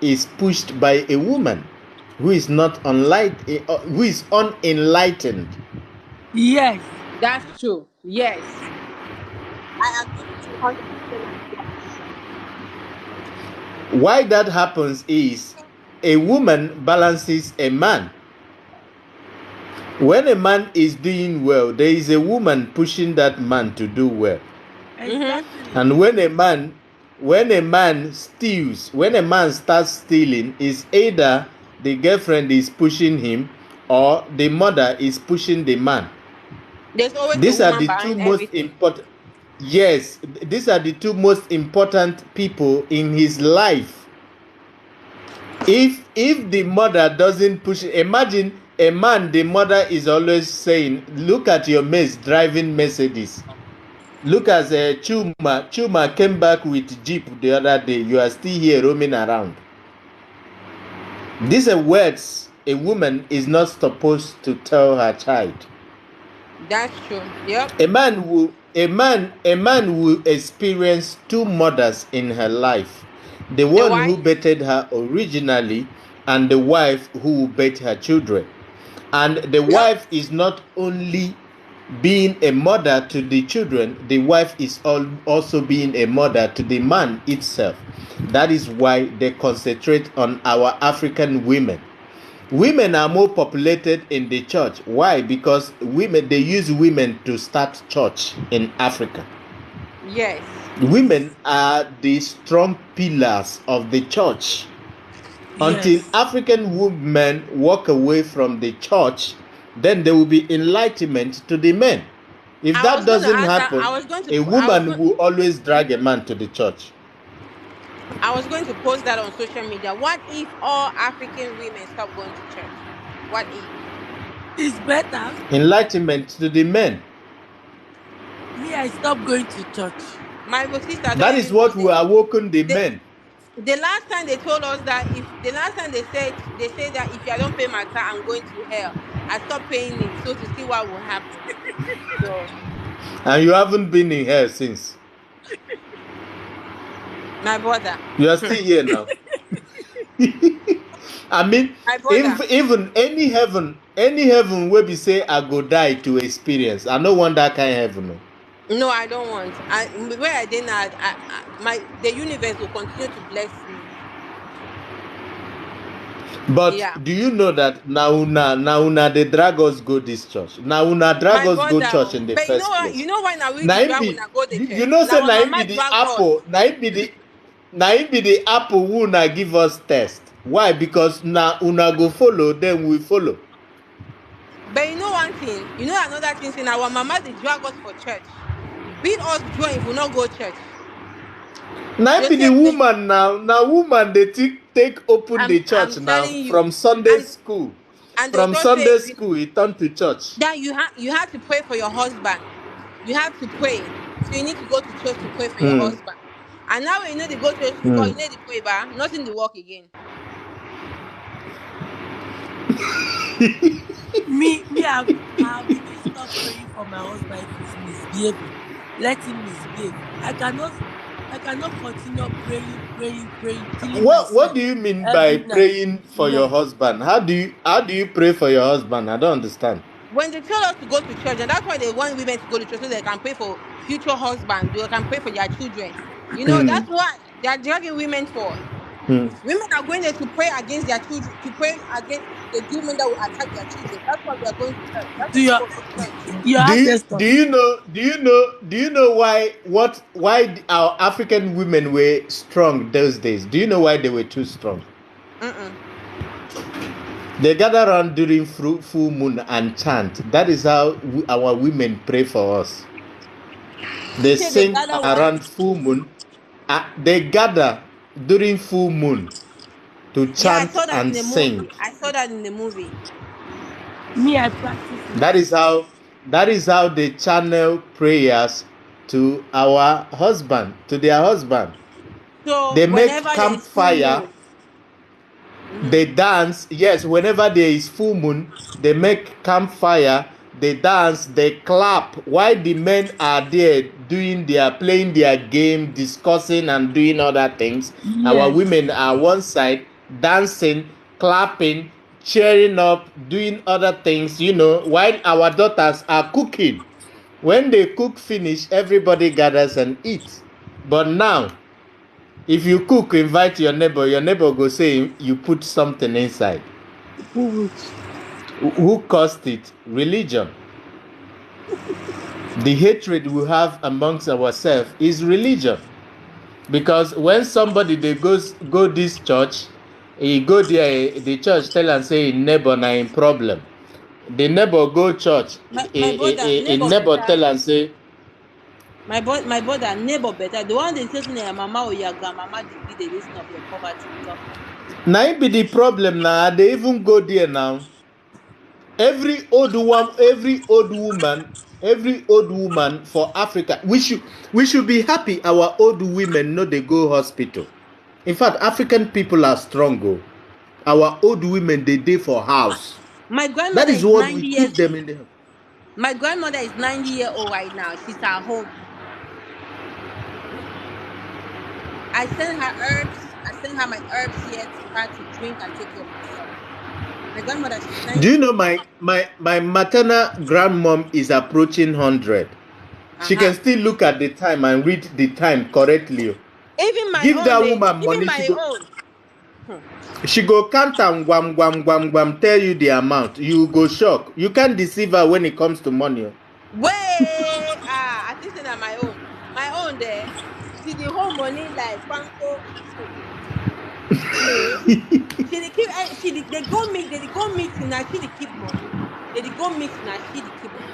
is pushed by a woman who is not who is unenlightened. Yes. That's true. Yes. I agree with you 100%. Why that happens is a woman balances a man. When a man is doing well, there is a woman pushing that man to do well. Exactly. And when a man steals, when a man starts stealing, is either the girlfriend is pushing him or the mother is pushing the man. There's always These a are woman the two behind most everything. important. Yes, these are the two most important people in his life. If the mother doesn't push, imagine a man, the mother is always saying, look at your mates driving Mercedes. Look at Chuma came back with Jeep the other day. You are still here roaming around. These are words a woman is not supposed to tell her child. That's true. Yep. A man will experience two mothers in her life. The one who birthed her originally and the wife who will birth her children. And the wife is not only being a mother to the children, the wife is also being a mother to the man itself. That is why they concentrate on our African women. Women are more populated in the church. Why? Because they use women to start church in Africa. Yes. Women are the strong pillars of the church. Until African women walk away from the church, then there will be enlightenment to the men. If that doesn't happen, a woman will always drag a man to the church. I was going to post that on social media. What if all African women stop going to church? What if? It's better. Enlightenment to the men. Me, I stopped going to church. My sister. That is what will awaken the men. The last time they told us that they said that if I don't pay my car, I'm going to hell. I stopped paying it so to see what will happen. So. And you haven't been in hell since. My brother. You are still here now. I mean, even any heaven where we say I go die to experience. I don't want that kind of heaven. No, I don't want. Where I did not, the universe will continue to bless me. But do you know that now they drag us go this church? Now una drag us go church in the first place. You know why now we drag una go the church? You know say now be the apple. Now be the apple who na give us test. Why? Because now una go follow, then we follow. But you know one thing, another thing, saying our mama they drag us for church. Beat us join if we not go church. Now be the woman now woman they take open the church now from Sunday school. And from Sunday school it turned to church. That you have to pray for your husband. You have to pray. So you need to go to church to pray for your husband. And now you know they go to church because you need to pray, but nothing to work again. me, I've been stopped praying for my husband if he's misbehaving. Let him misbehave. I cannot continue praying. What do you mean by praying for your husband? How do you pray for your husband? I don't understand. When they tell us to go to church, and that's why they want women to go to church so they can pray for future husbands, they can pray for their children. That's what they are dragging women for. Women are going there to pray against their children, to pray against the demon that will attack their children. That's why they are going to church. Do you know why our African women were strong those days? Do you know why they were too strong? They gather around during full moon and chant. That is how our women pray for us. They sing around full moon. They gather during full moon to chant and sing. I saw that in the movie. Me, I practice. That is how they channel prayers to our husband, to their husband. So they make campfire. They dance. Yes, whenever there is full moon, they make campfire they dance, they clap, while the men are there playing their game, discussing and doing other things. Our Yes. women are one side, dancing, clapping, cheering up, doing other things, while our daughters are cooking. When they cook finish, everybody gathers and eats. But now, if you cook, invite your neighbor go say you put something inside. Who caused it? Religion. The hatred we have amongst ourselves is religion. Because when somebody they go this church, he go there, the church tell and say neighbor na in problem. The neighbor go church, My brother, neighbor tell and say, my brother, neighbor better. The one they say to your mama or your grandmama be the reason of your poverty. now it be the problem now. They even go there now. Every old woman for Africa, we should be happy our old women know they go hospital. In fact, African people are strong. Our old women they for house. My grandmother That is what 90 we years. keep them in the house. My grandmother is 90-year-old right now. She's at home. I send her herbs. I send her my herbs here to her to drink and take care of herself. My grandmother, she's 90. Do you know my maternal grandmom is approaching 100? She can still look at the time and read the time correctly. Even my Give own, that woman money. even my own. She go count and guam, tell you the amount. You go shock. You can't deceive her when it comes to money. I think that my own. My own there. See the whole money like Panko. They go meeting now. She keep money. They go meeting now. She keep money.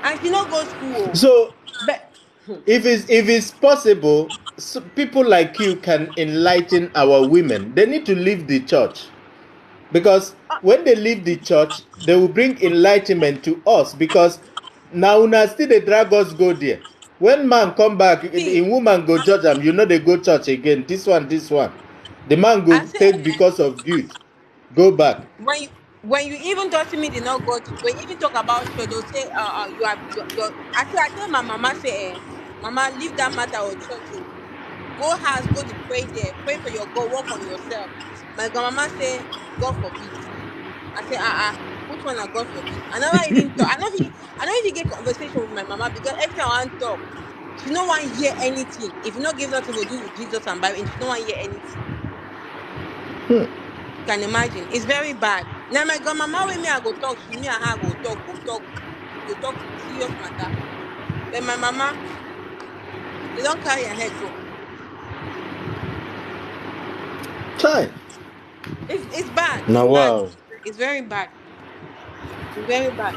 And she not go school. So, if it's possible, so people like you can enlighten our women. They need to leave the church, because when they leave the church, they will bring enlightenment to us. Because now still they drag us go there. When man come back, in woman go judge them. They go church again. This one. The man go take because of guilt. Go back. When you even talk to me, they not go to. When you even talk about show, they'll say, you are. I tell my mama say, mama, leave that matter or church. Go house, go to pray there. Pray for your God. Work on yourself. My grandmama say, God forbid. I say, which one? God forbid. I never even talk. I don't even get conversation with my mama, because every time I want to talk, she no one hear anything. If you not give nothing to do with Jesus and Bible, she no one hear anything. You can imagine. It's very bad. Now my grandmama with me, I go talk. She me and her go talk. Who talk? Go talk serious matter. But my mama, they don't carry her head so. Try. It's bad. Now wow. It's very bad. It's very bad.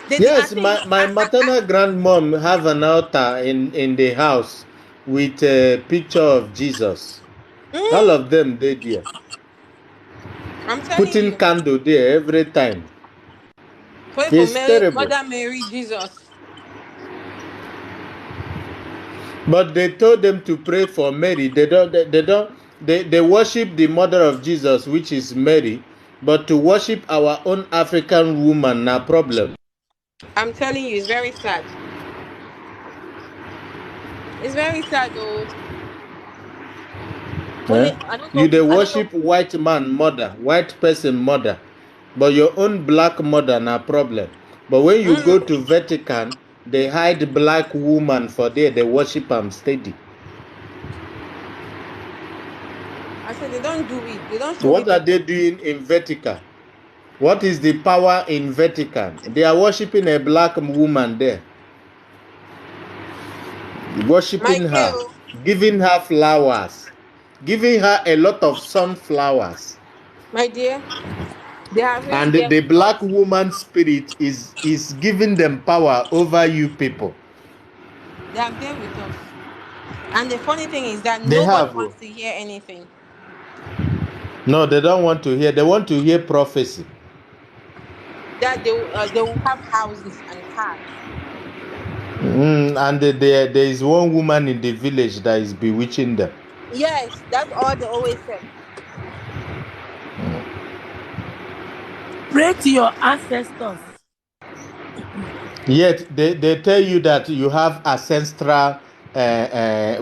Yes, my maternal grandmom have an altar in the house with a picture of Jesus. All of them they there. I'm telling putting you. Candle there every time. Pray It's for terrible. Mother Mary, Jesus. But they told them to pray for Mary. They worship the mother of Jesus, which is Mary, but to worship our own African woman, no problem. I'm telling you, it's very sad. It's very sad though. They worship white man mother, white person mother, but your own black mother, no problem. But when you go to Vatican, they hide black woman for there. They worship them steady. I said they don't do it. They don't. What are they doing in Vatican? What is the power in Vatican? They are worshiping a black woman there. Worshiping her, giving her flowers, giving her a lot of sunflowers. My dear, they have and the black woman spirit is giving them power over you people. They are there with us. And the funny thing is that nobody wants to hear anything. No, they don't want to hear. They want to hear prophecy. That they will have houses and cars. And there is one woman in the village that is bewitching them. Yes, that's all they always say. Pray to your ancestors. Yet they tell you that you have ancestral,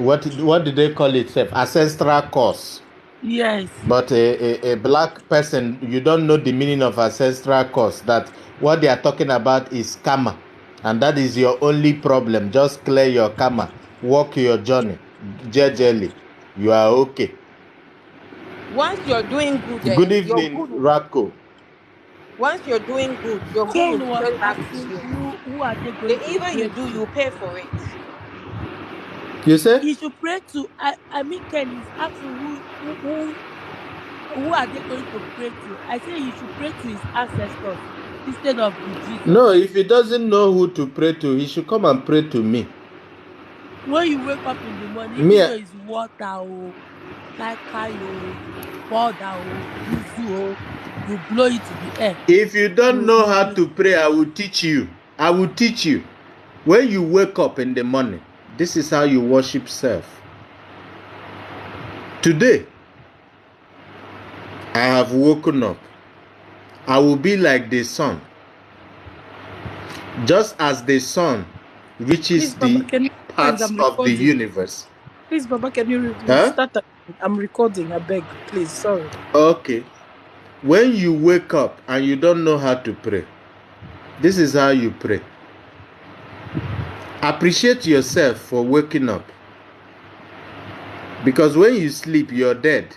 what do they call it? Ancestral curse. Yes. But a black person, you don't know the meaning of ancestral curse. That what they are talking about is karma. And that is your only problem. Just clear your karma. Walk your journey. Jejely. You are okay. Once you're doing good, Good your evening, good. Rako. Once you're doing good, your good will Ken be was paid back to asking you. who are they The going to evil you pray do, to? you pay for it. You say? He should pray to. I mean, Ken is asking who are they going to pray to? I say he should pray to his ancestors instead of the Jesus. No, if he doesn't know who to pray to, he should come and pray to me. When you wake up in the morning, Me, even though it's water or kai or powder or yuzu or you blow it to the air. if you don't know how You to pray, I will teach you. I will teach you. When you wake up in the morning, this is how you worship self. Today, I have woken up. I will be like the sun. Just as the sun reaches Please, Baba, the can you parts I'm of the recording. universe. Please, Baba, can you Huh? start? I'm recording. I beg, please. Sorry. Okay. When you wake up and you don't know how to pray, this is how you pray. Appreciate yourself for waking up. Because when you sleep, you're dead.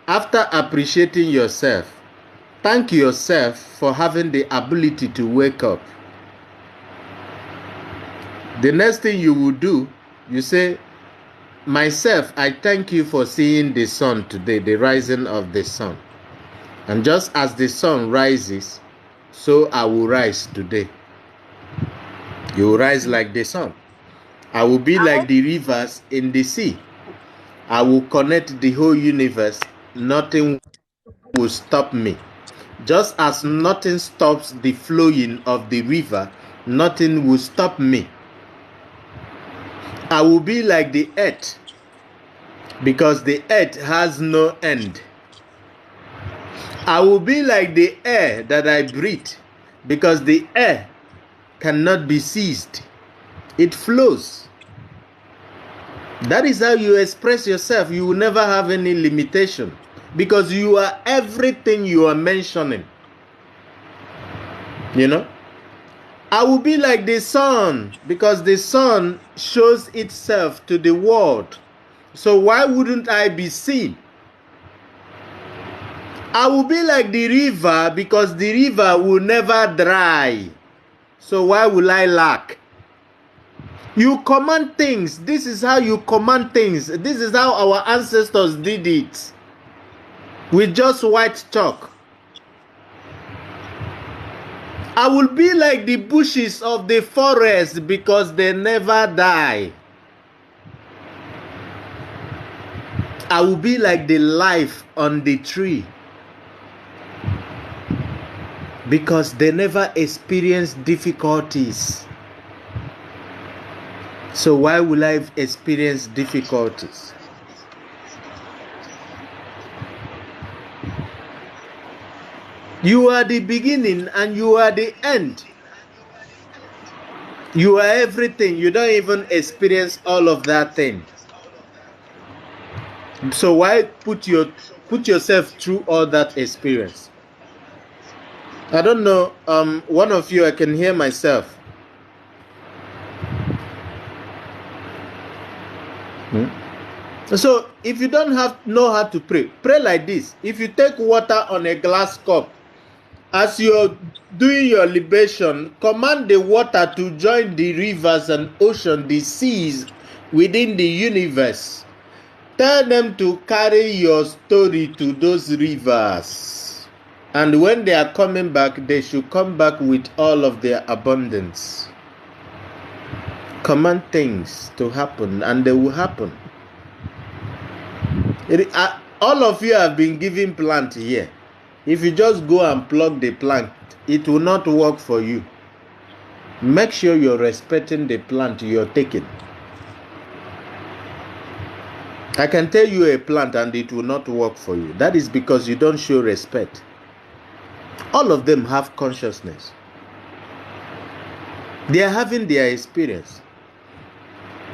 After appreciating yourself, thank yourself for having the ability to wake up. The next thing you will do, you say, myself, I thank you for seeing the sun today, the rising of the sun. And just as the sun rises, so I will rise today. You will rise like the sun. I will be like the rivers in the sea. I will connect the whole universe. Nothing will stop me. Just as nothing stops the flowing of the river, nothing will stop me. I will be like the earth, because the earth has no end. I will be like the air that I breathe, because the air cannot be seized. It flows. That is how you express yourself. You will never have any limitation, because you are everything you are mentioning. You know? I will be like the sun, because the sun shows itself to the world. So why wouldn't I be seen? I will be like the river, because the river will never dry. So why will I lack? You command things. This is how you command things. This is how our ancestors did it. With just white chalk. I will be like the bushes of the forest, because they never die. I will be like the life on the tree, because they never experience difficulties. So why will I experience difficulties? You are the beginning and you are the end. You are everything. You don't even experience all of that thing. So why put yourself through all that experience? I don't know. One of you, I can hear myself. So if you don't know how to pray, pray like this. If you take water on a glass cup, as you're doing your libation, command the water to join the rivers and ocean, the seas within the universe. Tell them to carry your story to those rivers. And when they are coming back, they should come back with all of their abundance. Command things to happen, and they will happen. All of you have been given plant here. If you just go and plug the plant, it will not work for you. Make sure you're respecting the plant you're taking. I can tell you a plant and it will not work for you. That is because you don't show respect. All of them have consciousness. They are having their experience.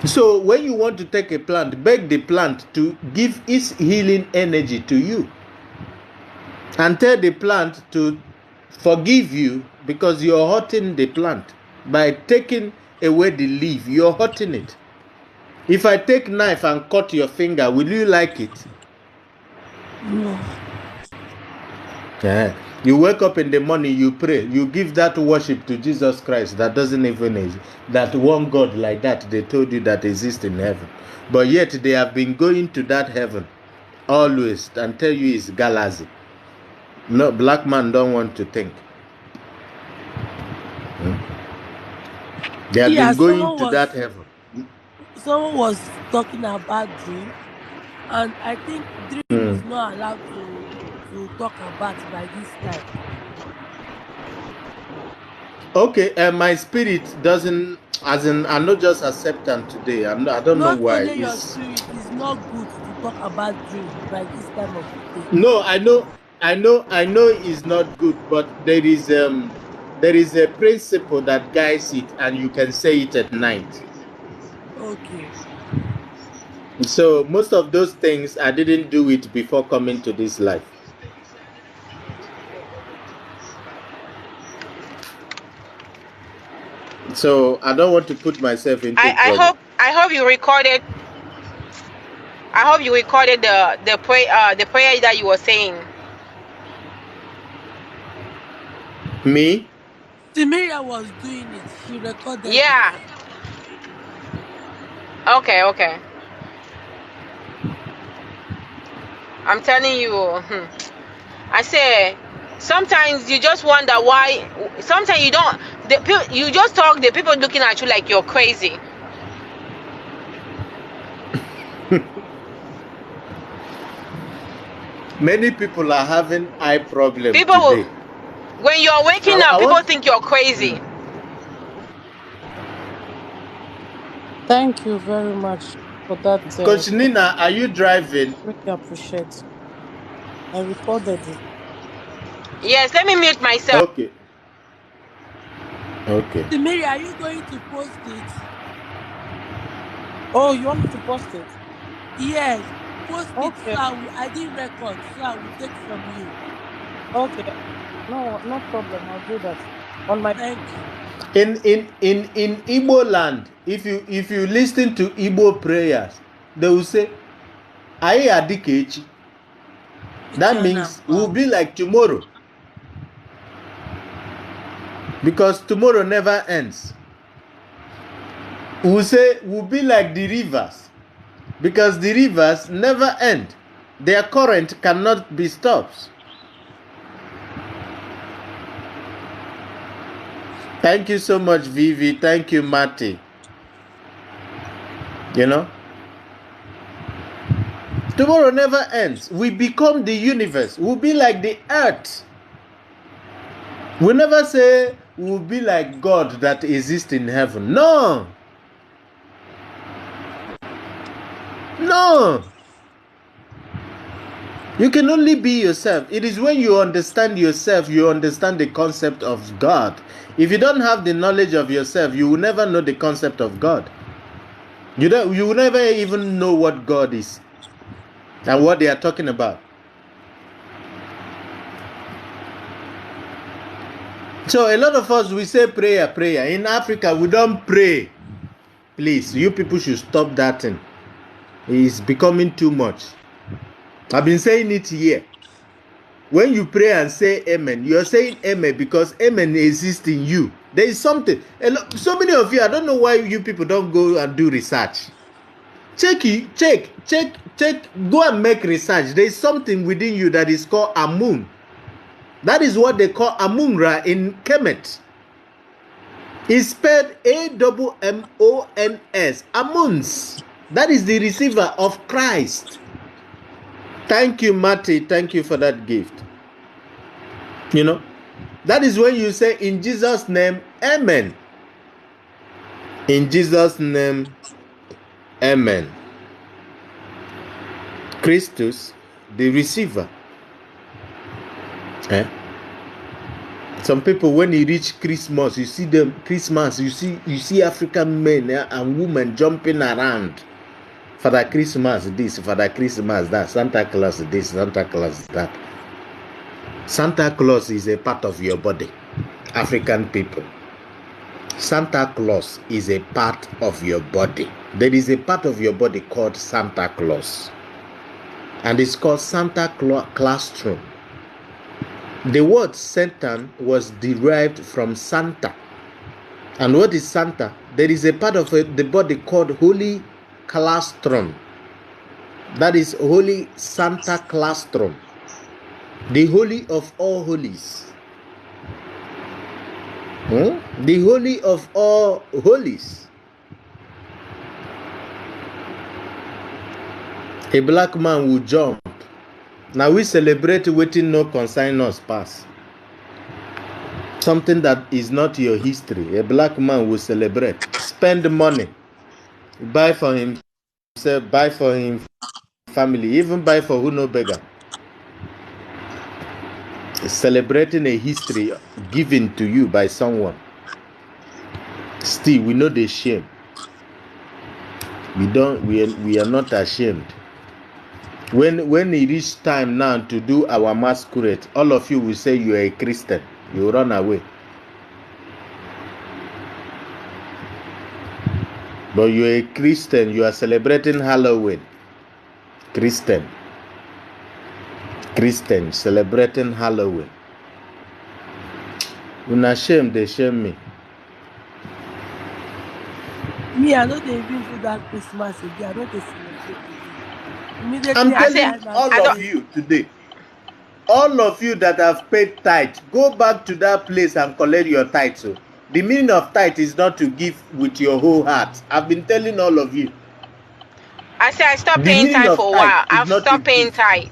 So when you want to take a plant, beg the plant to give its healing energy to you. And tell the plant to forgive you because you're hurting the plant. By taking away the leaf, you're hurting it. If I take knife and cut your finger, will you like it? No. Yeah. You wake up in the morning, you pray, you give that worship to Jesus Christ that doesn't even exist. That one God like that they told you that exists in heaven. But yet they have been going to that heaven always and tell you it's Galazi. No, black man don't want to think. They have been going to that heaven. Someone was talking about dream, and I think dream is not allowed to talk about by this time. Okay, my spirit doesn't, as in, I'm not just accepting today. I don't know why. Not only your spirit is not good to talk about dream by this time of the day. No, I know it's not good, but there is a principle that guides it, and you can say it at night. Okay. So most of those things I didn't do it before coming to this life. So I don't want to put myself into trouble. I hope you recorded. I hope you recorded the prayer that you were saying. Me? Timiria was doing it. She recorded. Yeah. Okay. I'm telling you. I say, sometimes you just wonder why. Sometimes you don't. You just talk. The people looking at you like you're crazy. Many people are having eye problems today. When you're waking up, people think you're crazy. Thank you very much for that. Coach Nina, are you driving? Really appreciate. I recorded it. Yes, let me mute myself. Okay. Mary, are you going to post it? Oh, you want me to post it? Yes. Post it so I didn't record, so I will take from you. Okay. No problem. I'll do that. On my thank you. In Igbo land, if you listen to Igbo prayers, they will say, Aye Adikechi. That means it will be like tomorrow. Because tomorrow never ends. We will say we'll be like the rivers. Because the rivers never end. Their current cannot be stopped. Thank you so much, Vivi. Thank you, Matty. You know? Tomorrow never ends. We become the universe. We'll be like the earth. We never say we'll be like God that exists in heaven. No. No. You can only be yourself. It is when you understand yourself, you understand the concept of God. If you don't have the knowledge of yourself, you will never know the concept of God. You will never even know what God is and what they are talking about. So a lot of us, we say prayer. In Africa, we don't pray. Please, you people should stop that thing. It's becoming too much. I've been saying it here. When you pray and say amen, you're saying amen because amen exists in you. There is something. So many of you, I don't know why you people don't go and do research. Check, go and make research. There is something within you that is called Amun. That is what they call Amunra in Kemet. It's spelled A-M-M-O-N-S. Amuns. That is the receiver of Christ. Thank you, Matty. Thank you for that gift. You know, that is when you say in Jesus' name, amen. In Jesus' name, amen. Christus, the receiver. Some people, when you reach Christmas, you see them Christmas. You see African men and women jumping around. Father Christmas this, Father Christmas that, Santa Claus this, Santa Claus that. Santa Claus is a part of your body, African people. Santa Claus is a part of your body. There is a part of your body called Santa Claus, and it's called Santa Claustrum. The word Satan was derived from Santa. And what is Santa? There is a part of the body called Holy Claustrum. That is Holy Santa Claustrum. The Holy of all holies. The Holy of all holies. A black man will jump. Now we celebrate waiting no consign us pass. Something that is not your history. A black man will celebrate. Spend money. Buy for himself, buy for him family, even buy for who no beggar. Celebrating a history given to you by someone. Still, we know the shame. We are not ashamed. When it is time now to do our masquerade, all of you will say you are a Christian. You run away. But you are a Christian. You are celebrating Halloween. Christian celebrating Halloween. When I shame, they shame me. Me, I don't even do that Christmas again. I don't celebrate again. Immediately, I'm telling all of you today, all of you that have paid tithe, go back to that place and collect your tithe. So the meaning of tithe is not to give with your whole heart. I've been telling all of you. I said I stopped paying tithe for a while. I've stopped paying tithe.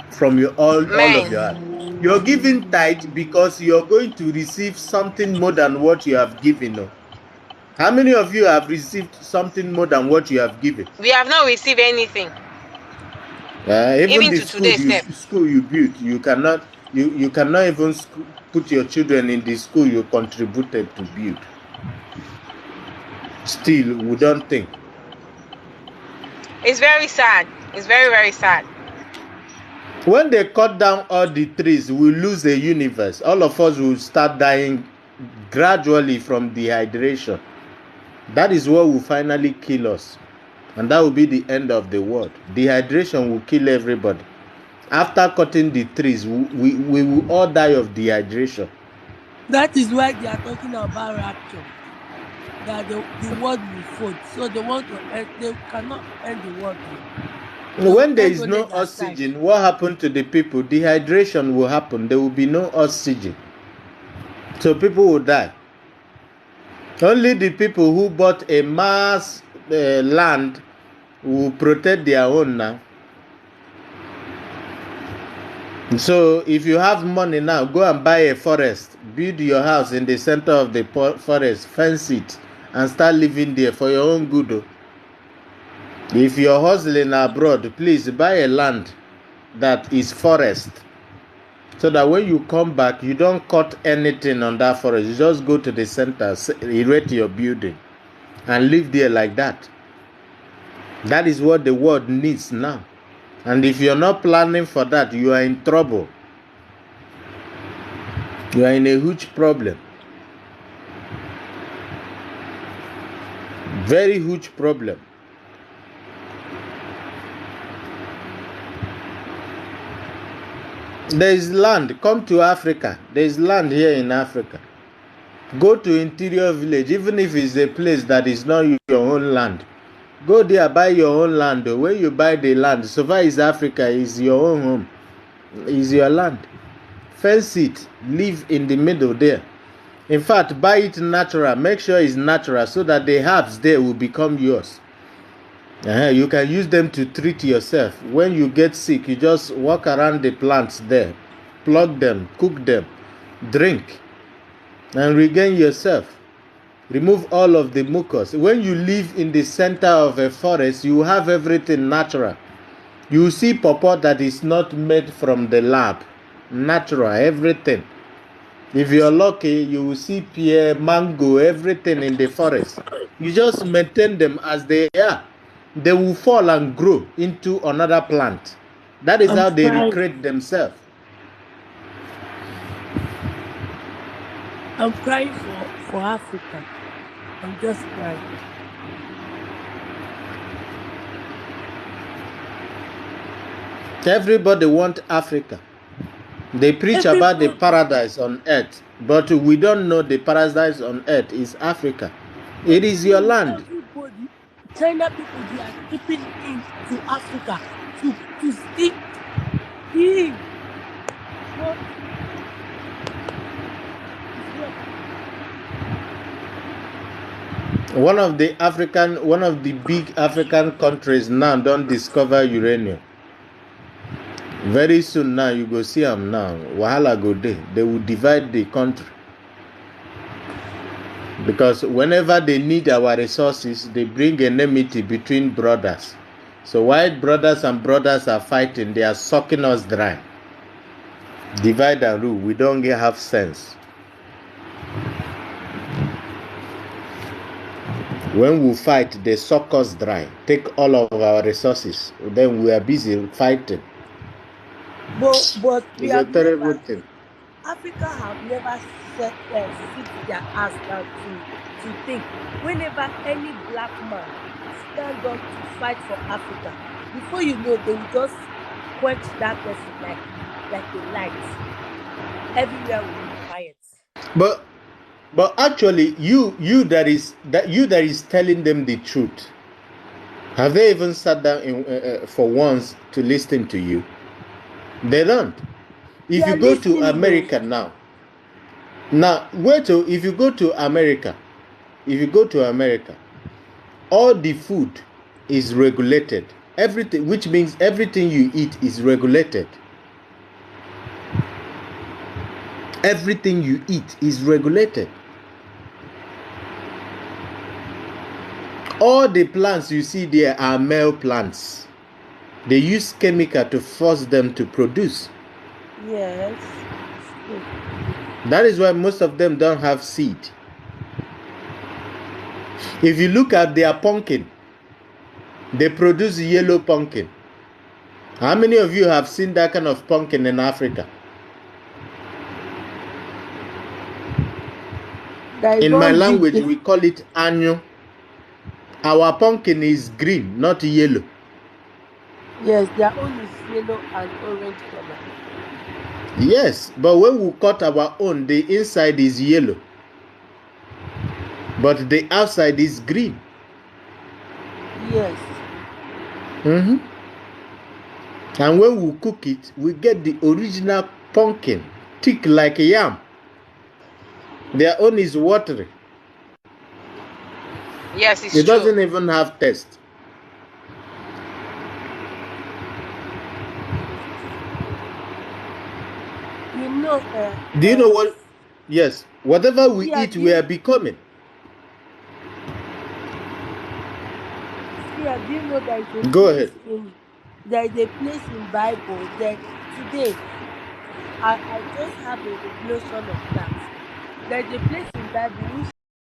From your all of your heart. You're giving tithe because you're going to receive something more than what you have given. How many of you have received something more than what you have given? We have not received anything. Even the school you built, you cannot even put your children in the school you contributed to build. Still, we don't think. It's very sad. It's very, very sad. When they cut down all the trees, we lose the universe. All of us will start dying gradually from dehydration. That is what will finally kill us. And that will be the end of the world. Dehydration will kill everybody. After cutting the trees, we will all die of dehydration. That is why they are talking about rapture. That the world will fold. So they want to end, they cannot end the world. When there is no oxygen, what happened to the people? Dehydration will happen. There will be no oxygen. So people will die. Only the people who bought a mass land will protect their own now. So if you have money now, go and buy a forest. Build your house in the center of the forest. Fence it and start living there for your own good. If you're hustling abroad, please buy a land that is forest. So that when you come back, you don't cut anything on that forest. You just go to the center, erect your building, and live there like that. That is what the world needs now. And if you're not planning for that, you are in trouble. You are in a huge problem. Very huge problem. There is land. Come to Africa. There is land here in Africa. Go to interior village, even if it's a place that is not your own land. Go there, buy your own land. When you buy the land, so far as Africa is your own home, is your land. Fence it, live in the middle there. In fact, buy it natural. Make sure it's natural so that the herbs there will become yours. You can use them to treat yourself. When you get sick, you just walk around the plants there, plug them, cook them, drink, and regain yourself. Remove all of the mucus. When you live in the center of a forest, you have everything natural. You see pawpaw that is not made from the lab. Natural, everything. If you're lucky, you will see pear, mango, everything in the forest. You just maintain them as they are. They will fall and grow into another plant. That is how they recreate themselves. I'm crying for Africa. I'm just crying. Everybody wants Africa. They preach about the paradise on earth, but we don't know the paradise on earth is Africa. It is your land. Everybody, China people, they are keeping into Africa to see. One of the big African countries now don't discover uranium. Very soon now you go see them now. Wahala go there. They will divide the country. Because whenever they need our resources, they bring enmity between brothers. So while brothers and brothers are fighting, they are sucking us dry. Divide and rule. We don't have sense. When we fight, they suck us dry, take all of our resources. Then we are busy fighting. But it's a terrible thing. Africa have never sit their ass down to think. Whenever any black man stand up to fight for Africa, before you know, they will just quench that person like a light. Everywhere will be quiet. But actually, you that is telling them the truth. Have they even sat down for once to listen to you? They don't. If you go to America now, wait till if you go to America, all the food is regulated. Everything, which means everything you eat is regulated. Everything you eat is regulated. All the plants you see there are male plants. They use chemical to force them to produce. Yes. That is why most of them don't have seed. If you look at their pumpkin, they produce yellow pumpkin. How many of you have seen that kind of pumpkin in Africa? In my language, we call it anyo. Our pumpkin is green, not yellow. Yes, their own is yellow and orange color. Yes, but when we cut our own, the inside is yellow, but the outside is green. Yes. And when we cook it, we get the original pumpkin, thick like a yam. Their own is watery. Yes, it's true. It doesn't even have taste. You know. Do you know what? Yes. Whatever we eat, we are becoming. Yeah, do you know that? Go ahead. There is a place in Bible that today I just have a revelation of that. There is a place in Bible which